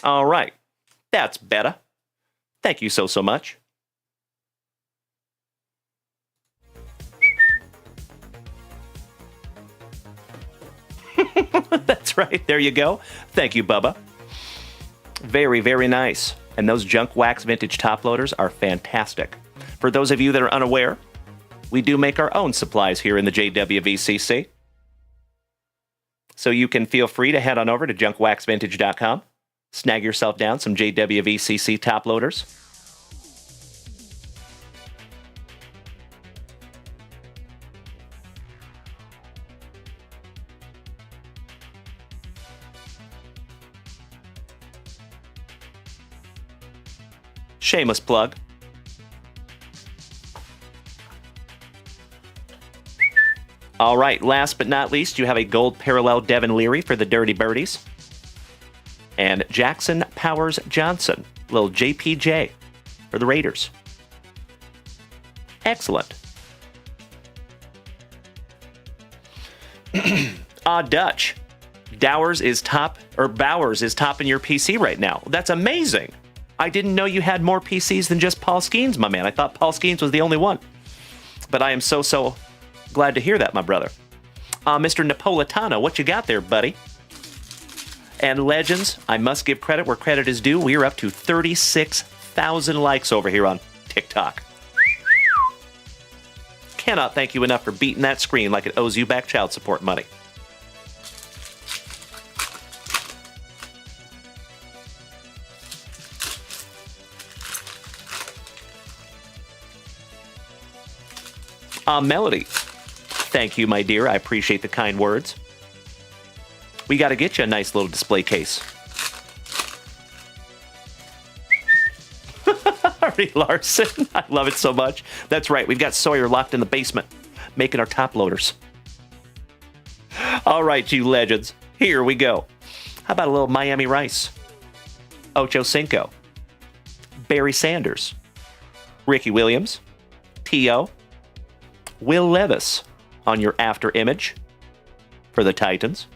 All right. That's better. Thank you so much. That's right. There you go. Thank you, Bubba. Very, very nice. And those JunkWaxVintage top loaders are fantastic. For those of you that are unaware, we do make our own supplies here in the JWVCC. So you can feel free to head on over to JunkWaxVintage.com. Snag yourself down some JWVCC top loaders. Shameless plug. All right, last but not least, you have a gold parallel Devin Leary for the Dirty Birdies. And Jackson Powers Johnson, little JPJ for the Raiders. Excellent. Dutch. Bowers is top in your PC right now. That's amazing. I didn't know you had more PCs than just Paul Skeens, my man. I thought Paul Skeens was the only one. But I am so glad to hear that, my brother. Mr. Napolitano, what you got there, buddy? And Legends, I must give credit where credit is due. We are up to 36,000 likes over here on TikTok. Cannot thank you enough for beating that screen like it owes you back child support money. Melody, thank you, my dear. I appreciate the kind words. We got to get you a nice little display case. Artie Larson, I love it so much. That's right, we've got Sawyer locked in the basement, making our top loaders. All right, you legends, here we go. How about a little Miami Rice? Ocho Cinco. Barry Sanders. Ricky Williams. T.O. Will Levis on your after image for the Titans.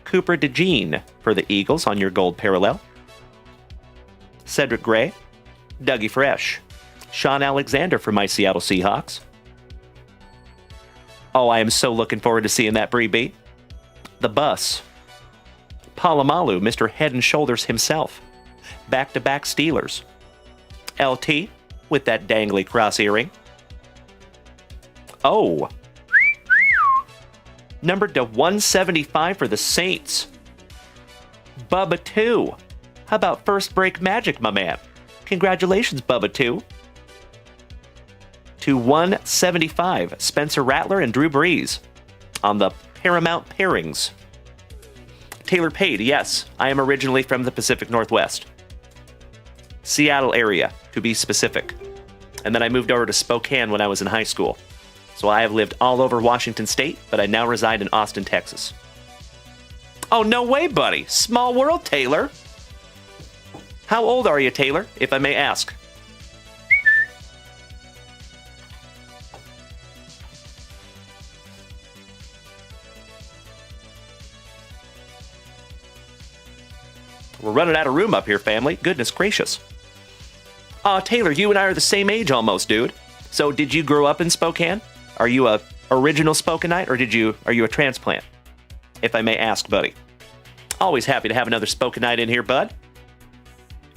Cooper DeJean for the Eagles on your gold parallel. Cedric Gray, Dougie Fresh, Sean Alexander for my Seattle Seahawks. Oh, I am so looking forward to seeing that Bree beat. The Bus. Palomalu, Mr. Head and Shoulders himself. Back-to-back Steelers. LT with that dangly cross earring. Oh. Numbered to 175 for the Saints. Bubba 2. How about first break magic, my man? Congratulations, Bubba 2. To 175, Spencer Rattler and Drew Brees on the Paramount Pairings. Taylor Pade, yes, I am originally from the Pacific Northwest. Seattle area, to be specific. And then I moved over to Spokane when I was in high school. So I have lived all over Washington State, but I now reside in Austin, Texas. Oh, no way, buddy. Small world, Taylor. How old are you, Taylor, if I may ask? We're running out of room up here, family. Goodness gracious. Taylor, you and I are the same age almost, dude. So did you grow up in Spokane? Are you a original Spokanite, or are you a transplant? If I may ask, buddy. Always happy to have another Spokanite in here, bud.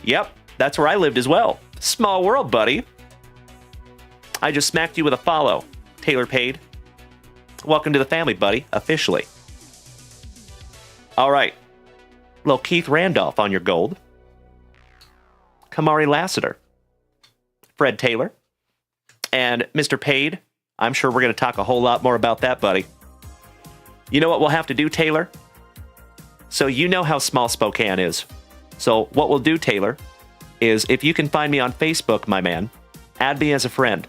Yep, that's where I lived as well. Small world, buddy. I just smacked you with a follow, Taylor Pade. Welcome to the family, buddy, officially. All right. Little Keith Randolph on your gold. Kamari Lassiter. Fred Taylor. And Mr. Pade, I'm sure we're going to talk a whole lot more about that, buddy. You know what we'll have to do, Taylor? So you know how small Spokane is. So what we'll do, Taylor, is if you can find me on Facebook, my man, add me as a friend.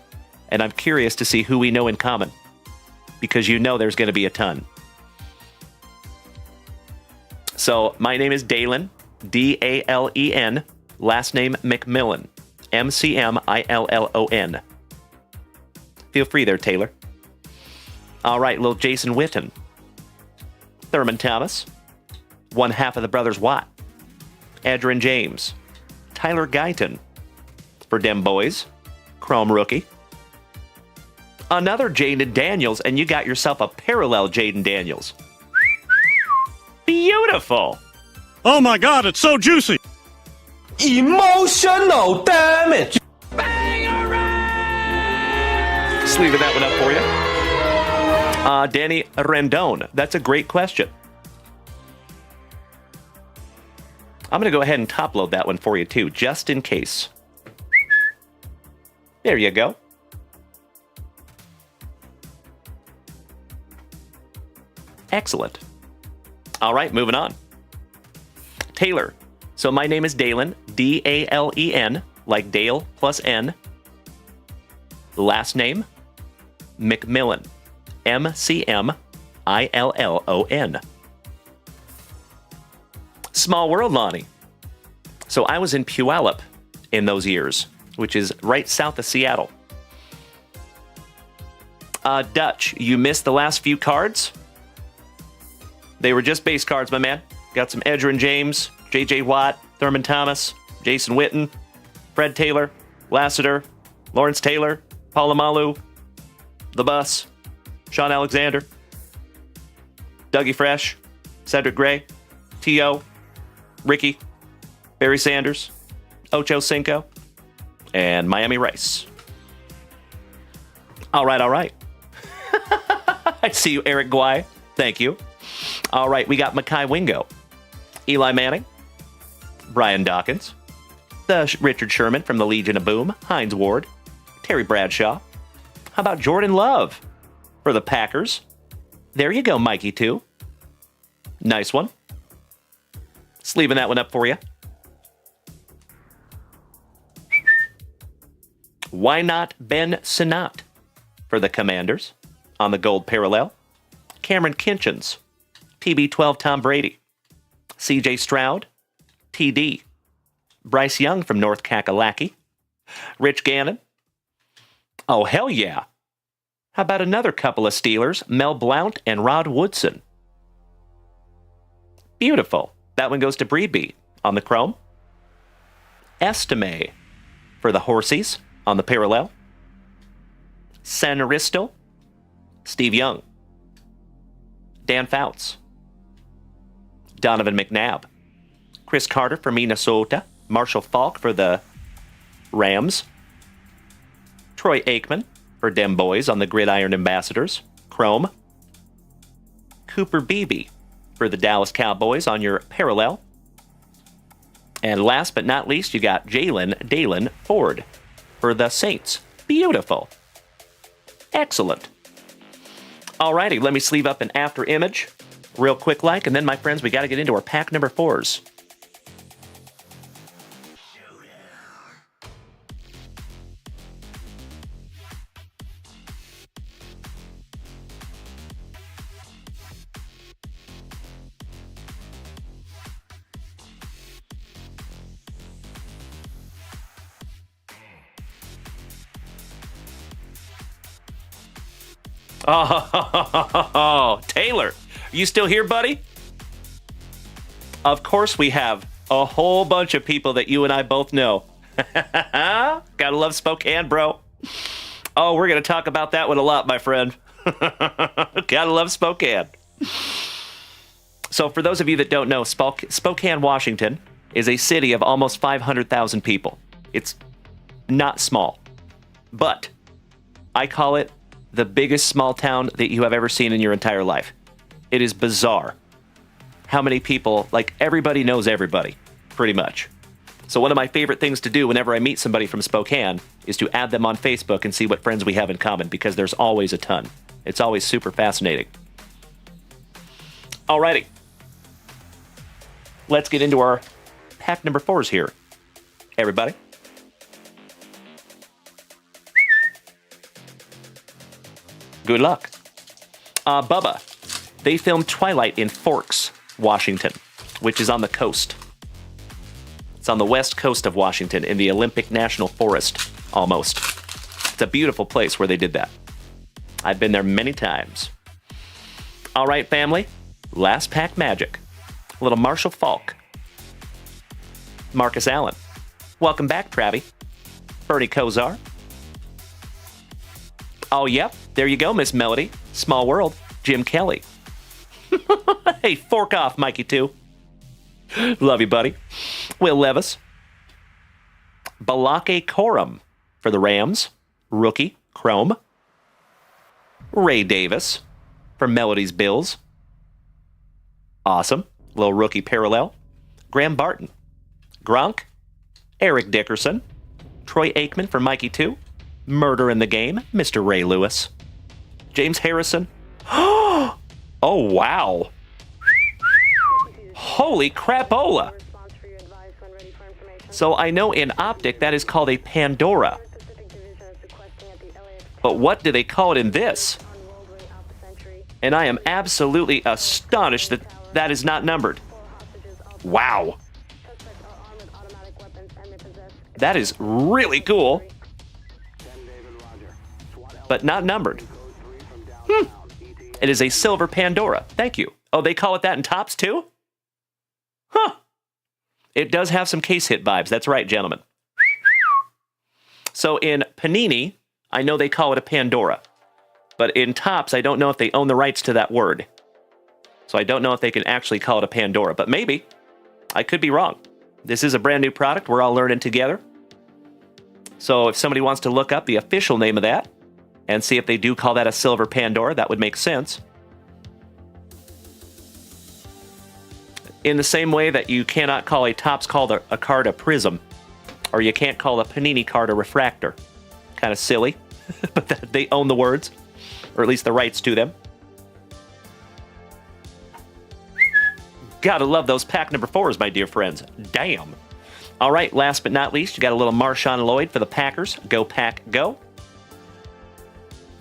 And I'm curious to see who we know in common. Because you know there's going to be a ton. So my name is Dalen, D-A-L-E-N, last name McMillan, M-C-M-I-L-L-O-N. Feel free there, Taylor. All right, little Jason Witten. Thurman Thomas. One half of the Brothers Watt. Adrian James. Tyler Guyton. For dem boys. Chrome Rookie. Another Jaden Daniels, and you got yourself a parallel Jaden Daniels. Beautiful.
Oh my God, it's so juicy.
Emotional damage.
Just leaving that one up for you. Danny Rendon. That's a great question. I'm going to go ahead and top load that one for you too, just in case. There you go. Excellent. All right, moving on. Taylor. So my name is Dalen, D-A-L-E-N, like Dale plus N. Last name, McMillan, M-C-M-I-L-L-O-N. Small world, Lonnie. So I was in Puyallup in those years, which is right south of Seattle. Dutch, you missed the last few cards? They were just base cards, my man. Got some Edgerrin James, J.J. Watt, Thurman Thomas, Jason Witten, Fred Taylor, Lassiter, Lawrence Taylor, Polamalu, The Bus, Sean Alexander, Dougie Fresh, Cedric Gray, T.O., Ricky, Barry Sanders, Ocho Cinco, and Miami Rice. All right, all right. I see you, Eric Guay. Thank you. All right, we got Makai Wingo, Eli Manning, Brian Dawkins, Richard Sherman from the Legion of Boom, Hines Ward, Terry Bradshaw. How about Jordan Love for the Packers? There you go, Mikey, too. Nice one. Just leaving that one up for you. Why not Ben Sinnott for the Commanders on the gold parallel? Cameron Kinchins, TB12 Tom Brady, CJ Stroud, TD, Bryce Young from North Kakalaki, Rich Gannon. Oh, hell yeah. How about another couple of Steelers, Mel Blount and Rod Woodson? Beautiful. That one goes to Breeby on the chrome. Estime for the Horsies on the parallel. Sanaristo, Steve Young, Dan Fouts, Donovan McNabb, Chris Carter for Minnesota, Marshall Falk for the Rams, Troy Aikman for Dem Boys on the Gridiron Ambassadors, Chrome, Cooper Beebe for the Dallas Cowboys on your parallel, and last but not least, you got Dalen Ford for the Saints. Beautiful. Excellent. Alrighty, let me sleeve up an after image real quick like, and then, my friends, we got to get into our pack number 4s. Oh, Taylor, you still here, buddy? Of course we have a whole bunch of people that you and I both know. Gotta love Spokane, bro. Oh, we're going to talk about that one a lot, my friend. Gotta love Spokane. So for those of you that don't know, Spokane, Washington is a city of almost 500,000 people. It's not small, but I call it the biggest small town that you have ever seen in your entire life. It is bizarre how many people, like, everybody knows everybody, pretty much. So one of my favorite things to do whenever I meet somebody from Spokane is to add them on Facebook and see what friends we have in common, because there's always a ton. It's always super fascinating. Alrighty. Let's get into our pack number 4s here, everybody. Good luck. Bubba, they filmed Twilight in Forks, Washington, which is on the coast. It's on the west coast of Washington in the Olympic National Forest, almost. It's a beautiful place where they did that. I've been there many times. All right, family, last pack magic. A little Marshall Falk. Marcus Allen. Welcome back, Travi. Bernie Kosar. Oh, yep. There you go, Miss Melody. Small World. Jim Kelly. Hey, fork off, Mikey, too. Love you, buddy. Will Levis. Balake Corum for the Rams. Rookie. Chrome. Ray Davis for Melody's Bills. Awesome. Little rookie parallel. Graham Barton Gronk, Eric Dickerson, Troy Aikman for Mikey 2, Murder in the Game, Mr. Ray Lewis, James Harrison. Oh, wow. Holy crapola. So I know in optic that is called a Pandora. But what do they call it in this? And I am absolutely astonished that that is not numbered. Wow. That is really cool. But not numbered. It is a silver Pandora. Thank you. Oh, they call it that in Topps too? Huh. It does have some case hit vibes. That's right, gentlemen. So in Panini, I know they call it a Pandora. But in Topps, I don't know if they own the rights to that word. So I don't know if they can actually call it a Pandora. But maybe. I could be wrong. This is a brand new product. We're all learning together. So if somebody wants to look up the official name of that and see if they do call that a silver Pandora, that would make sense. In the same way that you cannot call a Topps card a prism, or you can't call a Panini card a refractor. Kind of silly, but they own the words, or at least the rights to them. Gotta love those pack number 4s, my dear friends. Damn. All right, last but not least, you got a little Marshawn Lloyd for the Packers. Go Pack, go.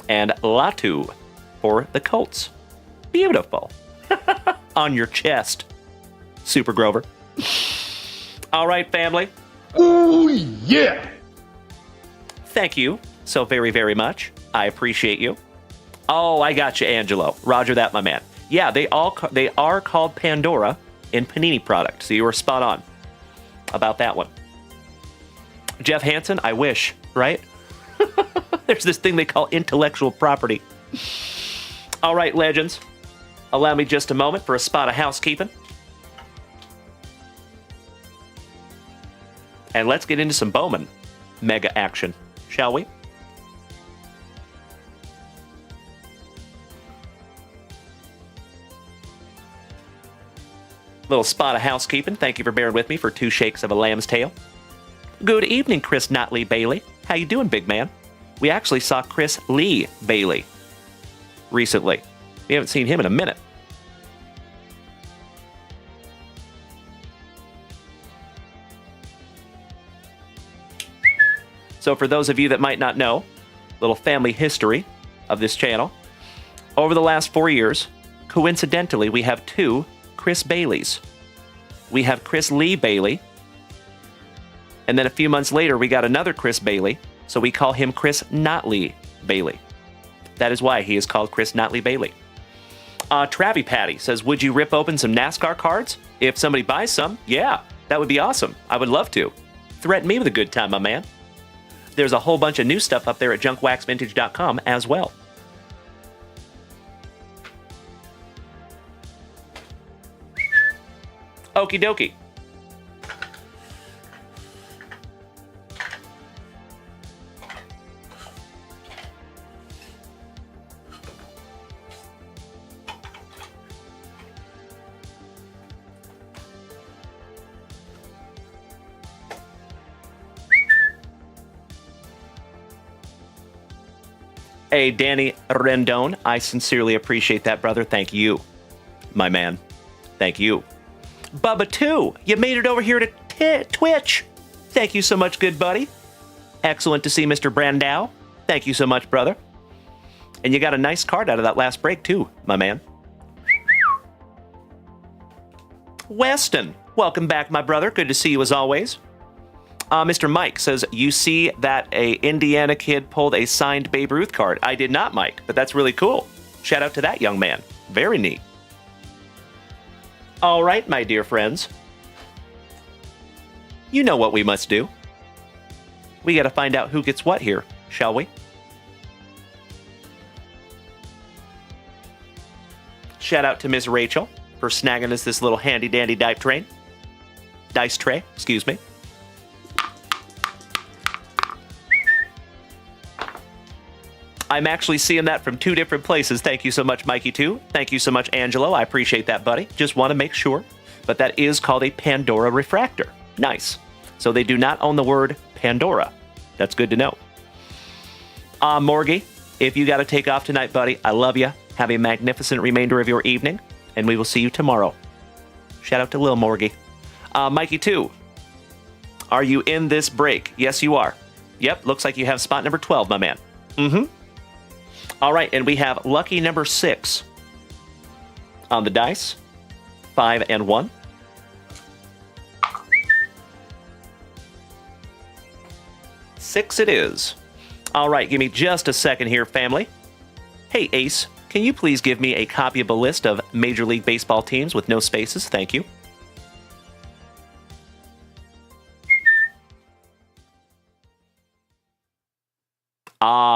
And Latu for the Colts. Beautiful. On your chest. Super Grover. All right, family.
Ooh, yeah.
Thank you so very, very much. I appreciate you. Oh, I got you, Angelo. Roger that, my man. Yeah, they are called Pandora in Panini product, so you were spot on about that one. Jeff Hansen, I wish, right? There's this thing they call intellectual property. All right, legends. Allow me just a moment for a spot of housekeeping. And let's get into some Bowman mega action, shall we? Little spot of housekeeping. Thank you for bearing with me for 2 shakes of a lamb's tail. Good evening, Chris Notley Bailey. How you doing, big man? We actually saw Chris Lee Bailey recently. We haven't seen him in a minute. So for those of you that might not know, little family history of this channel. Over the last 4 years, coincidentally, we have 2 Chris Baileys. We have Chris Lee Bailey, and then a few months later, we got another Chris Bailey, so we call him Chris Notley Bailey. That is why he is called Chris Notley Bailey. Travie Patty says, would you rip open some NASCAR cards? If somebody buys some, yeah, that would be awesome. I would love to. Threaten me with a good time, my man. There's a whole bunch of new stuff up there at JunkWaxVintage.com as well. Okie dokie. Hey, Danny Rendon, I sincerely appreciate that, brother. Thank you, my man. Thank you. Bubba 2, you made it over here to Twitch. Thank you so much, good buddy. Excellent to see Mr. Brandow. Thank you so much, brother. And you got a nice card out of that last break, too, my man. Weston, welcome back, my brother. Good to see you as always. Mr. Mike says, you see that a Indiana kid pulled a signed Babe Ruth card. I did not, Mike, but that's really cool. Shout out to that young man. Very neat. All right, my dear friends. You know what we must do. We got to find out who gets what here, shall we? Shout out to Ms. Rachel for snagging us this little handy-dandy dice tray, excuse me. I'm actually seeing that from 2 different places. Thank you so much, Mikey, too. Thank you so much, Angelo. I appreciate that, buddy. Just want to make sure. But that is called a Pandora refractor. Nice. So they do not own the word Pandora. That's good to know. Morgie, if you got to take off tonight, buddy, I love you. Have a magnificent remainder of your evening, and we will see you tomorrow. Shout out to Lil Morgie. Mikey 2, are you in this break? Yes, you are. Yep, looks like you have spot number 12, my man. Mm-hmm. All right, and we have lucky number 6 on the dice. 5 and 1. Six it is. All right, give me just a second here, family. Hey, Ace, can you please give me a copy of a list of Major League Baseball teams with no spaces? Thank you.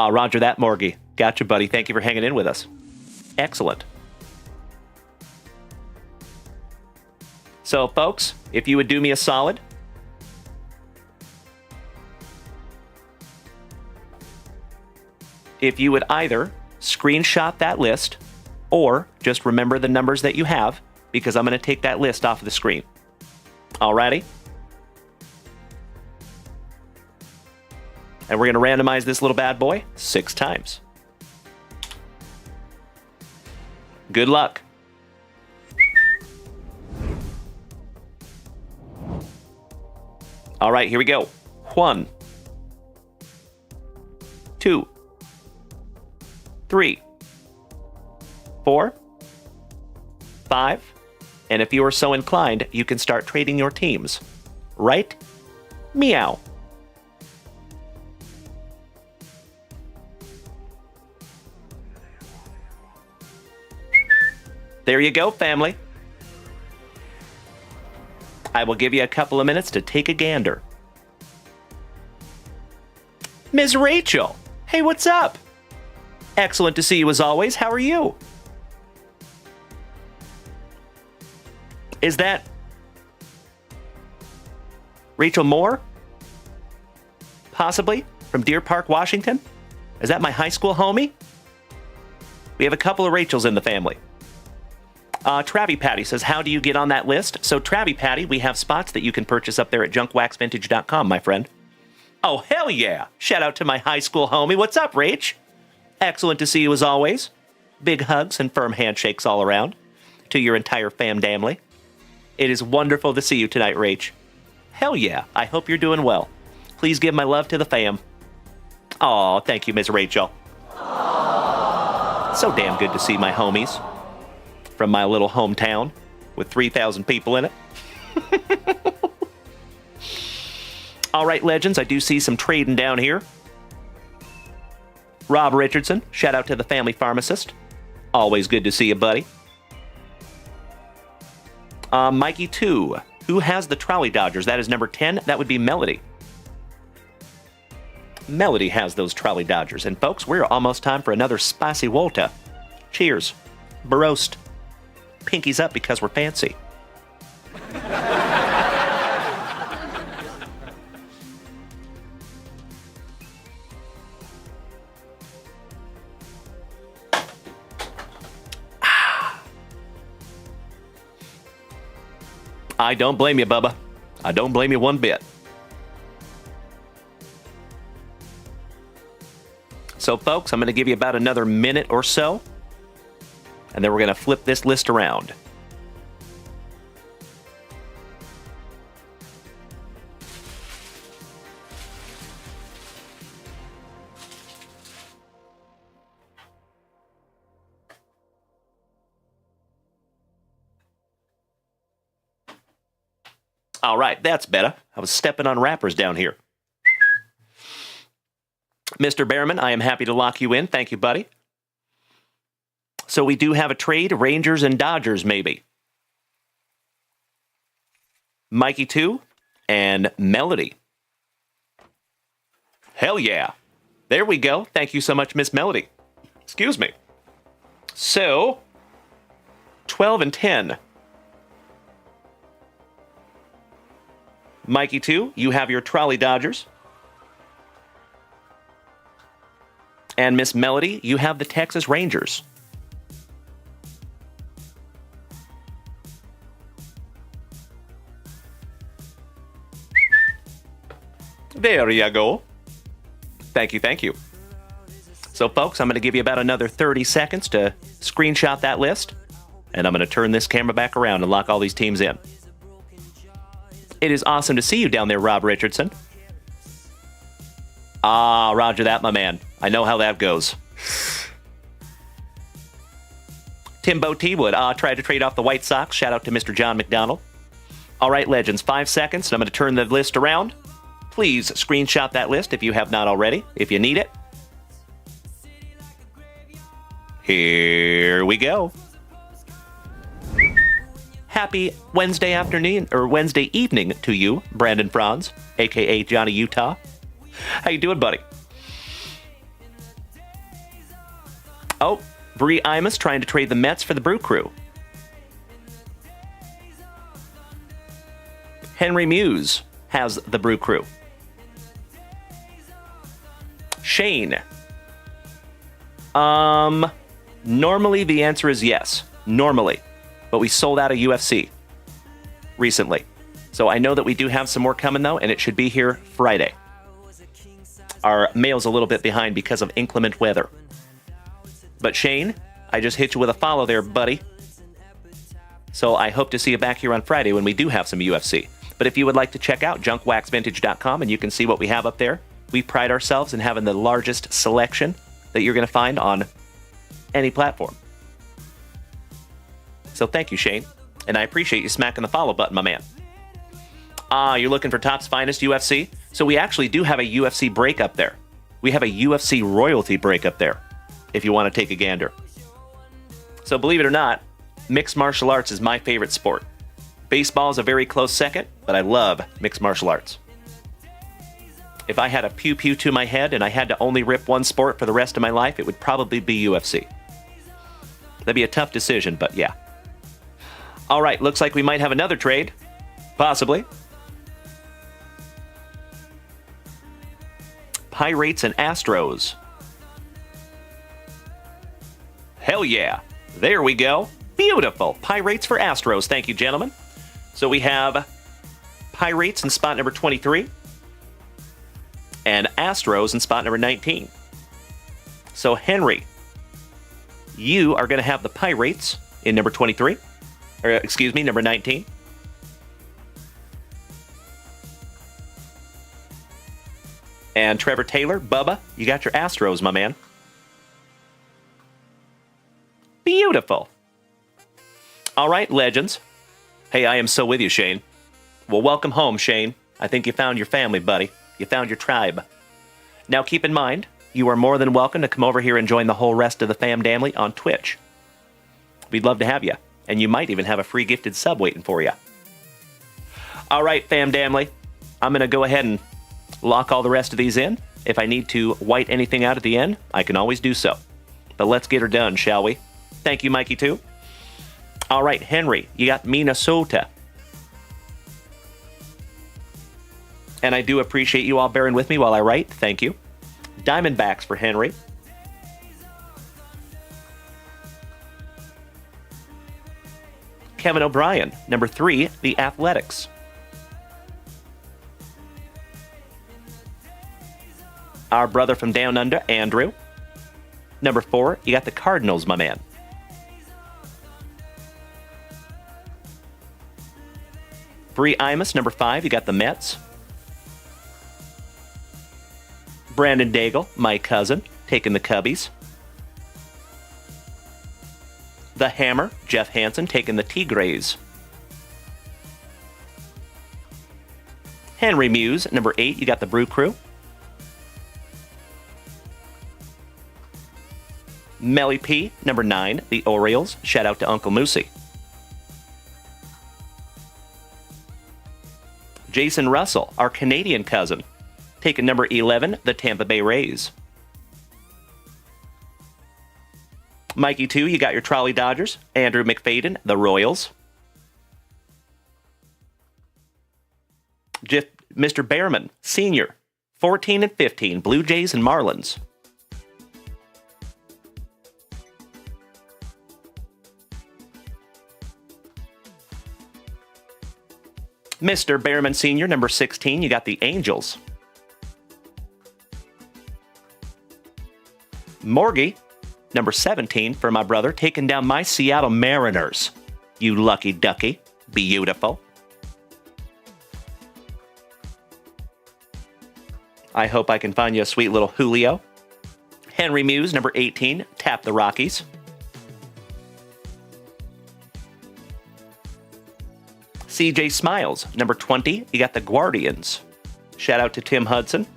Roger that, Morgie. Gotcha, buddy. Thank you for hanging in with us. Excellent. So, folks, if you would do me a solid, if you would either screenshot that list or just remember the numbers that you have, because I'm going to take that list off of the screen. Alrighty? And we're going to randomize this little bad boy 6 times. Good luck. All right, here we go. 1, 2, 3, 4, 5, and if you are so inclined, you can start trading your teams. Right? Meow. There you go, family. I will give you a couple of minutes to take a gander. Ms. Rachel, hey, what's up? Excellent to see you as always. How are you? Is that Rachel Moore? Possibly from Deer Park, Washington? Is that my high school homie? We have a couple of Rachels in the family. Travie Patty says, how do you get on that list? So, Travie Patty, we have spots that you can purchase up there at JunkWaxVintage.com, my friend. Oh, hell yeah. Shout out to my high school homie. What's up, Rach? Excellent to see you as always. Big hugs and firm handshakes all around to your entire family. It is wonderful to see you tonight, Rach. Hell yeah. I hope you're doing well. Please give my love to the fam. Aw, thank you, Ms. Rachel. So damn good to see my homies from my little hometown with 3,000 people in it. All right, legends, I do see some trading down here. Rob Richardson, shout out to the family pharmacist. Always good to see you, buddy. Mikey 2, who has the trolley dodgers? That is number 10. That would be Melody. Melody has those trolley dodgers. And folks, we're almost time for another spicy Volta. Cheers. Broasted. Pinkies up because we're fancy. I don't blame you, Bubba. I don't blame you one bit. So, folks, I'm going to give you about another minute or so, and then we're going to flip this list around. All right, that's better. I was stepping on wrappers down here. Mr. Behrman, I am happy to lock you in. Thank you, buddy. So we do have a trade, Rangers and Dodgers, maybe. Mikey 2 and Melody. Hell yeah. There we go. Thank you so much, Miss Melody. Excuse me. So, 12 and 10. Mikey 2, you have your trolley dodgers. And Miss Melody, you have the Texas Rangers. There you go. Thank you, thank you. So, folks, I'm going to give you about another 30 seconds to screenshot that list, and I'm going to turn this camera back around and lock all these teams in. It is awesome to see you down there, Rob Richardson. Ah, roger that, my man. I know how that goes. Timbo T-Wood, tried to trade off the White Sox. Shout out to Mr. John McDonald. All right, legends, 5 seconds, and I'm going to turn the list around. Please screenshot that list if you have not already, if you need it. Here we go. Happy Wednesday afternoon, or Wednesday evening to you, Brandon Franz, a.k.a. Johnny Utah. How you doing, buddy? Oh, Bree Imus trying to trade the Mets for the Brew Crew. Henry Muse has the Brew Crew. Shane. Normally the answer is yes. Normally. But we sold out of UFC recently. So I know that we do have some more coming, though, and it should be here Friday. Our mail's a little bit behind because of inclement weather. But Shane, I just hit you with a follow there, buddy. So I hope to see you back here on Friday when we do have some UFC. But if you would like to check out JunkWaxVintage.com and you can see what we have up there, we pride ourselves in having the largest selection that you're going to find on any platform. So thank you, Shane. And I appreciate you smacking the follow button, my man. You're looking for Top's Finest UFC? So we actually do have a UFC break up there. We have a UFC royalty break up there, if you want to take a gander. So believe it or not, mixed martial arts is my favorite sport. Baseball is a very close second, but I love mixed martial arts. If I had a pew-pew to my head and I had to only rip one sport for the rest of my life, it would probably be UFC. That'd be a tough decision, but yeah. All right, looks like we might have another trade. Possibly. Pirates and Astros. Hell yeah. There we go. Beautiful. Pirates for Astros. Thank you, gentlemen. So we have Pirates in spot number 23 and Astros in spot number 19. So, Henry, you are going to have the Pirates in number 23. Or, excuse me, number 19. And Trevor Taylor, Bubba, you got your Astros, my man. Beautiful. All right, legends. Hey, I am so with you, Shane. Well, welcome home, Shane. I think you found your family, buddy. You found your tribe. Now, keep in mind, you are more than welcome to come over here and join the whole rest of the famdamly on Twitch. We'd love to have you. And you might even have a free gifted sub waiting for you. All right, famdamly. I'm going to go ahead and lock all the rest of these in. If I need to white anything out at the end, I can always do so. But let's get her done, shall we? Thank you, Mikey, too. All right, Henry, you got Minnesota. And I do appreciate you all bearing with me while I write. Thank you. Diamondbacks for Henry. Kevin O'Brien. Number 3, the Athletics. Our brother from down under, Andrew. Number 4, you got the Cardinals, my man. Bree Imus, number 5, you got the Mets. Brandon Daigle, my cousin, taking the Cubbies. The Hammer, Jeff Hansen, taking the Tigres. Henry Muse, number 8, you got the Brew Crew. Melly P, number 9, the Orioles. Shout out to Uncle Moosey. Jason Russell, our Canadian cousin, taking number 11, the Tampa Bay Rays. Mikey 2, you got your Trolley Dodgers. Andrew McFadden, the Royals. Mr. Behrman, Senior, 14 and 15, Blue Jays and Marlins. Mr. Behrman Sr., number 16, you got the Angels. Morgie, number 17, for my brother, taking down my Seattle Mariners. You lucky ducky. Beautiful. I hope I can find you a sweet little Julio. Henry Muse, number 18, tap the Rockies. CJ Smiles, number 20, you got the Guardians. Shout out to Tim Hudson.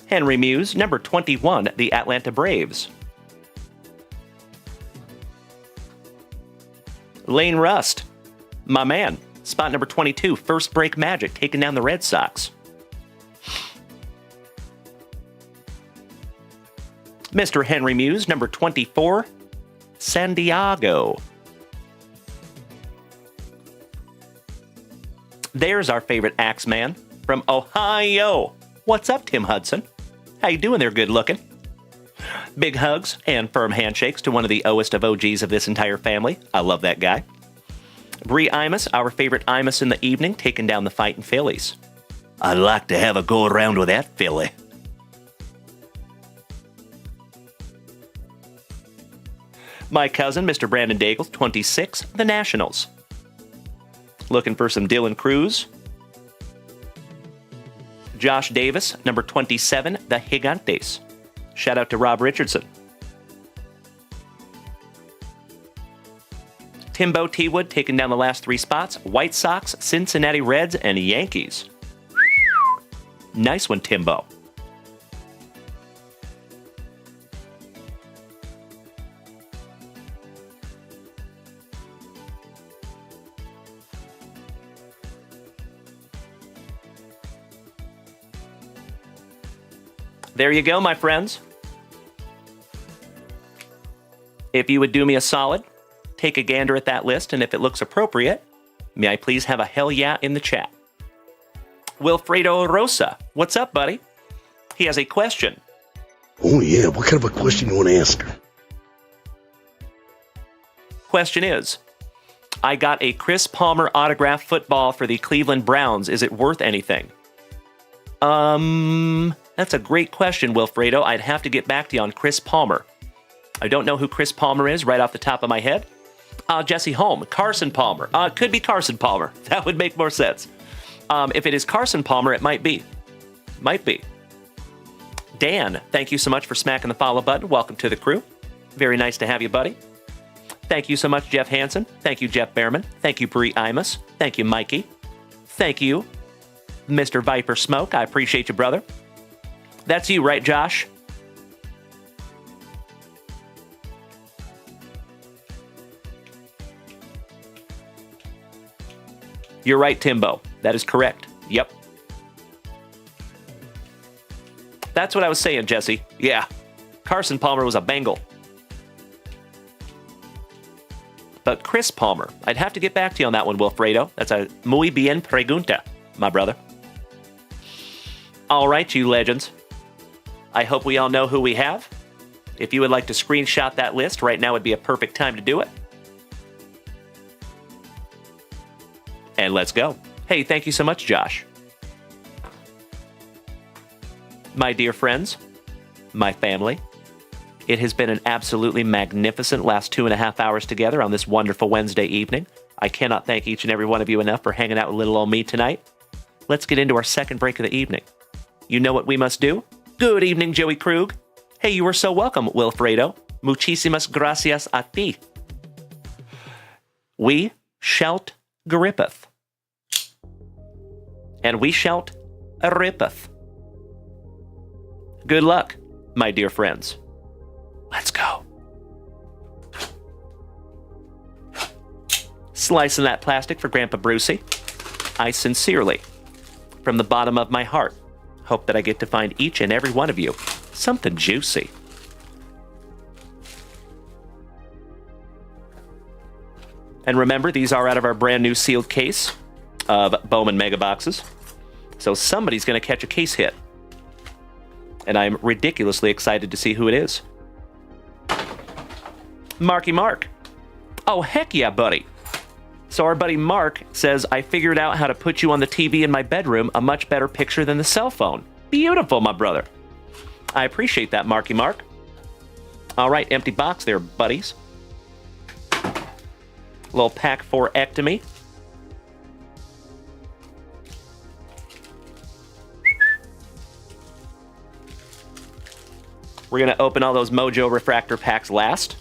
Henry Muse, number 21, the Atlanta Braves. Lane Rust, my man, spot number 22, first break Magic, taking down the Red Sox. Mr. Henry Muse, number 24, San Diego. There's our favorite Axeman from Ohio. What's up, Tim Hudson? How you doing there, good looking? Big hugs and firm handshakes to one of the oest of OGs of this entire family. I love that guy. Bree Imus, our favorite Imus in the evening, taking down the fighting Phillies.
I'd like to have a go around with that Philly.
My cousin, Mr. Brandon Daigle, 26, the Nationals. Looking for some Dylan Cruz. Josh Davis, number 27, the Gigantes. Shout out to Rob Richardson. Timbo T-Wood taking down the last 3 spots. White Sox, Cincinnati Reds, and Yankees. Nice one, Timbo. There you go, my friends. If you would do me a solid, take a gander at that list, and if it looks appropriate, may I please have a hell yeah in the chat. Wilfredo Rosa, what's up, buddy? He has a question.
Oh, yeah. What kind of a question you want to ask her?
Question is, I got a Chris Palmer autographed football for the Cleveland Browns. Is it worth anything? That's a great question, Wilfredo. I'd have to get back to you on Chris Palmer. I don't know who Chris Palmer is right off the top of my head. Jesse Holm, Carson Palmer. It could be Carson Palmer. That would make more sense. If it is Carson Palmer, it might be. Might be. Dan, thank you so much for smacking the follow button. Welcome to the crew. Very nice to have you, buddy. Thank you so much, Jeff Hansen. Thank you, Jeff Behrman. Thank you, Bree Imus. Thank you, Mikey. Thank you, Mr. Viper Smoke. I appreciate you, brother. That's you, right, Josh? You're right, Timbo. That is correct. Yep. That's what I was saying, Jesse. Yeah. Carson Palmer was a Bengal. But Chris Palmer, I'd have to get back to you on that one, Wilfredo. That's a muy bien pregunta, my brother. All right, you legends. I hope we all know who we have. If you would like to screenshot that list, right now would be a perfect time to do it. And let's go. Hey, thank you so much, Josh. My dear friends, my family, it has been an absolutely magnificent last 2.5 hours together on this wonderful Wednesday evening. I cannot thank each and every one of you enough for hanging out with little old me tonight. Let's get into our second break of the evening. You know what we must do? Good evening, Joey Krug. Hey, you are so welcome, Wilfredo. Muchísimas gracias a ti. We shalt grippeth. And we shalt rippeth. Good luck, my dear friends. Let's go. Slicing that plastic for Grandpa Brucey. I sincerely, from the bottom of my heart, hope that I get to find each and every one of you something juicy. And remember, these are out of our brand new sealed case of Bowman Mega Boxes. So somebody's going to catch a case hit. And I'm ridiculously excited to see who it is. Marky Mark. Oh, heck yeah, buddy. So our buddy Mark says, I figured out how to put you on the TV in my bedroom, a much better picture than the cell phone. Beautiful, my brother. I appreciate that, Marky Mark. All right, empty box there, buddies. Little pack 4-ectomy. We're going to open all those Mojo Refractor packs last.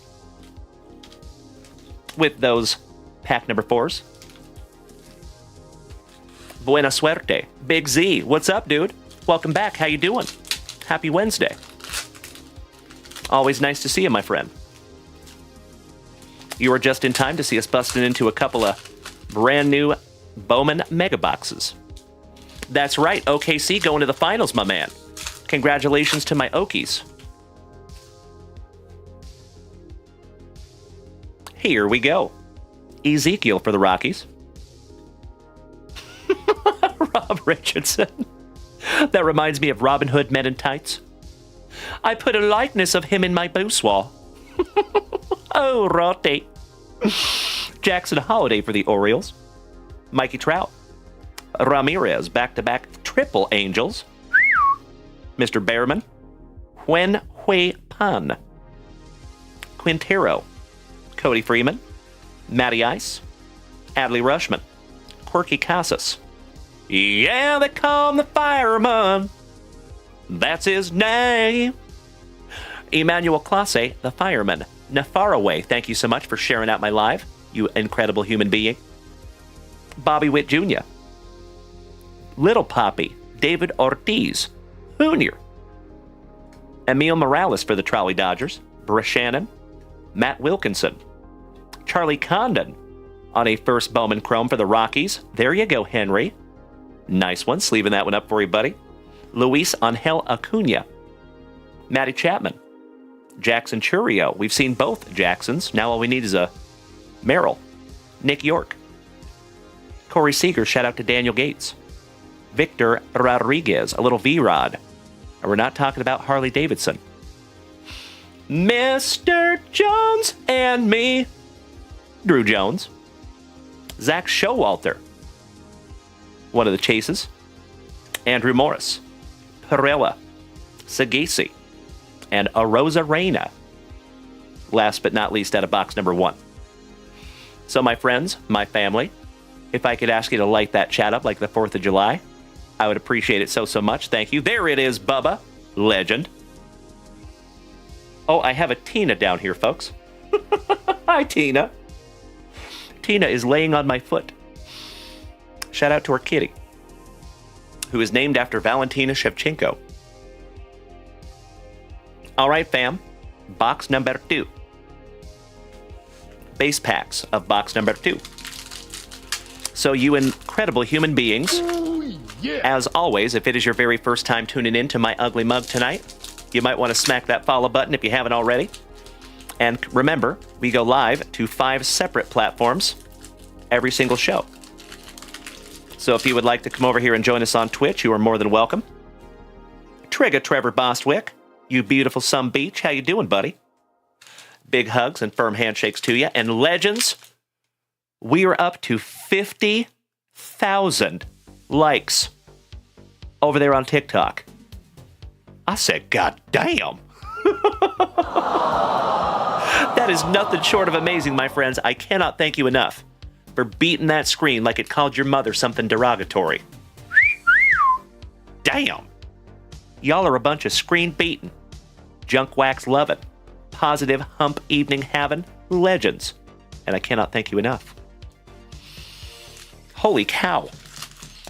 With those pack number 4s. Buena suerte. Big Z, what's up, dude? Welcome back. How you doing? Happy Wednesday. Always nice to see you, my friend. You were just in time to see us busting into a couple of brand new Bowman Mega Boxes. That's right, OKC going to the finals, my man. Congratulations to my Okies. Here we go. Ezekiel for the Rockies. Rob Richardson. That reminds me of Robin Hood Men in Tights. I put a likeness of him in my boussoir. Oh, Rotte. Jackson Holiday for the Orioles. Mikey Trout. Ramirez, back-to-back triple Angels. Mr. Behrman. Wen Hui Pan. Quintero. Cody Freeman. Matty Ice. Adley Rushman. Quirky Casas. Yeah, they call him the fireman. That's his name. Emmanuel Classe, the fireman. Nafaraway, thank you so much for sharing out my live, you incredible human being. Bobby Witt Jr. Little Poppy. David Ortiz. Jr. Emil Morales for the Trolley Dodgers. Bruce Shannon. Matt Wilkinson. Charlie Condon on a first Bowman Chrome for the Rockies. There you go, Henry. Nice one. Sleeving that one up for you, buddy. Luis Angel Acuna. Matty Chapman. Jackson Churio. We've seen both Jacksons. Now all we need is a Merrill. Nick York. Corey Seager. Shout out to Daniel Gates. Victor Rodriguez. A little V-Rod. And we're not talking about Harley Davidson. Mr. Jones and me. Drew Jones. Zach Showalter. One of the Chases. Andrew Morris. Perella. Sagasi. And Arosa Reina. Last but not least, out of box number 1. So my friends, my family, if I could ask you to light that chat up like the 4th of July, I would appreciate it so much. Thank you. There it is, Bubba. Legend. Oh, I have a Tina down here, folks. Hi, Tina. Tina is laying on my foot. Shout out to her kitty, who is named after Valentina Shevchenko. All right, fam. Box number 2. Base packs of box number 2. So you incredible human beings, as always, if it is your very first time tuning in to my ugly mug tonight, you might want to smack that follow button if you haven't already. And remember, we go live to 5 separate platforms every single show. So if you would like to come over here and join us on Twitch, you are more than welcome. Trigger Trevor Bostwick, you beautiful some beach, how you doing, buddy? Big hugs and firm handshakes to you. And legends, we are up to 50,000 likes over there on TikTok. I said, God damn. That is nothing short of amazing, my friends. I cannot thank you enough for beating that screen like it called your mother something derogatory. Damn. Y'all are a bunch of screen beating, junk wax loving, positive hump evening having legends. And I cannot thank you enough. Holy cow.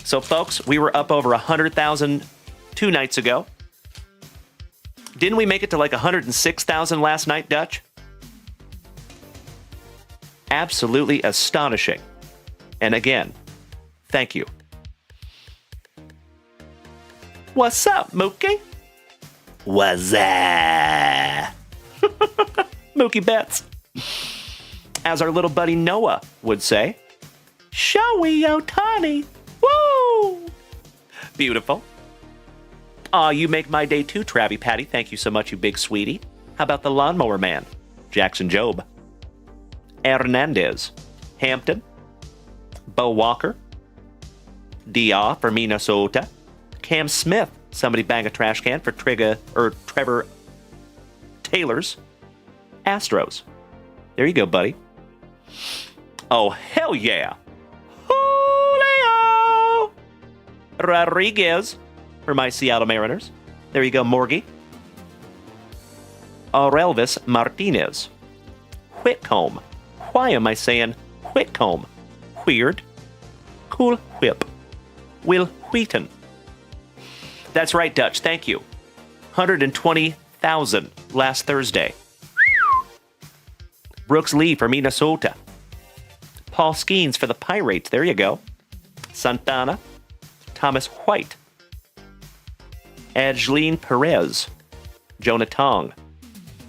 So folks, we were up over 100,000 2 nights ago. Didn't we make it to like 106,000 last night, Dutch? Absolutely astonishing. And again, thank you. What's up, Mookie?
What's up?
Mookie Betts. As our little buddy Noah would say, Showy Otani. Woo! Beautiful. Aw, you make my day too, Travie Patty. Thank you so much, you big sweetie. How about the Lawnmower Man? Jackson Job. Hernandez. Hampton. Bo Walker. Dia for Minnesota. Cam Smith Somebody bang a trash can for Trevor Taylor's Astros. There you go, buddy. Oh, hell yeah. Julio Rodriguez for my Seattle Mariners. There you go, Morgie. Aurelvis Martinez. Whitcomb. Why am I saying Whitcomb? Weird. Cool Whip. Will Wheaton. That's right, Dutch. Thank you. 120,000 last Thursday. Brooks Lee for Minnesota. Paul Skeens for the Pirates. There you go. Santana. Thomas White. Angeline Perez. Jonah Tong.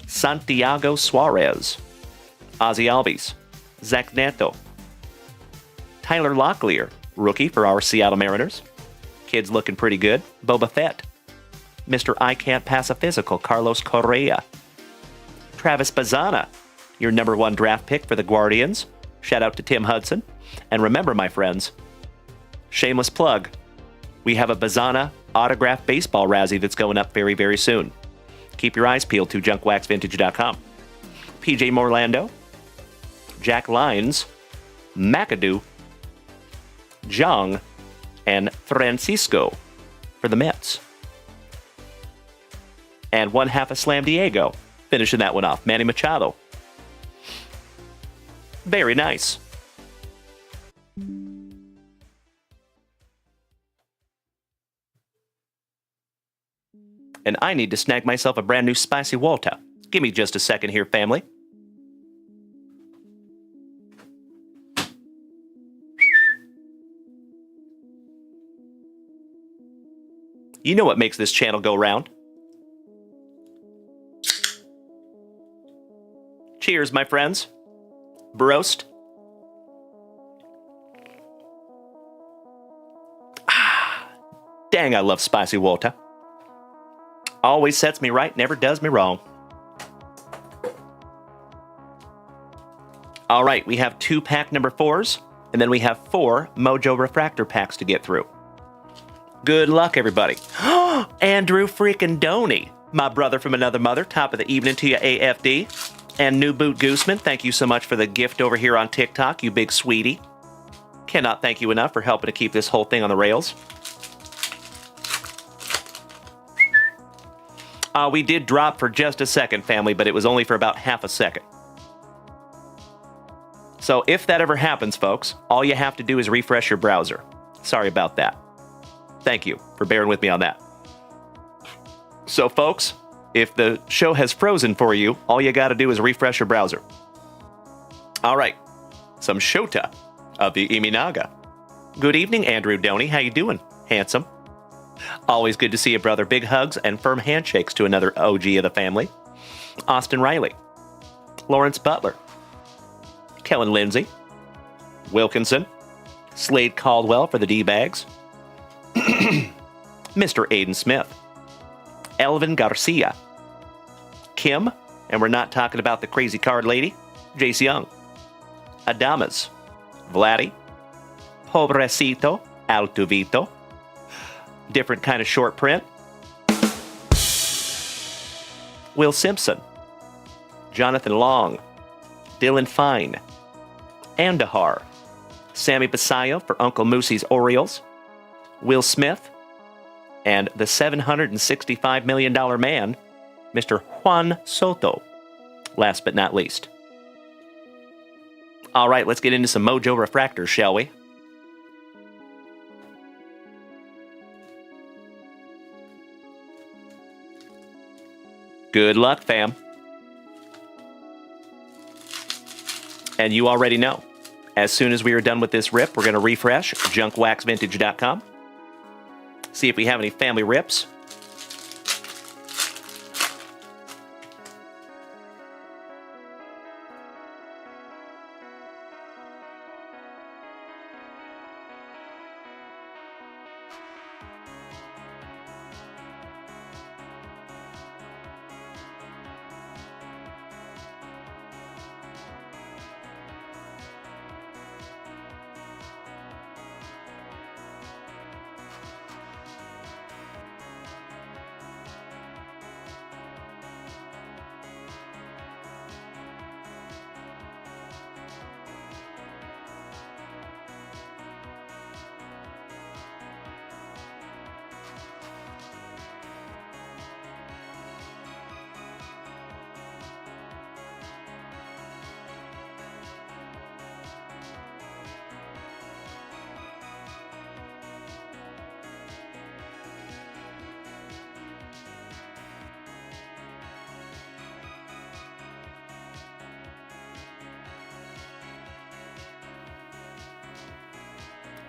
Santiago Suarez. Ozzy Albies. Zach Neto. Tyler Locklear, rookie for our Seattle Mariners. Kid's looking pretty good. Boba Fett. Mr. I Can't Pass a Physical, Carlos Correa. Travis Bazana, your number 1 draft pick for the Guardians. Shout out to Tim Hudson. And remember, my friends, shameless plug, we have a Bazana autographed baseball Razzie that's going up very, very soon. Keep your eyes peeled to JunkWaxVintage.com. PJ Morlando, Jack Lyons, McAdoo, Jong, and Francisco for the Mets. And 1/2 of Slam Diego, finishing that one off, Manny Machado. Very nice. And I need to snag myself a brand new spicy Walter. Give me just a second here, family. You know what makes this channel go round. Cheers, my friends. Broast. Dang, I love spicy Walter. Always sets me right, never does me wrong. All right, we have 2 pack number 4s, and then we have 4 Mojo Refractor packs to get through. Good luck, everybody. Andrew freaking Doney, my brother from another mother. Top of the evening to you, AFD. And New Boot Gooseman, thank you so much for the gift over here on TikTok, you big sweetie. Cannot thank you enough for helping to keep this whole thing on the rails. We did drop for just a second, family, but it was only for about half a second. So if that ever happens, folks, all you have to do is refresh your browser. Sorry about that. Thank you for bearing with me on that. So, folks, if the show has frozen for you, all you got to do is refresh your browser. All right, some Shota of the Iminaga. Good evening, Andrew Doney. How you doing, handsome? Always good to see you, brother. Big hugs and firm handshakes to another OG of the family. Austin Riley. Lawrence Butler. Kellen Lindsay. Wilkinson. Slade Caldwell for the D-Bags. Mr. Aiden Smith. Elvin Garcia. Kim, and we're not talking about the crazy card lady, Jace Young. Adamas. Vladdy. Pobrecito. Altuvito. Different kind of short print. Will Simpson. Jonathan Long. Dylan Fine. Andahar. Sammy Basayo for Uncle Moosey's Orioles. Will Smith. And the $765 million man, Mr. Juan Soto. Last but not least. All right, let's get into some Mojo Refractors, shall we? Good luck, fam. And you already know, as soon as we are done with this rip, we're going to refresh JunkWaxVintage.com. See if we have any family rips.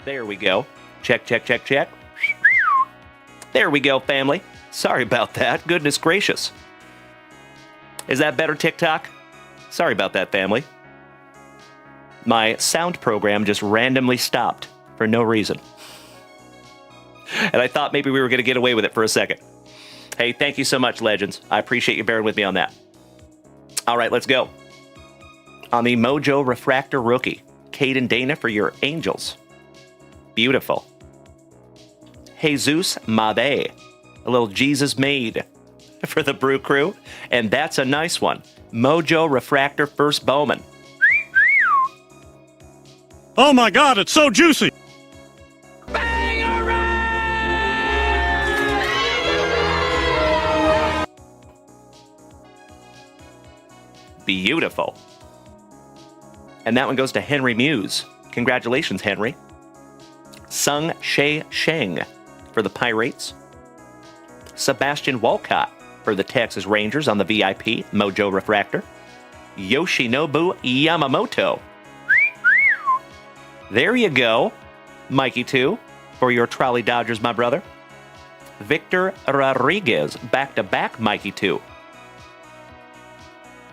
There we go. Check, check, check, check. There we go, family. Sorry about that. Goodness gracious. Is that better, TikTok? Sorry about that, family. My sound program just randomly stopped for no reason. And I thought maybe we were going to get away with it for a second. Hey, thank you so much, Legends. I appreciate you bearing with me on that. All right, let's go. On the Mojo Refractor Rookie, Cade and Dana for your Angels. Beautiful. Jesus Made, a little Jesus made for the Brew Crew. And that's a nice one. Mojo Refractor First Bowman.
Oh my God, it's so juicy.
Beautiful. And that one goes to Henry Muse. Congratulations, Henry. Sung Shea Sheng for the Pirates. Sebastian Walcott for the Texas Rangers on the VIP Mojo Refractor. Yoshinobu Yamamoto. There you go. Mikey 2 for your Trolley Dodgers, my brother. Victor Rodriguez, back-to-back Mikey 2.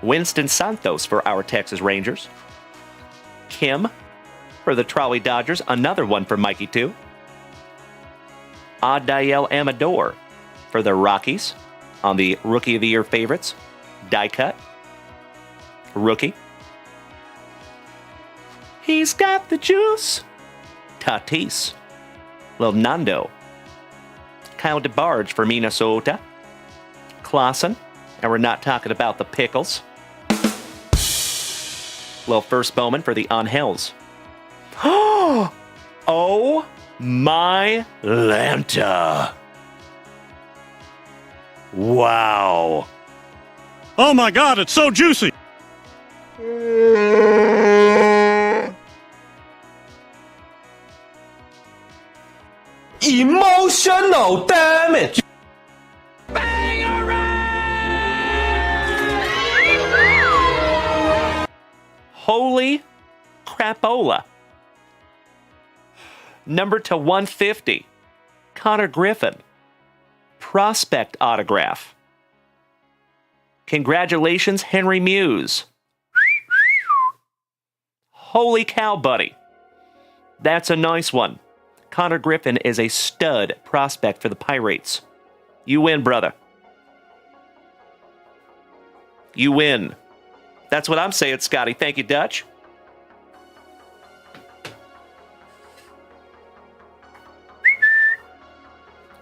Winston Santos for our Texas Rangers. Kim for the Trolley Dodgers, another one for Mikey 2. Adael Amador for the Rockies on the Rookie of the Year favorites. Die cut. Rookie. He's got the juice. Tatis. Little Nando. Kyle DeBarge for Minnesota. Clausen. And we're not talking about the pickles. Little first Bowman for the Angels. Oh my Lanta. Wow.
Oh my God, it's so juicy.
Emotional damage.
Holy crapola. Number to 150. Connor Griffin. Prospect autograph. Congratulations, Henry Muse. Holy cow, buddy. That's a nice one. Connor Griffin is a stud prospect for the Pirates. You win, brother. You win. That's what I'm saying, Scotty. Thank you, Dutch.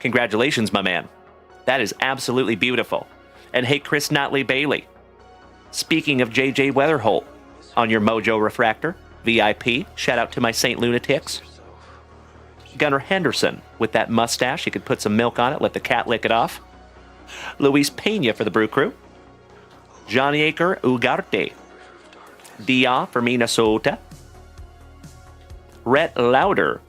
Congratulations, my man. That is absolutely beautiful. And hey, Chris Notley Bailey. Speaking of JJ Weatherholt, on your Mojo Refractor, VIP, shout out to my St. Lunatics. Gunnar Henderson, with that mustache, you could put some milk on it, let the cat lick it off. Luis Pena for the Brew Crew. Johnny Aker Ugarte. Dia for Minnesota. Rhett Lauder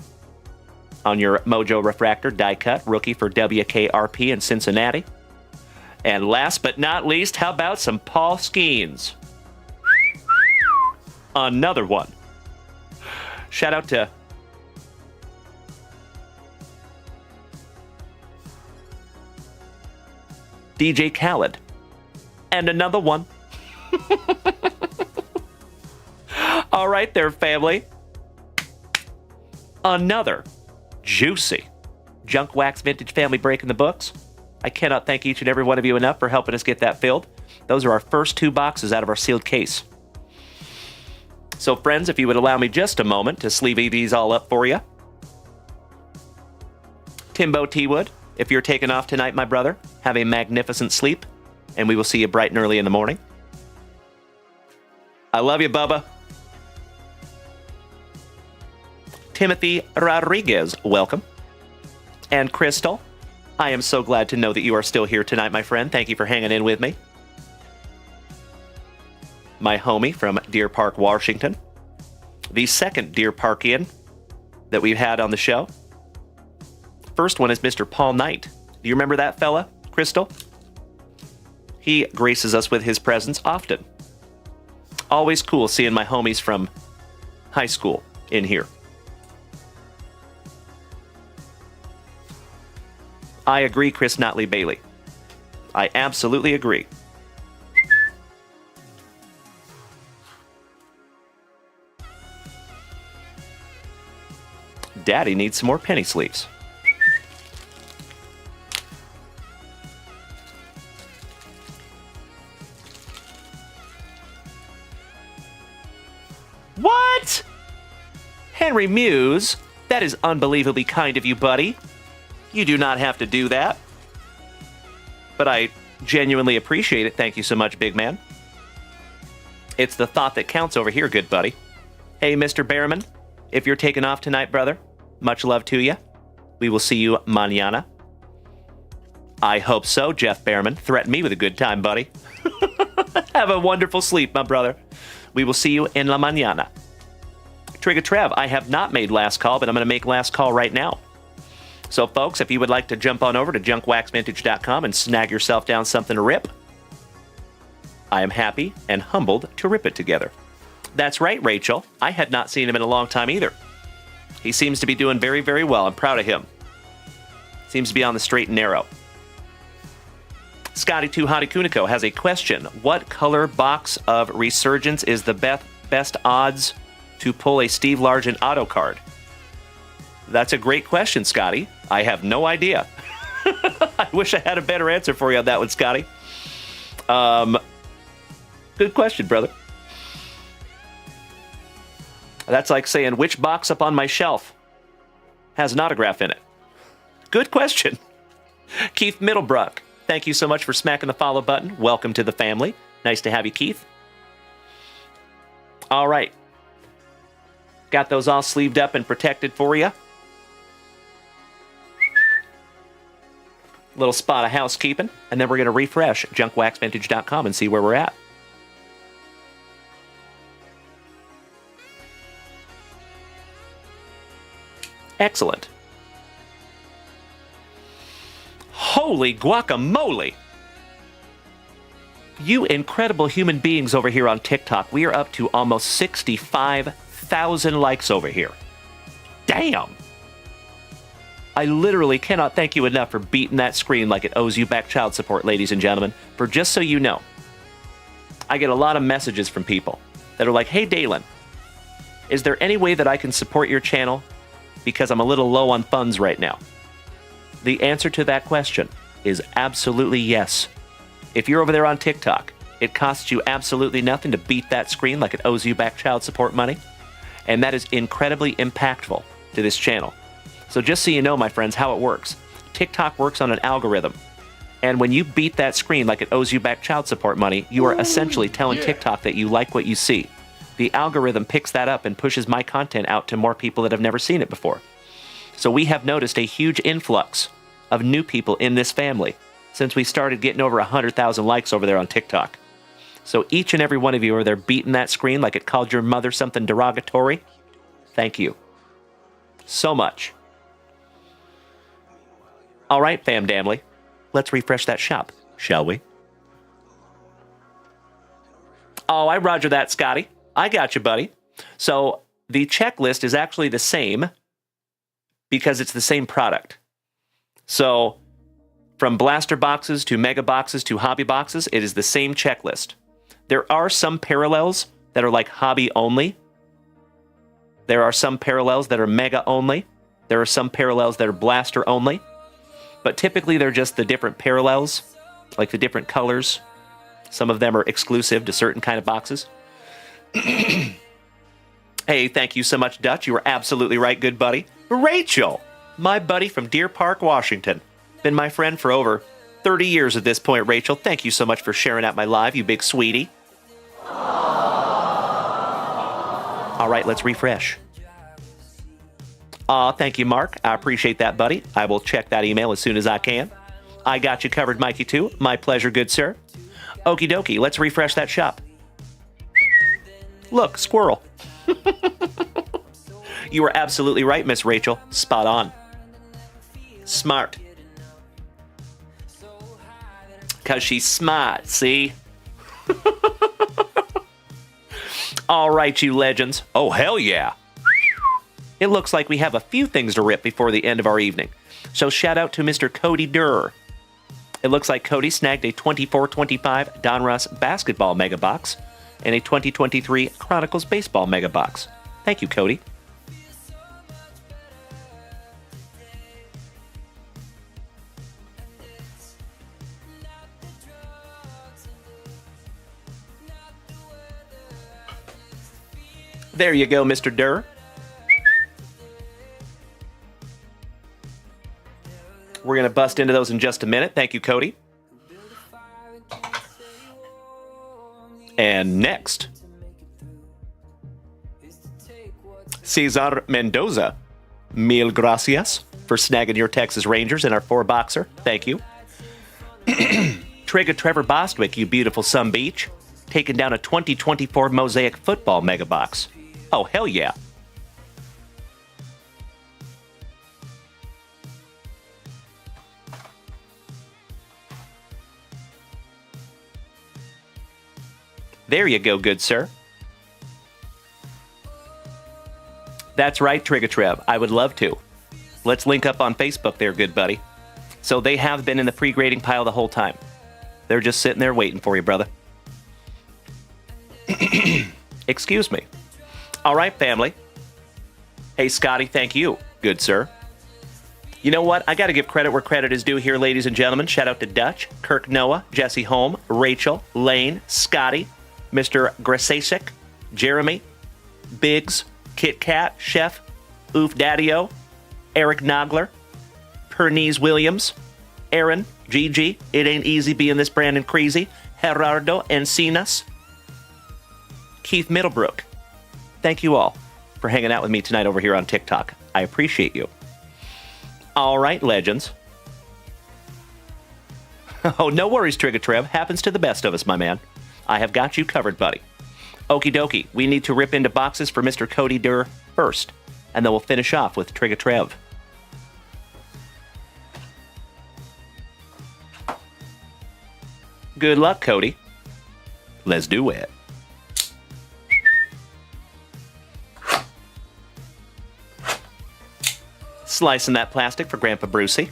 on your Mojo Refractor die cut, rookie for WKRP in Cincinnati. And last but not least, how about some Paul Skeens? Another one. Shout out to DJ Khaled. And another one. All right there, family. Another juicy Junk Wax Vintage family break in the books. I cannot thank each and every one of you enough for helping us get that filled. Those are our first 2 boxes out of our sealed case. So, friends, if you would allow me just a moment to sleeve these all up for you. Timbo T-Wood, if you're taking off tonight, my brother, have a magnificent sleep, and we will see you bright and early in the morning. I love you, Bubba. Timothy Rodriguez, welcome. And Crystal, I am so glad to know that you are still here tonight, my friend. Thank you for hanging in with me. My homie from Deer Park, Washington. The second Deer Parkian that we've had on the show. First one is Mr. Paul Knight. Do you remember that fella, Crystal? He graces us with his presence often. Always cool seeing my homies from high school in here. I agree, Chris Notley Bailey. I absolutely agree. Daddy needs some more penny sleeves. What? Henry Muse, that is unbelievably kind of you, buddy. You do not have to do that. But I genuinely appreciate it. Thank you so much, big man. It's the thought that counts over here, good buddy. Hey, Mr. Behrman, if you're taking off tonight, brother, much love to you. We will see you mañana. I hope so, Jeff Behrman. Threaten me with a good time, buddy. Have a wonderful sleep, my brother. We will see you in la mañana. Trigger Trev, I have not made last call, but I'm going to make last call right now. So, folks, if you would like to jump on over to JunkWaxVintage.com and snag yourself down something to rip, I am happy and humbled to rip it together. That's right, Rachel. I had not seen him in a long time either. He seems to be doing very, very well. I'm proud of him. Seems to be on the straight and narrow. Scotty2 Hottie Kuniko has a question. What color box of Resurgence is the best odds to pull a Steve Largent auto card? That's a great question, Scotty. I have no idea. I wish I had a better answer for you on that one, Scotty. Good question, brother. That's like saying, which box up on my shelf has an autograph in it? Good question. Keith Middlebrook, thank you so much for smacking the follow button. Welcome to the family. Nice to have you, Keith. All right. Got those all sleeved up and protected for you. Little spot of housekeeping, and then we're going to refresh JunkWaxVintage.com and see where we're at. Excellent. Holy guacamole! You incredible human beings over here on TikTok. We are up to almost 65,000 likes over here. Damn! I literally cannot thank you enough for beating that screen like it owes you back child support, ladies and gentlemen. For just so you know, I get a lot of messages from people that are like, hey, Dalen, is there any way that I can support your channel because I'm a little low on funds right now? The answer to that question is absolutely yes. If you're over there on TikTok, it costs you absolutely nothing to beat that screen like it owes you back child support money. And that is incredibly impactful to this channel. So just so you know, my friends, how it works. TikTok works on an algorithm. And when you beat that screen like it owes you back child support money, you are essentially telling TikTok that you like what you see. The algorithm picks that up and pushes my content out to more people that have never seen it before. So we have noticed a huge influx of new people in this family since we started getting over 100,000 likes over there on TikTok. So each and every one of you are there beating that screen like it called your mother something derogatory. Thank you so much. All right, fam damly, let's refresh that shop, shall we? Oh, I roger that, Scotty. I got you, buddy. So the checklist is actually the same because it's the same product. So from blaster boxes to mega boxes to hobby boxes, it is the same checklist. There are some parallels that are like hobby only. There are some parallels that are mega only. There are some parallels that are blaster only. But typically they're just the different parallels, like the different colors. Some of them are exclusive to certain kind of boxes. Hey, thank you so much, Dutch. You were absolutely right, good buddy. Rachel, my buddy from Deer Park, Washington. Been my friend for over 30 years at this point, Rachel. Thank you so much for sharing out my live, you big sweetie. All right, let's refresh. Thank you, Mark. I appreciate that, buddy. I will check that email as soon as I can. I got you covered, Mikey, too. My pleasure, good sir. Okie dokie, let's refresh that shop. Look, squirrel. You were absolutely right, Miss Rachel. Spot on. Smart. Because she's smart, see? All right, you legends. Oh, hell yeah.
it looks like we have a few things to rip before the end of our evening. So shout out to Mr. Cody Durr. It looks like Cody snagged a 24-25 Donruss Basketball Mega Box and a 2023 Chronicles Baseball Mega Box. Thank you, Cody. There you go, Mr. Durr. We're going to bust into those in just a minute. Thank you, Cody. And next, Cesar Mendoza. Mil gracias for snagging your Texas Rangers in our 4-boxer. Thank you. Trigger Trevor Bostwick, you beautiful sun beach, taking down a 2024 Mosaic Football Mega Box. Oh, hell yeah. There you go, good sir. That's right, Trigger Trev. I would love to. Let's link up on Facebook there, good buddy. So they have been in the pre-grading pile the whole time. They're just sitting there waiting for you, brother. Excuse me. All right, family. Hey, Scotty, thank you, good sir. You know what? I got to give credit where credit is due here, ladies and gentlemen. Shout out to Dutch, Kirk Noah, Jesse Holm, Rachel, Lane, Scotty, Mr. Grasasik, Jeremy, Biggs, Kit Kat, Chef, Oof Daddy-O, Eric Nogler, Pernice Williams, Aaron, Gigi, It Ain't Easy Being This Brandon Crazy, Gerardo Encinas, Keith Middlebrook. Thank you all for hanging out with me tonight over here on TikTok. I appreciate you. All right, legends. Oh, no worries, Trigger Trev. Happens to the best of us, my man. I have got you covered, buddy. Okie dokie. We need to rip into boxes for Mr. Cody Durr first, and then we'll finish off with Trigger Trev. Good luck, Cody. Let's do it. Slicing that plastic for Grandpa Brucey.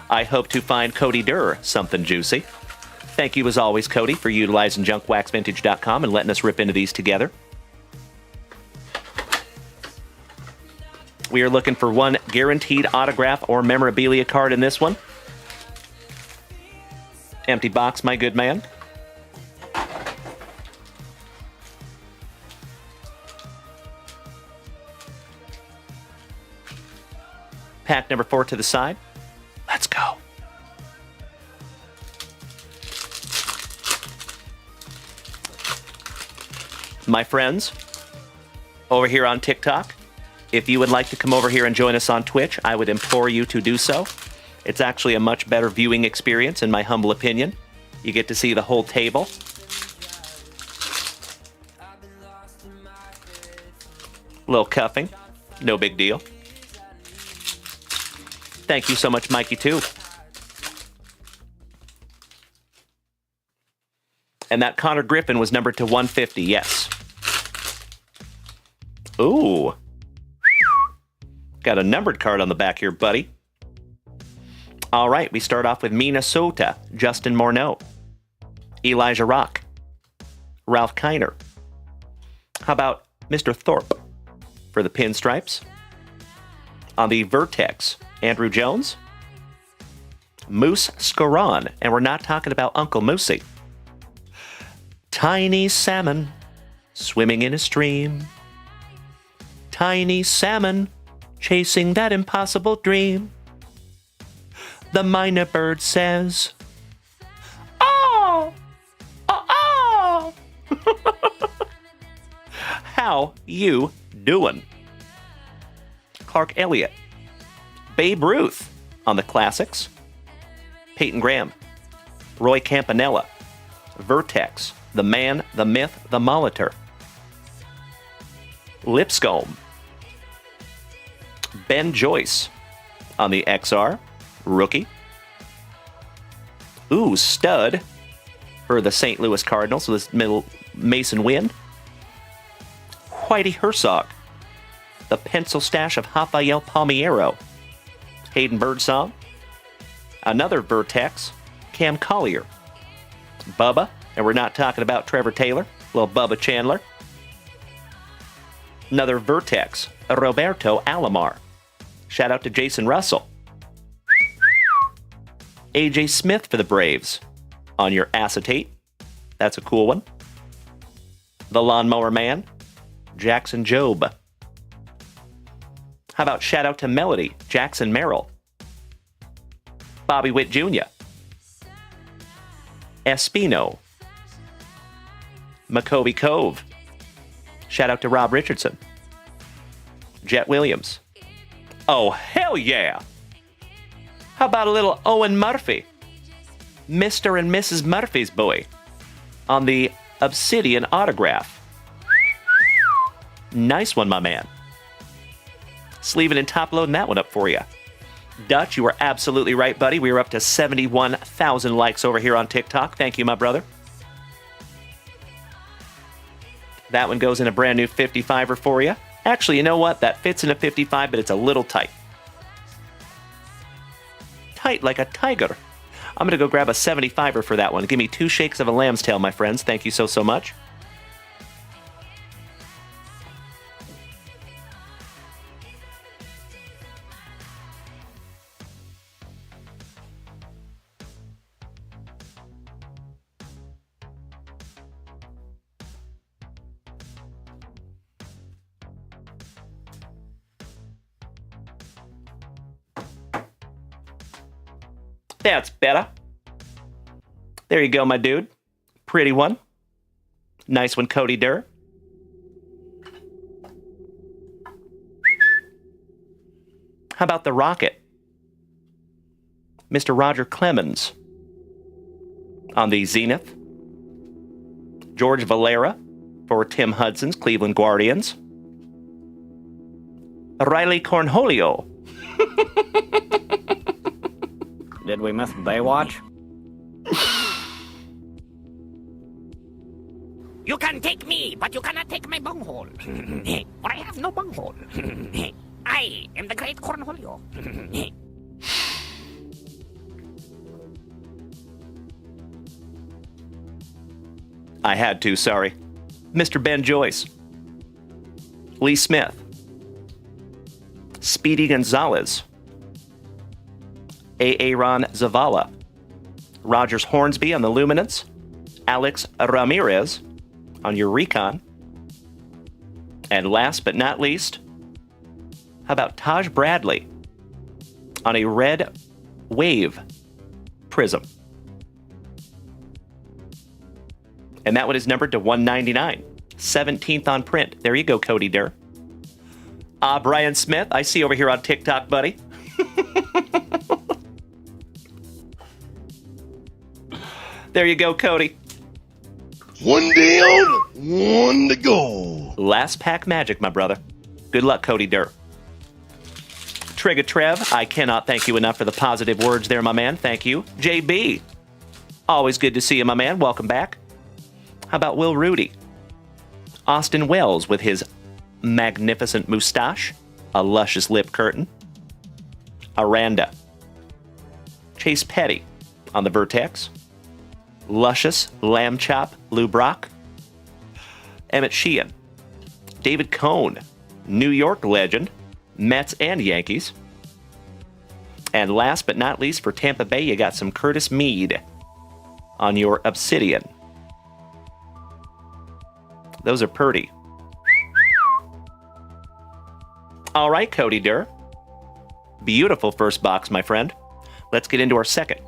I hope to find Cody Durr something juicy. Thank you as always, Cody, for utilizing JunkWaxVintage.com and letting us rip into these together. We are looking for one guaranteed autograph or memorabilia card in this one. Empty box, my good man. Pack number 4 to the side. Let's go. My friends, over here on TikTok, if you would like to come over here and join us on Twitch, I would implore you to do so. It's actually a much better viewing experience, in my humble opinion. You get to see the whole table. Little cuffing. No big deal. Thank you so much, Mikey, too. And that Connor Griffin was numbered to 150, yes. Ooh. Got a numbered card on the back here, buddy. All right, we start off with Minnesota, Justin Morneau, Elijah Rock, Ralph Kiner. How about Mr. Thorpe for the pinstripes? On the Vertex, Andrew Jones, Moose Scaron, and we're not talking about Uncle Moosey. Tiny salmon swimming in a stream. Tiny salmon chasing that impossible dream. The minor bird says, "Oh, oh, oh." How you doing? Clark Elliott, Babe Ruth on the classics. Peyton Graham, Roy Campanella, Vertex, the man, the myth, the Molitor. Lipscomb, Ben Joyce on the XR, rookie. Ooh, stud for the St. Louis Cardinals with this middle Mason Wynn. Whitey Herzog, The Pencil Stash of Rafael Palmiero. Hayden Birdsong. Another Vertex, Cam Collier. Bubba, and we're not talking about Trevor Taylor, little Bubba Chandler. Another Vertex, Roberto Alomar. Shout out to Jason Russell. AJ Smith for the Braves on your acetate. That's a cool one. The Lawnmower Man, Jackson Job. How about shout out to Melody, Jackson Merrill. Bobby Witt Jr. Espino. McCovey Cove. Shout out to Rob Richardson. Jet Williams. Oh, hell yeah! How about a little Owen Murphy? Mr. and Mrs. Murphy's boy. On the Obsidian autograph. Nice one, my man. Sleeving and top loading that one up for you. Dutch, you are absolutely right, buddy. We are up to 71,000 likes over here on TikTok. Thank you, my brother. That one goes in a brand new 55er for you. Actually, you know what? That fits in a 55, but it's a little tight. Tight like a tiger. I'm going to go grab a 75er for that one. Give me 2 shakes of a lamb's tail, my friends. Thank you so much. That's better. There you go, my dude. Pretty one. Nice one, Cody Durr. How about the Rocket? Mr. Roger Clemens. On the Zenith. George Valera for Tim Hudson's Cleveland Guardians. Riley Cornholio.
Did we miss Baywatch?
You can take me, but you cannot take my bunghole. For I have no bunghole. I am the great Cornholio.
I had to, sorry. Mr. Ben Joyce. Lee Smith. Speedy Gonzalez. Aaron Zavala. Rogers Hornsby on the Luminance. Alex Ramirez on your Recon. And last but not least, how about Taj Bradley on a Red Wave Prism? And that one is numbered to 199. 17th on print. There you go, Cody Durr. Brian Smith, I see over here on TikTok, buddy. There you go, Cody.
One down, one to go.
Last pack magic, my brother. Good luck, Cody Durr. Trigga Trev, I cannot thank you enough for the positive words there, my man. Thank you. JB, always good to see you, my man. Welcome back. How about Will Rudy? Austin Wells with his magnificent moustache, a luscious lip curtain. Aranda. Chase Petty on the Vertex. Luscious Lamb Chop Lou Brock. Emmett Sheehan. David Cohn, New York legend, Mets and Yankees. And last but not least for Tampa Bay, you got some Curtis Mead on your Obsidian. Those are pretty. All right, Cody Durr. Beautiful first box, my friend. Let's get into our second.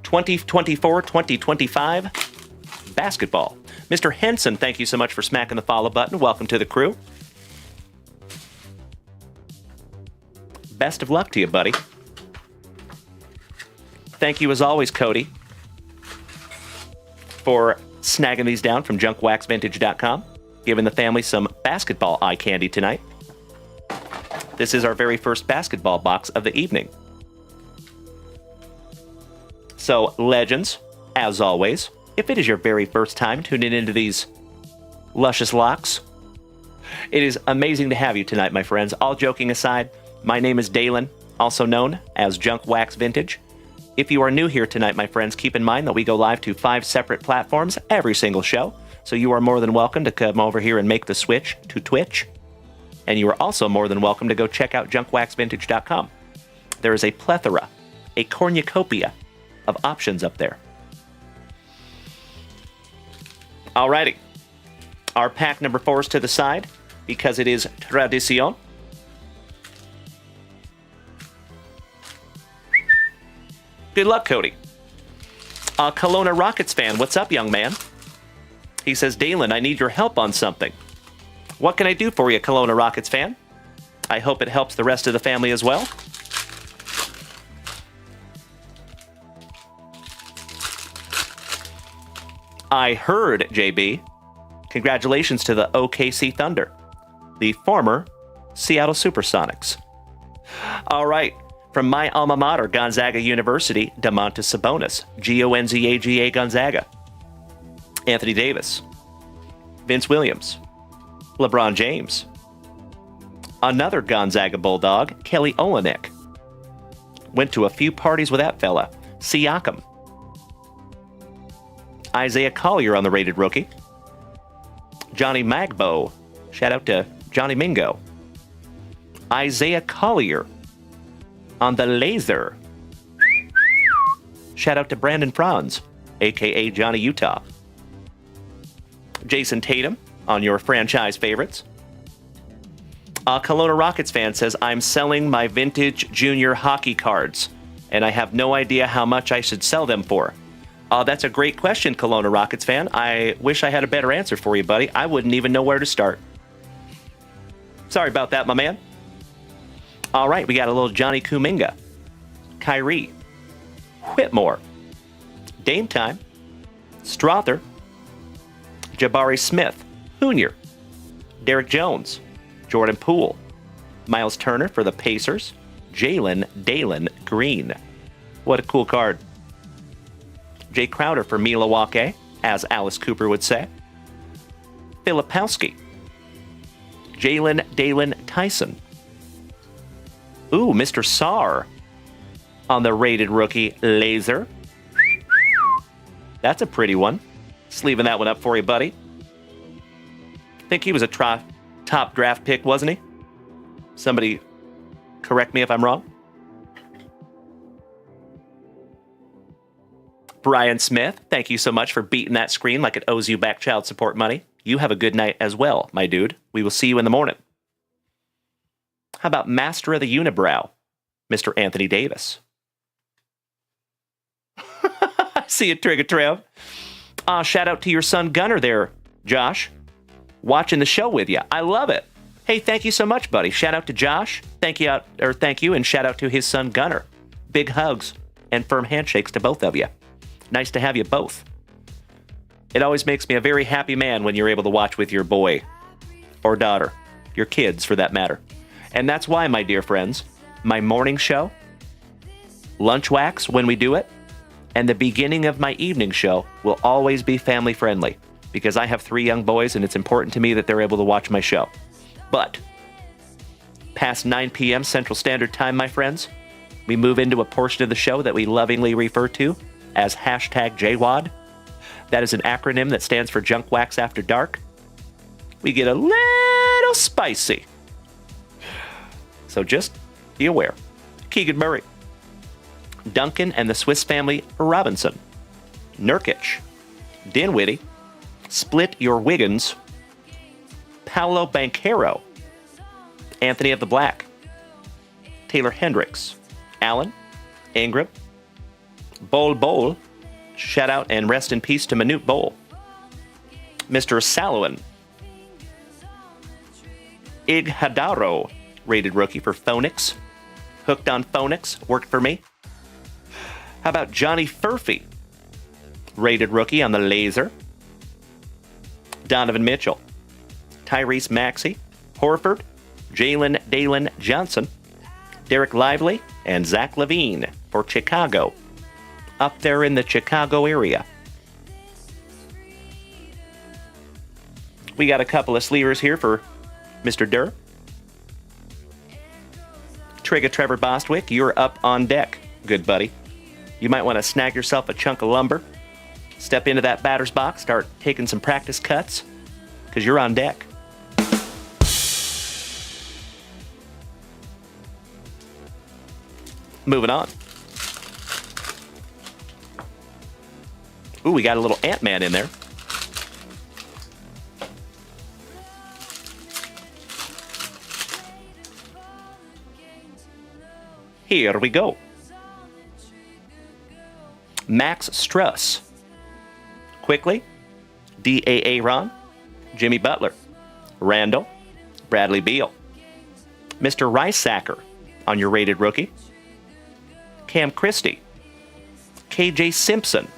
$2024-2025 basketball. Mr. Henson, thank you so much for smacking the follow button. Welcome to the crew. Best of luck to you, buddy. Thank you as always, Cody, for snagging these down from JunkWaxVintage.com, giving the family some basketball eye candy tonight. This is our very first basketball box of the evening. So, legends, as always, if it is your very first time tuning into these luscious locks, it is amazing to have you tonight, my friends. All joking aside, my name is Dalen, also known as JunkWaxVintage. If you are new here tonight, my friends, keep in mind that we go live to 5 separate platforms every single show, so you are more than welcome to come over here and make the switch to Twitch. And you are also more than welcome to go check out JunkWaxVintage.com. There is a plethora, a cornucopia of options up there. Alrighty. Our pack number 4 is to the side because it is tradición. Good luck, Cody. Kelowna Rockets fan, what's up, young man? He says, Dalen, I need your help on something. What can I do for you, Kelowna Rockets fan? I hope it helps the rest of the family as well. I heard, JB. Congratulations to the OKC Thunder, the former Seattle Supersonics. All right. From my alma mater, Gonzaga University, Domantas Sabonis, Gonzaga Gonzaga. Anthony Davis, Vince Williams, LeBron James. Another Gonzaga Bulldog, Kelly Olynyk. Went to a few parties with that fella. Siakam. Isaiah Collier on the rated rookie. Johnny Magbo. Shout out to Johnny Mingo. Isaiah Collier on the laser. Shout out to Brandon Franz, a.k.a. Johnny Utah. Jason Tatum on your franchise favorites. Kelowna Rockets fan says, I'm selling my vintage junior hockey cards, and I have no idea how much I should sell them for. That's a great question, Kelowna Rockets fan. I wish I had a better answer for you, buddy. I wouldn't even know where to start. Sorry about that, my man. All right, we got a little Johnny Kuminga, Kyrie, Whitmore, Dame Time, Strother, Jabari Smith, Jr., Derek Jones, Jordan Poole, Miles Turner for the Pacers, Dalen Green. What a cool card. Jay Crowder for Milwaukee, as Alice Cooper would say. Filipowski, Dalen Tyson. Ooh, Mr. Sarr on the rated rookie laser. That's a pretty one. Just leaving that one up for you, buddy. I think he was a top draft pick, wasn't he? Somebody correct me if I'm wrong. Brian Smith, thank you so much for beating that screen like it owes you back child support money. You have a good night as well, my dude. We will see you in the morning. How about Master of the Unibrow, Mr. Anthony Davis? See you, Trigger Trev. Shout out to your son Gunner there, Josh. Watching the show with you. I love it. Hey, thank you so much, buddy. Shout out to Josh. Thank you, and shout out to his son Gunner. Big hugs and firm handshakes to both of you. Nice to have you both. It always makes me a very happy man when you're able to watch with your boy or daughter, your kids for that matter. And that's why, my dear friends, my morning show, Lunch Wax when we do it, and the beginning of my evening show will always be family friendly because I have 3 young boys and it's important to me that they're able to watch my show. But past 9 p.m. Central Standard Time, my friends, we move into a portion of the show that we lovingly refer to as #JWAD. That is an acronym that stands for Junk Wax After Dark. We get a little spicy. So just be aware. Keegan Murray, Duncan and the Swiss Family Robinson, Nurkic, Dinwiddie, Split Your Wiggins, Paolo Banchero, Anthony of the Black, Taylor Hendricks, Allen, Ingram, Bowl, shout out and rest in peace to Manute Bowl, Mr. Salowan, Ighodaro, rated rookie for Phoenix, hooked on Phoenix, worked for me. How about Johnny Furphy, rated rookie on the laser, Donovan Mitchell, Tyrese Maxey, Horford, Dalen Johnson, Derek Lively, and Zach LaVine for Chicago. Up there in the Chicago area. We got a couple of sleevers here for Mr. Durr. Trigger Trevor Bostwick, you're up on deck, good buddy. You might want to snag yourself a chunk of lumber, step into that batter's box, start taking some practice cuts, because you're on deck. Moving on. Ooh, we got a little Ant-Man in there. Here we go. Max Struss. Quickly. D.A. Aaron. Jimmy Butler. Randall. Bradley Beal. Mr. Ricesacker on your rated rookie. Cam Christie. K.J. Simpson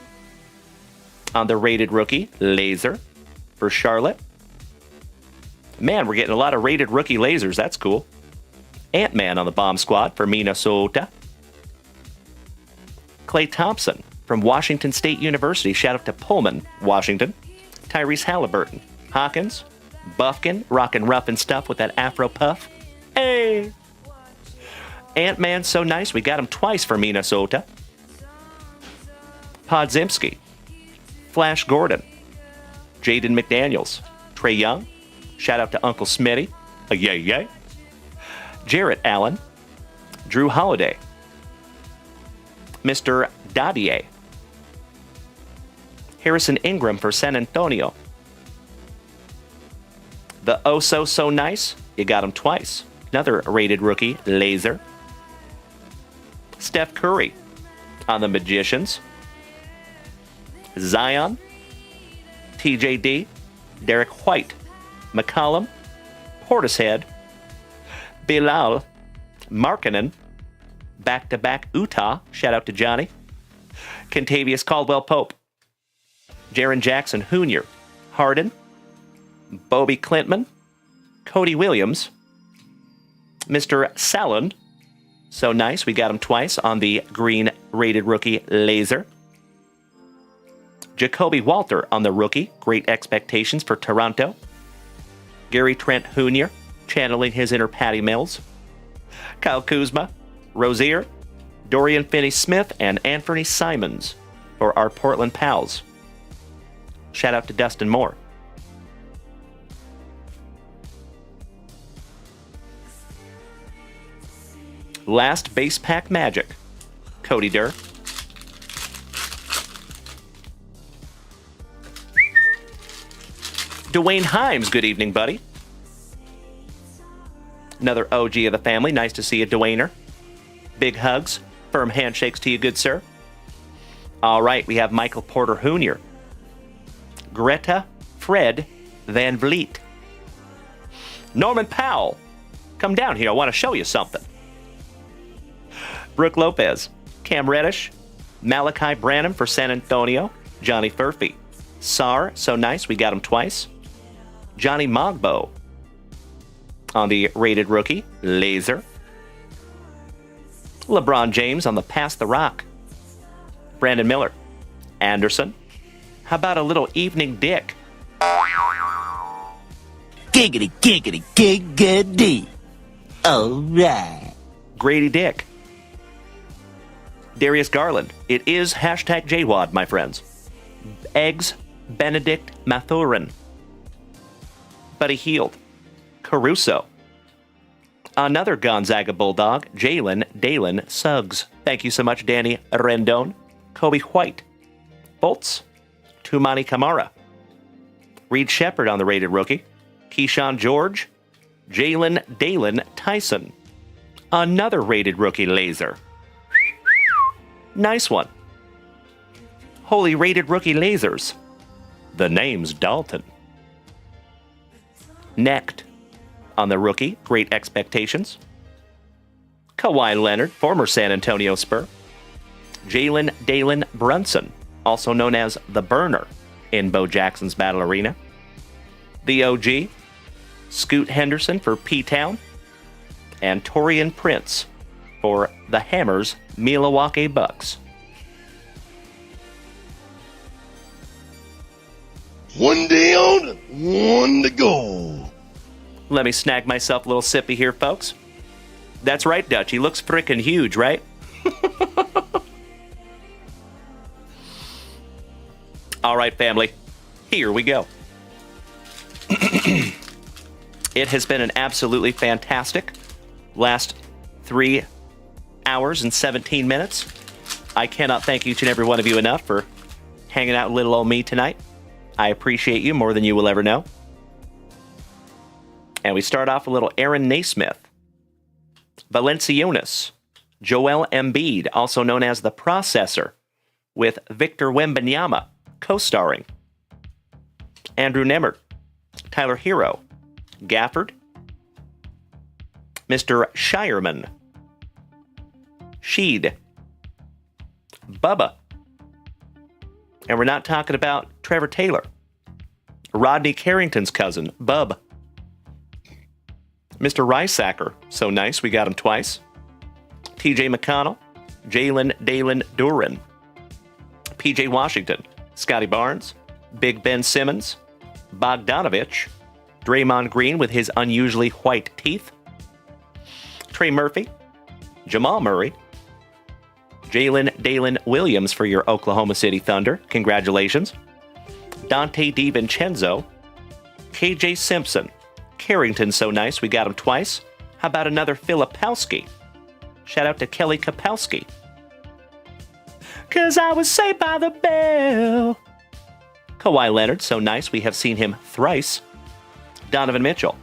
on the rated rookie. Laser for Charlotte. Man, we're getting a lot of rated rookie lasers. That's cool. Ant-Man on the bomb squad for Minnesota. Klay Thompson from Washington State University. Shout out to Pullman, Washington. Tyrese Halliburton. Hawkins. Buffkin, rockin' rough and stuff with that afro puff. Hey! Ant-Man, so nice. We got him twice for Minnesota. Podzimski. Flash Gordon. Jaden McDaniels. Trey Young. Shout out to Uncle Smitty. Yay, yay. Jarrett Allen. Drew Holiday. Mr. Dadier. Harrison Ingram for San Antonio. The oh-so-so nice. You got him twice. Another rated rookie, Laser. Steph Curry on the Magicians. Zion. TJD. Derek White. McCollum. Portishead. Bilal. Markkanen. Back-to-back Utah. Shout out to Johnny. Kentavious Caldwell-Pope. Jaren Jackson Jr. Harden. Bobby Clintman. Cody Williams. Mr. Salon. So nice. We got him twice on the green rated rookie Laser. Jacoby Walter on the rookie. Great expectations for Toronto. Gary Trent Jr. channeling his inner Patty Mills. Kyle Kuzma. Rozier. Dorian Finney-Smith and Anthony Simons for our Portland pals. Shout out to Dustin Moore. Last base pack magic. Cody Durr. Dwayne Himes, good evening, buddy. Another OG of the family. Nice to see you, Dwayner. Big hugs. Firm handshakes to you, good sir. All right, we have Michael Porter Jr. Greta Fred Van Vliet. Norman Powell. Come down here. I want to show you something. Brooke Lopez. Cam Reddish. Malachi Branham for San Antonio. Johnny Furphy. Sar, so nice. We got him twice. Johnny Mogbo on the rated rookie. Laser. LeBron James on the Pass the Rock. Brandon Miller. Anderson. How about a little Evening Dick?
Giggity, giggity, giggity. All right.
Grady Dick. Darius Garland. It is hashtag JWAD, my friends. Eggs Benedict Mathurin. Buddy Hield. Caruso. Another Gonzaga Bulldog, Dalen Suggs. Thank you so much, Danny Rendon. Kobe White. Bolts. Tumani Kamara. Reed Shepard on the rated rookie. Keyshawn George. Dalen Tyson. Another rated rookie Laser. Nice one. Holy rated rookie lasers. The name's Dalton. Necked on the rookie. Great expectations. Kawhi Leonard, former San Antonio Spur. Dalen Brunson, also known as the Burner in Bo Jackson's Battle Arena. The OG. Scoot Henderson for P-Town. And Torian Prince for the Hammers Milwaukee Bucks.
One down, one to go.
Let me snag myself a little sippy here, folks. That's right, Dutch. He looks frickin' huge, right? All right, family. Here we go. It has been an absolutely fantastic last 3 hours and 17 minutes. I cannot thank each and every one of you enough for hanging out with little old me tonight. I appreciate you more than you will ever know. And we start off with a little Aaron Naismith, Valenciunas, Joel Embiid, also known as The Processor, with Victor Wembanyama co-starring, Andrew Nemert, Tyler Hero, Gafford, Mr. Shireman, Sheed, Bubba, and we're not talking about Trevor Taylor, Rodney Carrington's cousin, Bub, Mr. Rysacker, so nice, we got him twice, TJ McConnell, Dalen Duran, PJ Washington, Scotty Barnes, Big Ben Simmons, Bogdanovich, Draymond Green with his unusually white teeth, Trey Murphy, Jamal Murray, Dalen Williams for your Oklahoma City Thunder, congratulations, Dante DiVincenzo, KJ Simpson, Carrington, so nice, we got him twice. How about another Filipowski? Shout out to Kelly Kapowski. 'Cause I was saved by the bell. Kawhi Leonard, so nice, we have seen him thrice. Donovan Mitchell,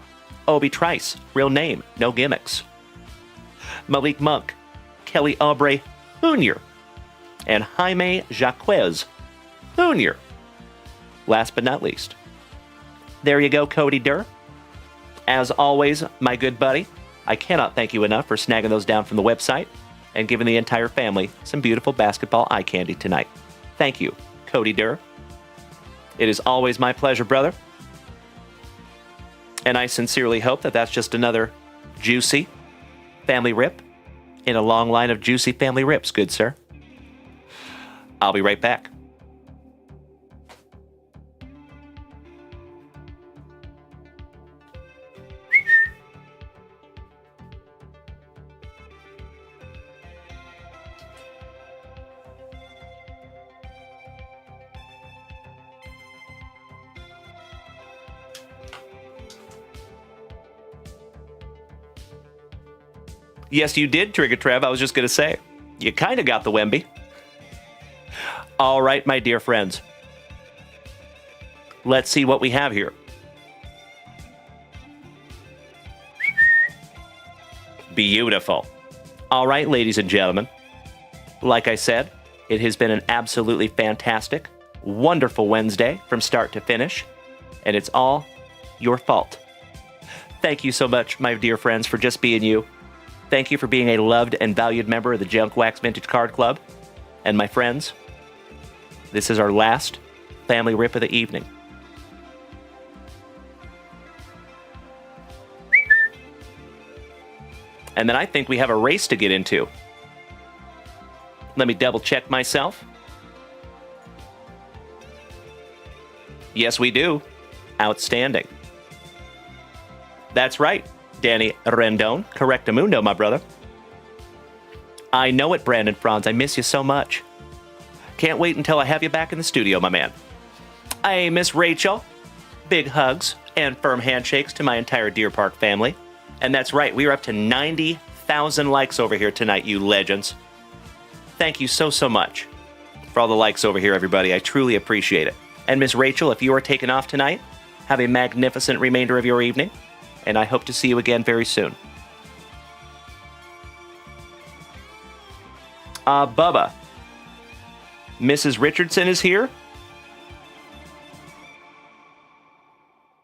Obi Trice, real name, no gimmicks. Malik Monk, Kelly Oubre Jr., and Jaime Jaquez Jr. Last but not least. There you go, Cody Durr. As always, my good buddy, I cannot thank you enough for snagging those down from the website and giving the entire family some beautiful basketball eye candy tonight. Thank you, Cody Durr. It is always my pleasure, brother. And I sincerely hope that that's just another juicy family rip in a long line of juicy family rips, good sir. I'll be right back. Yes, you did, Trigger Trev. I was just going to say, you kind of got the Wemby. All right, my dear friends. Let's see what we have here. Beautiful. All right, ladies and gentlemen. Like I said, it has been an absolutely fantastic, wonderful Wednesday from start to finish, and it's all your fault. Thank you so much, my dear friends, for just being you. Thank you for being a loved and valued member of the JunkWaxVintage Card Club. And my friends, this is our last family rip of the evening. And then I think we have a race to get into. Let me double check myself. Yes, we do. Outstanding. That's right. Danny Rendon, correctamundo, my brother. I know it, Brandon Franz. I miss you so much. Can't wait until I have you back in the studio, my man. Hey, Miss Rachel. Big hugs and firm handshakes to my entire Deer Park family. And that's right, we are up to 90,000 likes over here tonight, you legends. Thank you so, so much for all the likes over here, everybody. I truly appreciate it. And Miss Rachel, if you are taking off tonight, have a magnificent remainder of your evening. And I hope to see you again very soon. Bubba. Mrs. Richardson is here?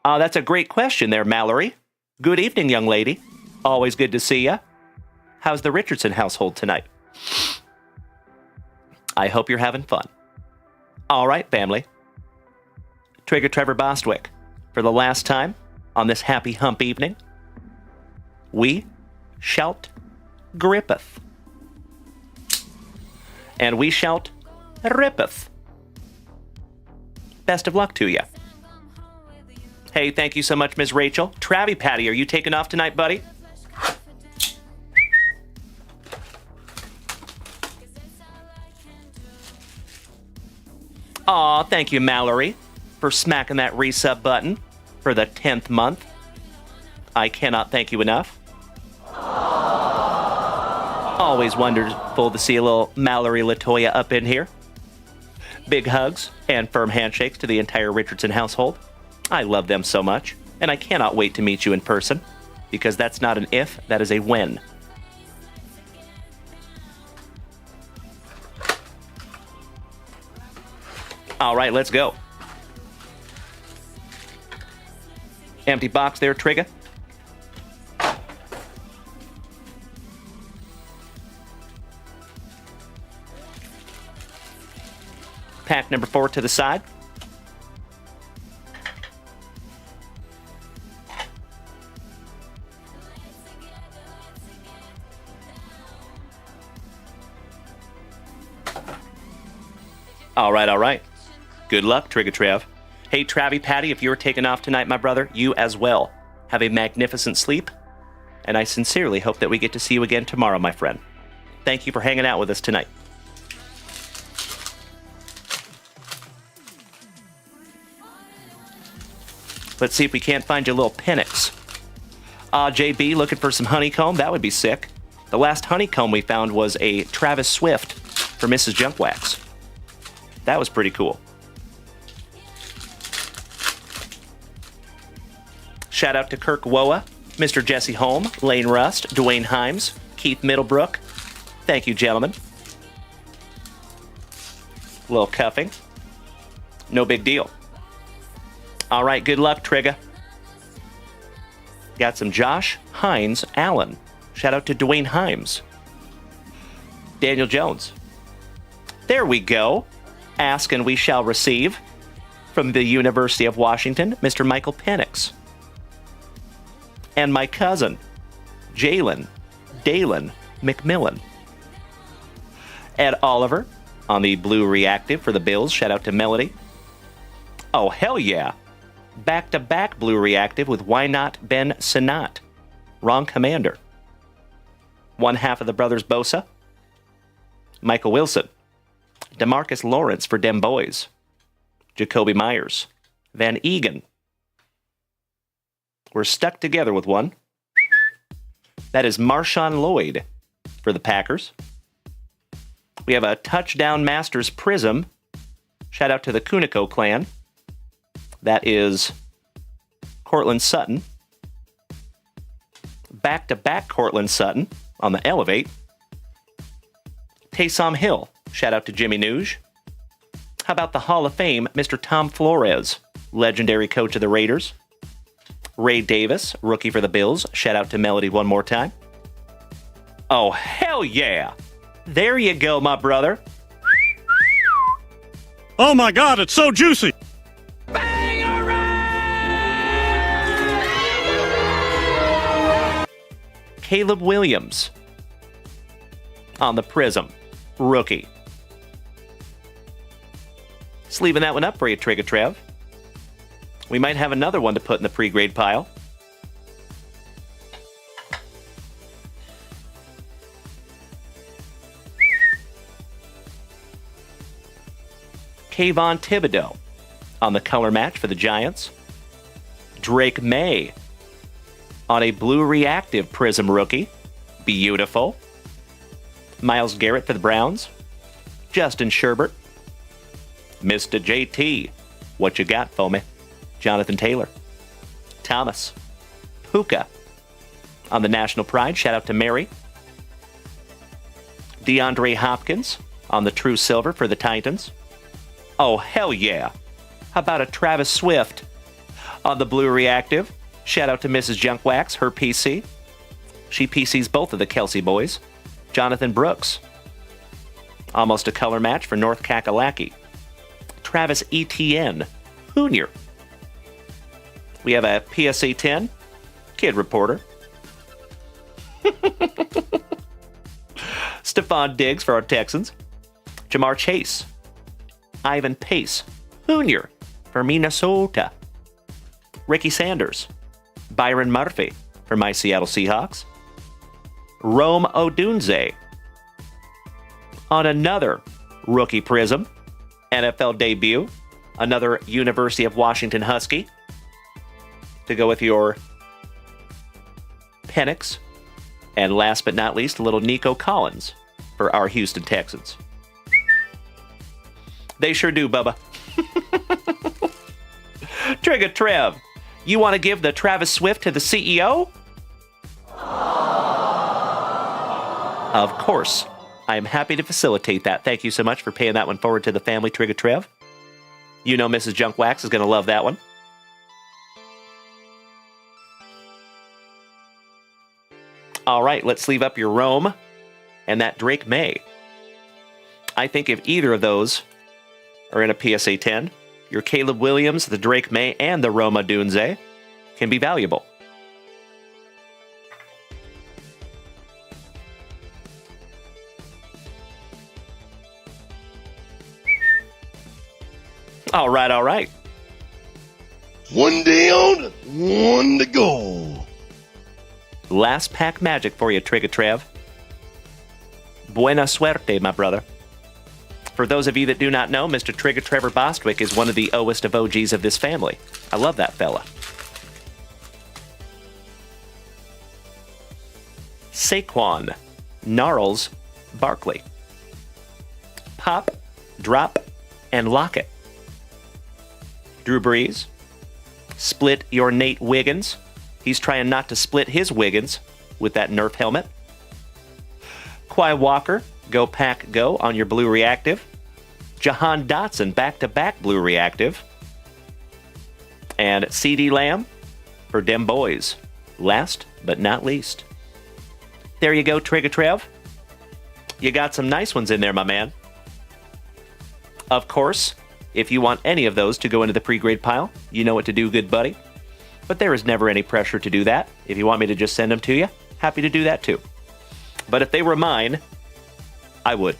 That's a great question there, Mallory. Good evening, young lady. Always good to see ya. How's the Richardson household tonight? I hope you're having fun. All right, family. Trigger Trevor Bostwick, for the last time, on this happy hump evening, we shout grippeth. And we shout rippeth. Best of luck to you. Hey, thank you so much, Ms. Rachel. Travie Patty, are you taking off tonight, buddy? Aw, thank you, Mallory, for smacking that resub button for the 10th month. I cannot thank you enough. Always wonderful to see a little Mallory Latoya up in here. Big hugs and firm handshakes to the entire Richardson household. I love them so much, and I cannot wait to meet you in person, because that's not an if, that is a when. All right, let's go. Empty box there, Trigger. Pack number 4 to the side. All right, all right. Good luck, Trigger Trev. Hey, Travie Patty, if you're taking off tonight, my brother, you as well. Have a magnificent sleep, and I sincerely hope that we get to see you again tomorrow, my friend. Thank you for hanging out with us tonight. Let's see if we can't find you a little Penix. JB, looking for some honeycomb? That would be sick. The last honeycomb we found was a Travis Swift for Mrs. Junkwax. That was pretty cool. Shout out to Kirk Woa, Mr. Jesse Holm, Lane Rust, Dwayne Himes, Keith Middlebrook. Thank you, gentlemen. A little cuffing. No big deal. All right, good luck, Trigger. Got some Josh Hines Allen. Shout out to Dwayne Himes. Daniel Jones. There we go. Ask and we shall receive. From the University of Washington, Mr. Michael Penix. And my cousin, Dalen McMillan. Ed Oliver on the Blue Reactive for the Bills. Shout out to Melody. Oh, hell yeah. Back-to-back Blue Reactive with Why Not Ben Sinat. Wrong commander. One half of the brothers Bosa. Michael Wilson. DeMarcus Lawrence for Dem Boys. Jacoby Myers. Van Egan. We're stuck together with one. That is Marshawn Lloyd for the Packers. We have a Touchdown Masters Prism. Shout out to the Kuniko clan. That is Cortland Sutton. Back-to-back Cortland Sutton on the Elevate. Taysom Hill. Shout out to Jimmy Nuge. How about the Hall of Fame, Mr. Tom Flores, legendary coach of the Raiders. Ray Davis, rookie for the Bills. Shout out to Melody one more time. Oh, hell yeah. There you go, my brother.
Oh my God, it's so juicy.
Caleb Williams on the Prism, rookie. Just leaving that one up for you, Trigger Trev. We might have another one to put in the pre-grade pile. Kayvon Thibodeau on the color match for the Giants. Drake May on a Blue Reactive Prism rookie. Beautiful. Myles Garrett for the Browns. Justin Sherbert. Mr. JT. What you got for me? Jonathan Taylor. Thomas. Puka on the National Pride. Shout out to Mary. DeAndre Hopkins on the True Silver for the Titans. Oh, hell yeah. How about a Travis Swift on the Blue Reactive? Shout out to Mrs. Junkwax, her PC. She PCs both of the Kelsey boys. Jonathan Brooks. Almost a color match for North Kakalaki. Travis Etienne Jr. We have a PSA 10 Kid Reporter. Stephon Diggs for our Texans. Jamar Chase. Ivan Pace Jr. for Minnesota. Ricky Sanders, Byron Murphy for my Seattle Seahawks, Rome Odunze on another rookie prism, NFL debut, another University of Washington Husky to go with your Penix, and last but not least, a little Nico Collins for our Houston Texans. They sure do, Bubba. Trigger Trev, you want to give the Travis Swift to the CEO? Of course. I am happy to facilitate that. Thank you so much for paying that one forward to the family, Trigger Trev. You know Mrs. Junkwax is going to love that one. All right, let's sleeve up your Rome and that Drake May. I think if either of those are in a PSA 10, your Caleb Williams, the Drake May, and the Roma Dunze can be valuable. All right, all right.
One down, one to go.
Last pack magic for you, Trigger Trev. Buena suerte, my brother. For those of you that do not know, Mr. Trigger Trevor Bostwick is one of the oest of OGs of this family. I love that fella. Saquon, Gnarls, Barkley. Pop, Drop, and Lockett. Drew Brees. Split your Nate Wiggins. He's trying not to split his Wiggins with that Nerf helmet. Quay Walker, go pack go on your blue reactive. Jahan Dotson, back-to-back blue reactive. And CD Lamb for dem boys. Last but not least. There you go, Trigger Trev. You got some nice ones in there, my man. Of course, if you want any of those to go into the pre-grade pile, you know what to do, good buddy. But there is never any pressure to do that. If you want me to just send them to you, happy to do that too. But if they were mine, I would.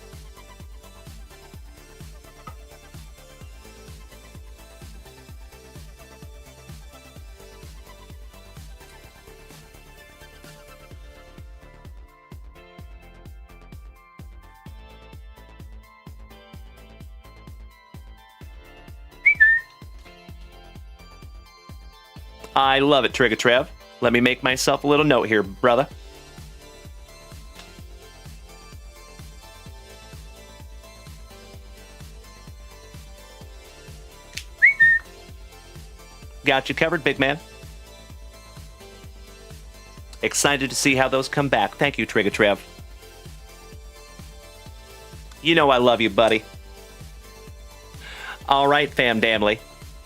I love it, Trigger Trev. Let me make myself a little note here, brother. Got you covered, big man. Excited to see how those come back. Thank you, Trigger Trev. You know I love you, buddy. All right, fam damly.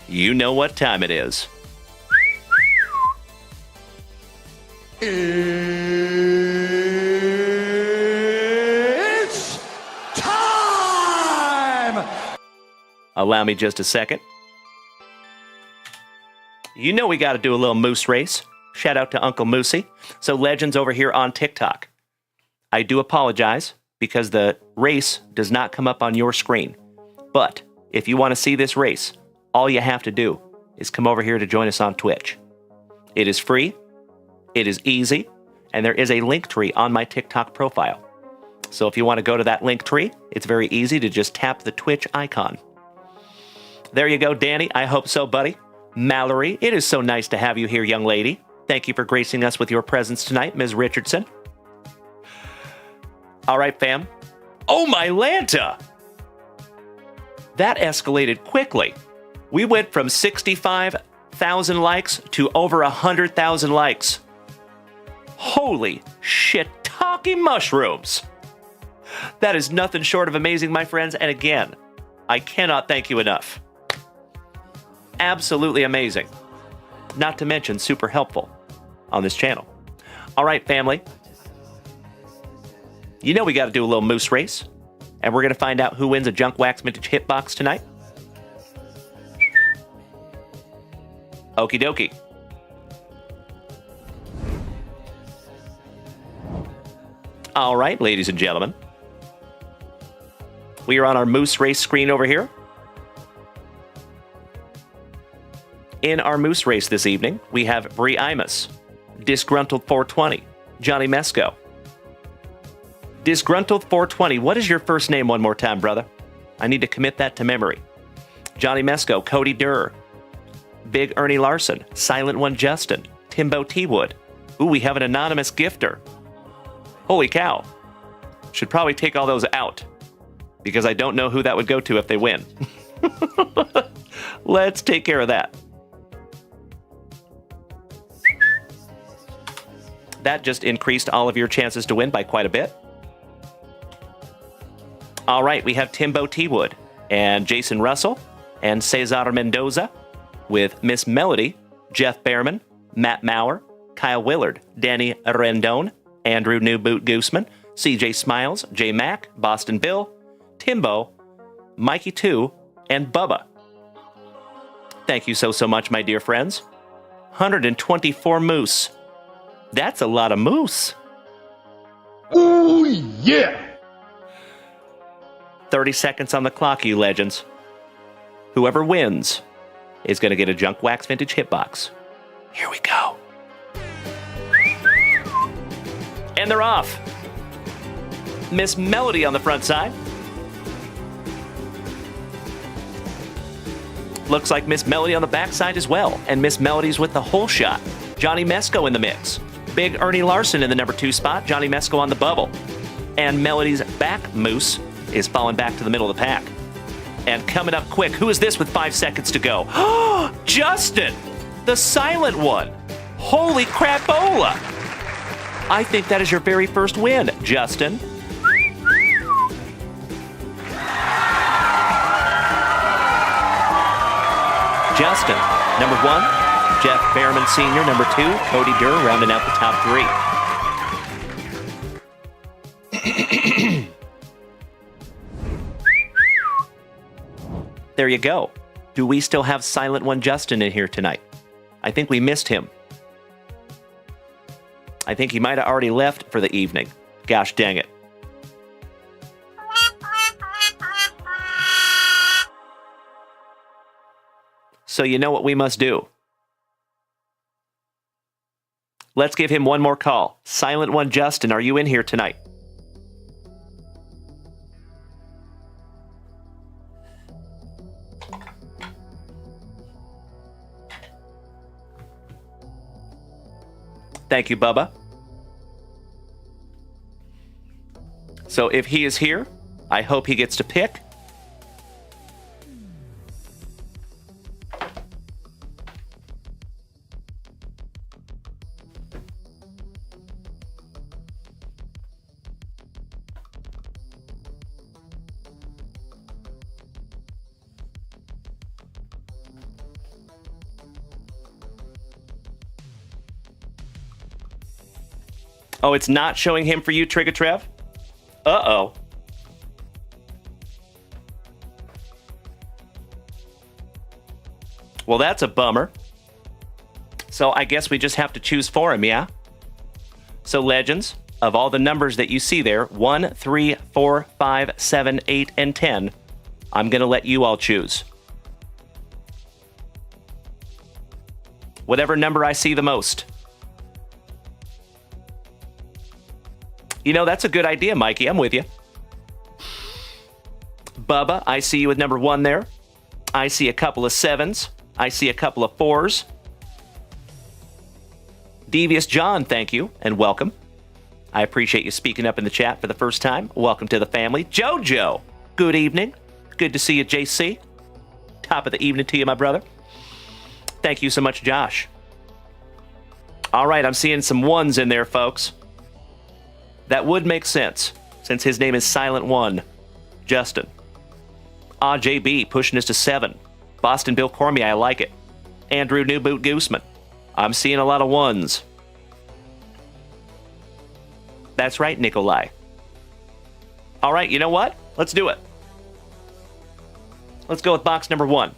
You know what time it is.
It's time!
Allow me just a second. You know we got to do a little moose race. Shout out to Uncle Moosey. So legends over here on TikTok. I do apologize because the race does not come up on your screen. But if you want to see this race, all you have to do is come over here to join us on Twitch. It is free. It is easy, and there is a link tree on my TikTok profile. So if you want to go to that link tree, it's very easy to just tap the Twitch icon. There you go, Danny. I hope so, buddy. Mallory, it is so nice to have you here, young lady. Thank you for gracing us with your presence tonight, Ms. Richardson. All right, fam. Oh, my Lanta! That escalated quickly. We went from 65,000 likes to over 100,000 likes. Holy shit-talking mushrooms! That is nothing short of amazing, my friends. And again, I cannot thank you enough. Absolutely amazing. Not to mention super helpful on this channel. All right, family. You know we got to do a little moose race. And we're going to find out who wins a JunkWaxVintage hitbox tonight. Okie dokie. All right, ladies and gentlemen. We are on our moose race screen over here. In our moose race this evening, we have Bree Imus, Disgruntled 420, Johnny Mesco. Disgruntled 420, what is your first name one more time, brother? I need to commit that to memory. Johnny Mesco, Cody Durr, Big Ernie Larson, Silent One Justin, Timbo T. Wood. Ooh, we have an anonymous gifter. Holy cow. Should probably take all those out, because I don't know who that would go to if they win. Let's take care of that. That just increased all of your chances to win by quite a bit. All right, we have Timbo T. Wood and Jason Russell and Cesar Mendoza with Miss Melody, Jeff Behrman, Matt Maurer, Kyle Willard, Danny Rendon, Andrew Newboot Gooseman, CJ Smiles, J Mac, Boston Bill, Timbo, Mikey 2, and Bubba. Thank you so much, my dear friends. 124 moose. That's a lot of moose.
Ooh, yeah!
30 seconds on the clock, you legends. Whoever wins is going to get a Junk Wax Vintage hitbox. Here we go. And they're off. Miss Melody on the front side. Looks like Miss Melody on the back side as well. And Miss Melody's with the whole shot. Johnny Mesco in the mix. Big Ernie Larson in the number 2 spot. Johnny Mesco on the bubble. And Melody's back moose is falling back to the middle of the pack. And coming up quick, who is this with 5 seconds to go? Justin, the silent one. Holy crapola. I think that is your very first win, Justin. Justin, number 1. Jeff Behrman Sr., number 2. Cody Durr rounding out the top 3. There you go. Do we still have Silent One Justin in here tonight? I think we missed him. I think he might have already left for the evening. Gosh dang it. So you know what we must do. Let's give him one more call. Silent One Justin, are you in here tonight? Thank you, Bubba. So if he is here, I hope he gets to pick. Oh, it's not showing him for you, Trigatrev? Uh-oh. Well, that's a bummer. So I guess we just have to choose for him, yeah? So, legends, of all the numbers that you see there, 1, 3, 4, 5, 7, 8, and 10, I'm going to let you all choose. Whatever number I see the most. You know, that's a good idea, Mikey. I'm with you. Bubba, I see you with number 1 there. I see a couple of 7s. I see a couple of 4s. Devious John, thank you, and welcome. I appreciate you speaking up in the chat for the first time. Welcome to the family. Jojo, good evening. Good to see you, JC. Top of the evening to you, my brother. Thank you so much, Josh. All right, I'm seeing some 1s in there, folks. That would make sense, since his name is Silent One. Justin. JB pushing us to 7. Boston Bill Cormier, I like it. Andrew Newboot Gooseman. I'm seeing a lot of 1s. That's right, Nikolai. All right, you know what? Let's do it. Let's go with box number 1.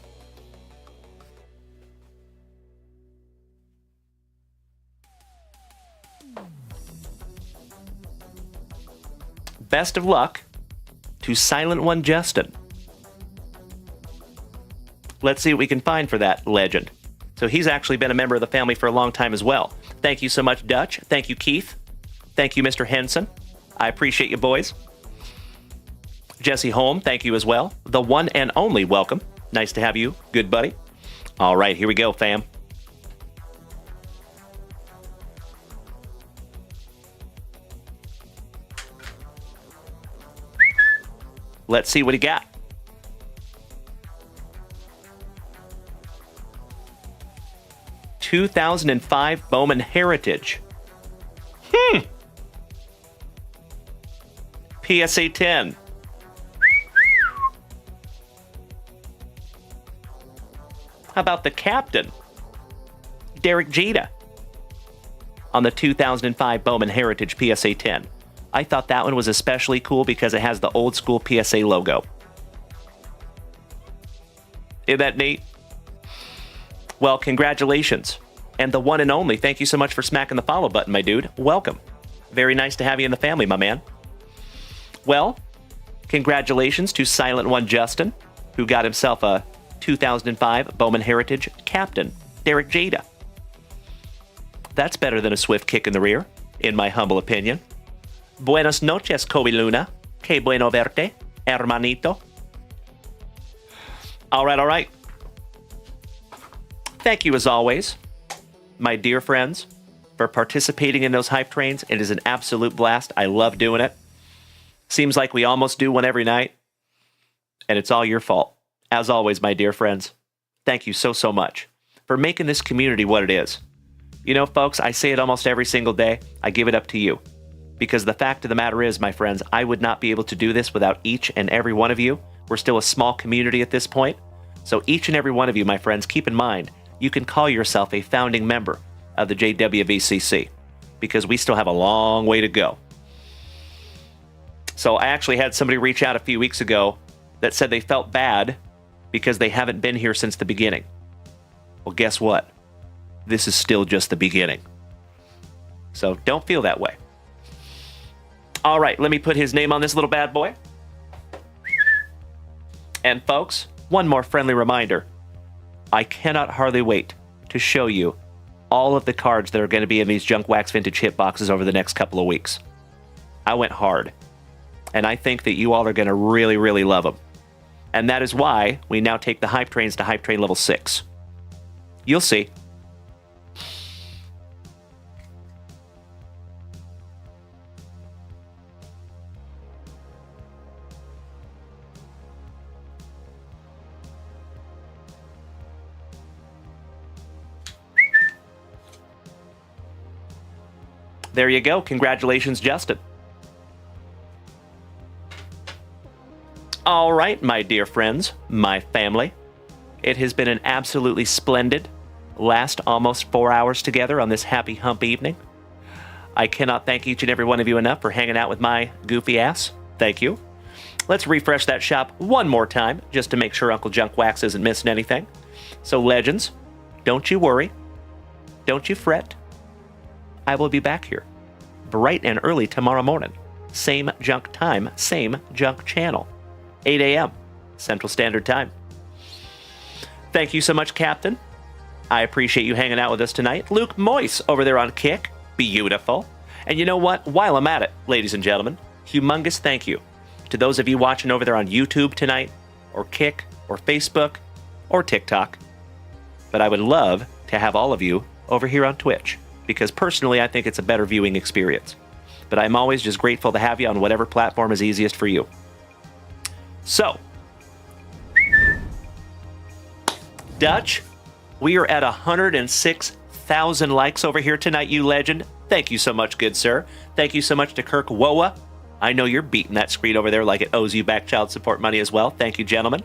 Best of luck to Silent One Justin. Let's see what we can find for that legend. So he's actually been a member of the family for a long time as well. Thank you so much, Dutch. Thank you, Keith. Thank you, Mr. Henson. I appreciate you, boys. Jesse Holm, thank you as well. The one and only welcome. Nice to have you, good buddy. All right, here we go, fam. Let's see what he got. ...2005 Bowman Heritage. PSA 10. How about the captain? Derek Jeter. On the 2005 Bowman Heritage PSA 10. I thought that one was especially cool because it has the old school PSA logo. Isn't that neat? Well, congratulations. And the one and only, thank you so much for smacking the follow button, my dude. Welcome. Very nice to have you in the family, my man. Well, congratulations to Silent One Justin, who got himself a 2005 Bowman Heritage Captain, Derek Jeter. That's better than a swift kick in the rear, in my humble opinion. Buenas noches, Kobe Luna. Que bueno verte, hermanito. All right. Thank you, as always, my dear friends, for participating in those hype trains. It is an absolute blast. I love doing it. Seems like we almost do one every night, and it's all your fault. As always, my dear friends, thank you so much for making this community what it is. You know, folks, I say it almost every single day. I give it up to you. Because the fact of the matter is, my friends, I would not be able to do this without each and every one of you. We're still a small community at this point. So each and every one of you, my friends, keep in mind, you can call yourself a founding member of the JWVCC. Because we still have a long way to go. So I actually had somebody reach out a few weeks ago that said they felt bad because they haven't been here since the beginning. Well, guess what? This is still just the beginning. So don't feel that way. All right, let me put his name on this little bad boy. And folks, one more friendly reminder. I cannot hardly wait to show you all of the cards that are going to be in these Junk Wax Vintage hit boxes over the next couple of weeks. I went hard. And I think that you all are going to really love them. And that is why we now take the hype trains to hype train level 6. You'll see. There you go. Congratulations, Justin. All right, my dear friends, my family. It has been an absolutely splendid last almost 4 hours together on this happy hump evening. I cannot thank each and every one of you enough for hanging out with my goofy ass. Thank you. Let's refresh that shop one more time just to make sure Uncle Junk Wax isn't missing anything. So, legends, don't you worry. Don't you fret. I will be back here bright and early tomorrow morning. Same junk time, same junk channel. 8 a.m. Central Standard Time. Thank you so much, Captain. I appreciate you hanging out with us tonight. Luke Moyce over there on Kick. Beautiful. And you know what? While I'm at it, ladies and gentlemen, humongous thank you to those of you watching over there on YouTube tonight, or Kick, or Facebook, or TikTok. But I would love to have all of you over here on Twitch, because personally I think it's a better viewing experience. But I'm always just grateful to have you on whatever platform is easiest for you. So, Dutch, we are at 106,000 likes over here tonight, you legend. Thank you so much, good sir. Thank you so much to Kirk Woa. I know you're beating that screen over there like it owes you back child support money as well. Thank you, gentlemen.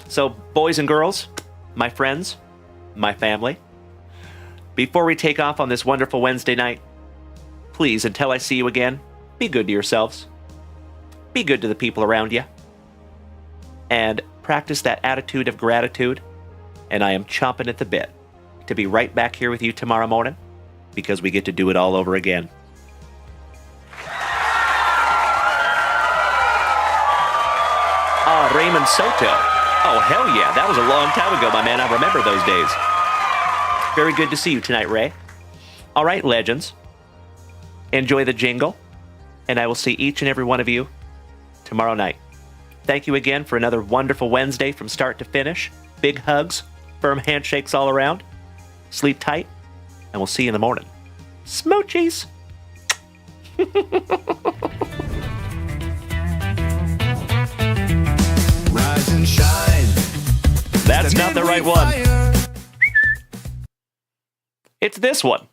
So, boys and girls, my friends, my family, before we take off on this wonderful Wednesday night, please, until I see you again, be good to yourselves. Be good to the people around you. And practice that attitude of gratitude. And I am chomping at the bit to be right back here with you tomorrow morning, because we get to do it all over again. Raymond Soto. Oh, hell yeah. That was a long time ago, my man. I remember those days. Very good to see you tonight, Ray. All right, legends. Enjoy the jingle, and I will see each and every one of you tomorrow night. Thank you again for another wonderful Wednesday from start to finish. Big hugs, firm handshakes all around. Sleep tight, and we'll see you in the morning. Smoochies!
Rise and shine.
That's not the right one. It's this one.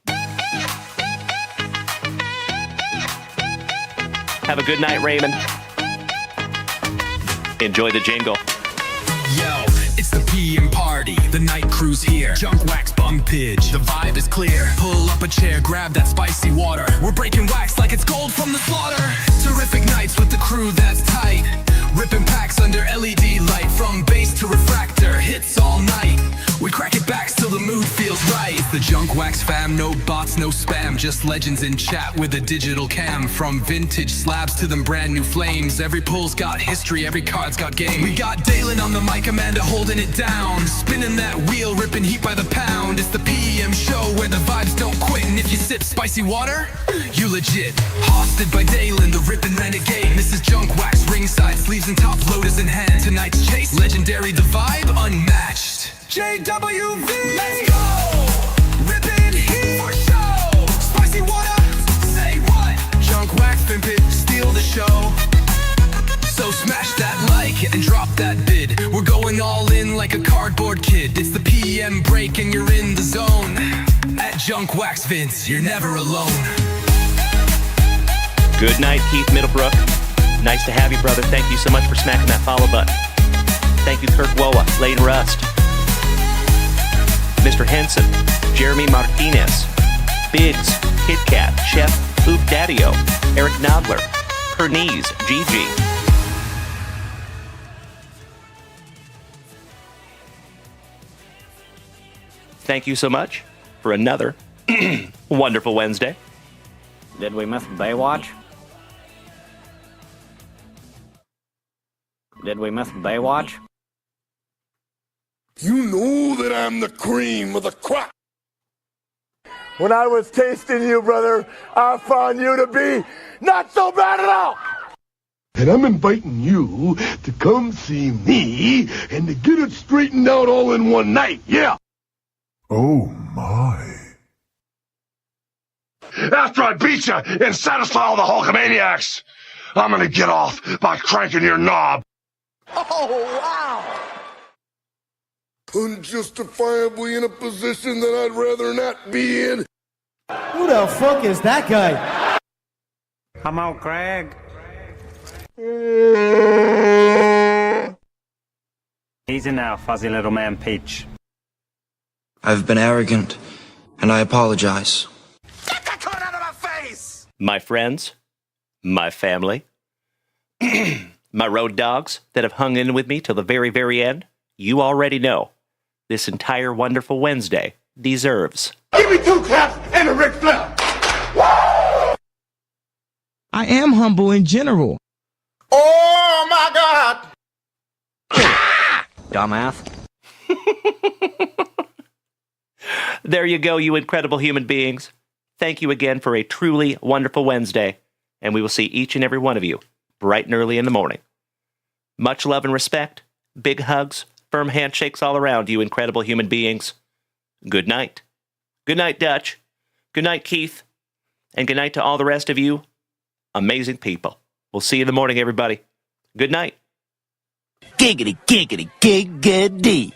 Have a good night, Raymond. Enjoy the jingle.
Yo, it's the PM party. The night crew's here. JunkWaxVintage. The vibe is clear. Pull up a chair, grab that spicy water. We're breaking wax like it's gold from the slaughter. Terrific nights with the crew that's tight. Ripping packs under LED light. From bass to refractor, hits all night. We crack it back till the mood feels right. It's the Junk Wax fam, no bots, no spam. Just legends in chat with a digital cam. From vintage slabs to them brand new flames. Every pull's got history, every card's got game. We got Dalen on the mic, Amanda holding it down. Spinning that wheel, ripping heat by the pound. It's the PM show where the vibes don't quit. And if you sip spicy water, you legit. Hosted by Dalen, the ripping renegade. This is Junk Wax ringside, sleeves and top loaders in hand. Tonight's chase, legendary, the vibe unmatched. JWV, let's go! Rippin' heat for show! Spicy water, say what? JunkWaxVintage, steal the show. So smash that like and drop that bid. We're going all in like a cardboard kid. It's the PM break and you're in the zone. At JunkWaxVintage, you're never alone.
Good night, Keith Middlebrook. Nice to have you, brother. Thank you so much for smacking that follow button. Thank you, Kirk Woa, Lane Rust, Mr. Henson, Jeremy Martinez, Biggs, Kit Kat, Chef, Poop Daddio, Eric Nodler, Pernice, Gigi. Thank you so much for another wonderful Wednesday.
Did we miss Baywatch? Did we miss Baywatch?
You know that I'm the cream of the crop.
When I was tasting you, brother, I found you to be not so bad at all.
And I'm inviting you to come see me and to get it straightened out all in one night, yeah.
Oh, my.
After I beat you and satisfy all the Hulkamaniacs, I'm gonna get off by cranking your knob.
Oh, wow.
Unjustifiably in a position that I'd rather not be in.
Who the fuck is that guy?
Come on, Craig. Easy now, fuzzy little man Peach.
I've been arrogant, and I apologize.
Get that card out of my face!
My friends, my family, my road dogs that have hung in with me till the very, very end, you already know this entire wonderful Wednesday deserves.
Give me 2 claps and a Ric Flair.
I am humble in general.
Oh my god!
Dumbass.
There you go, you incredible human beings. Thank you again for a truly wonderful Wednesday, and we will see each and every one of you bright and early in the morning. Much love and respect, big hugs, firm handshakes all around, you incredible human beings. Good night. Good night, Dutch. Good night, Keith. And good night to all the rest of you amazing people. We'll see you in the morning, everybody. Good night.
Giggity, giggity, giggity.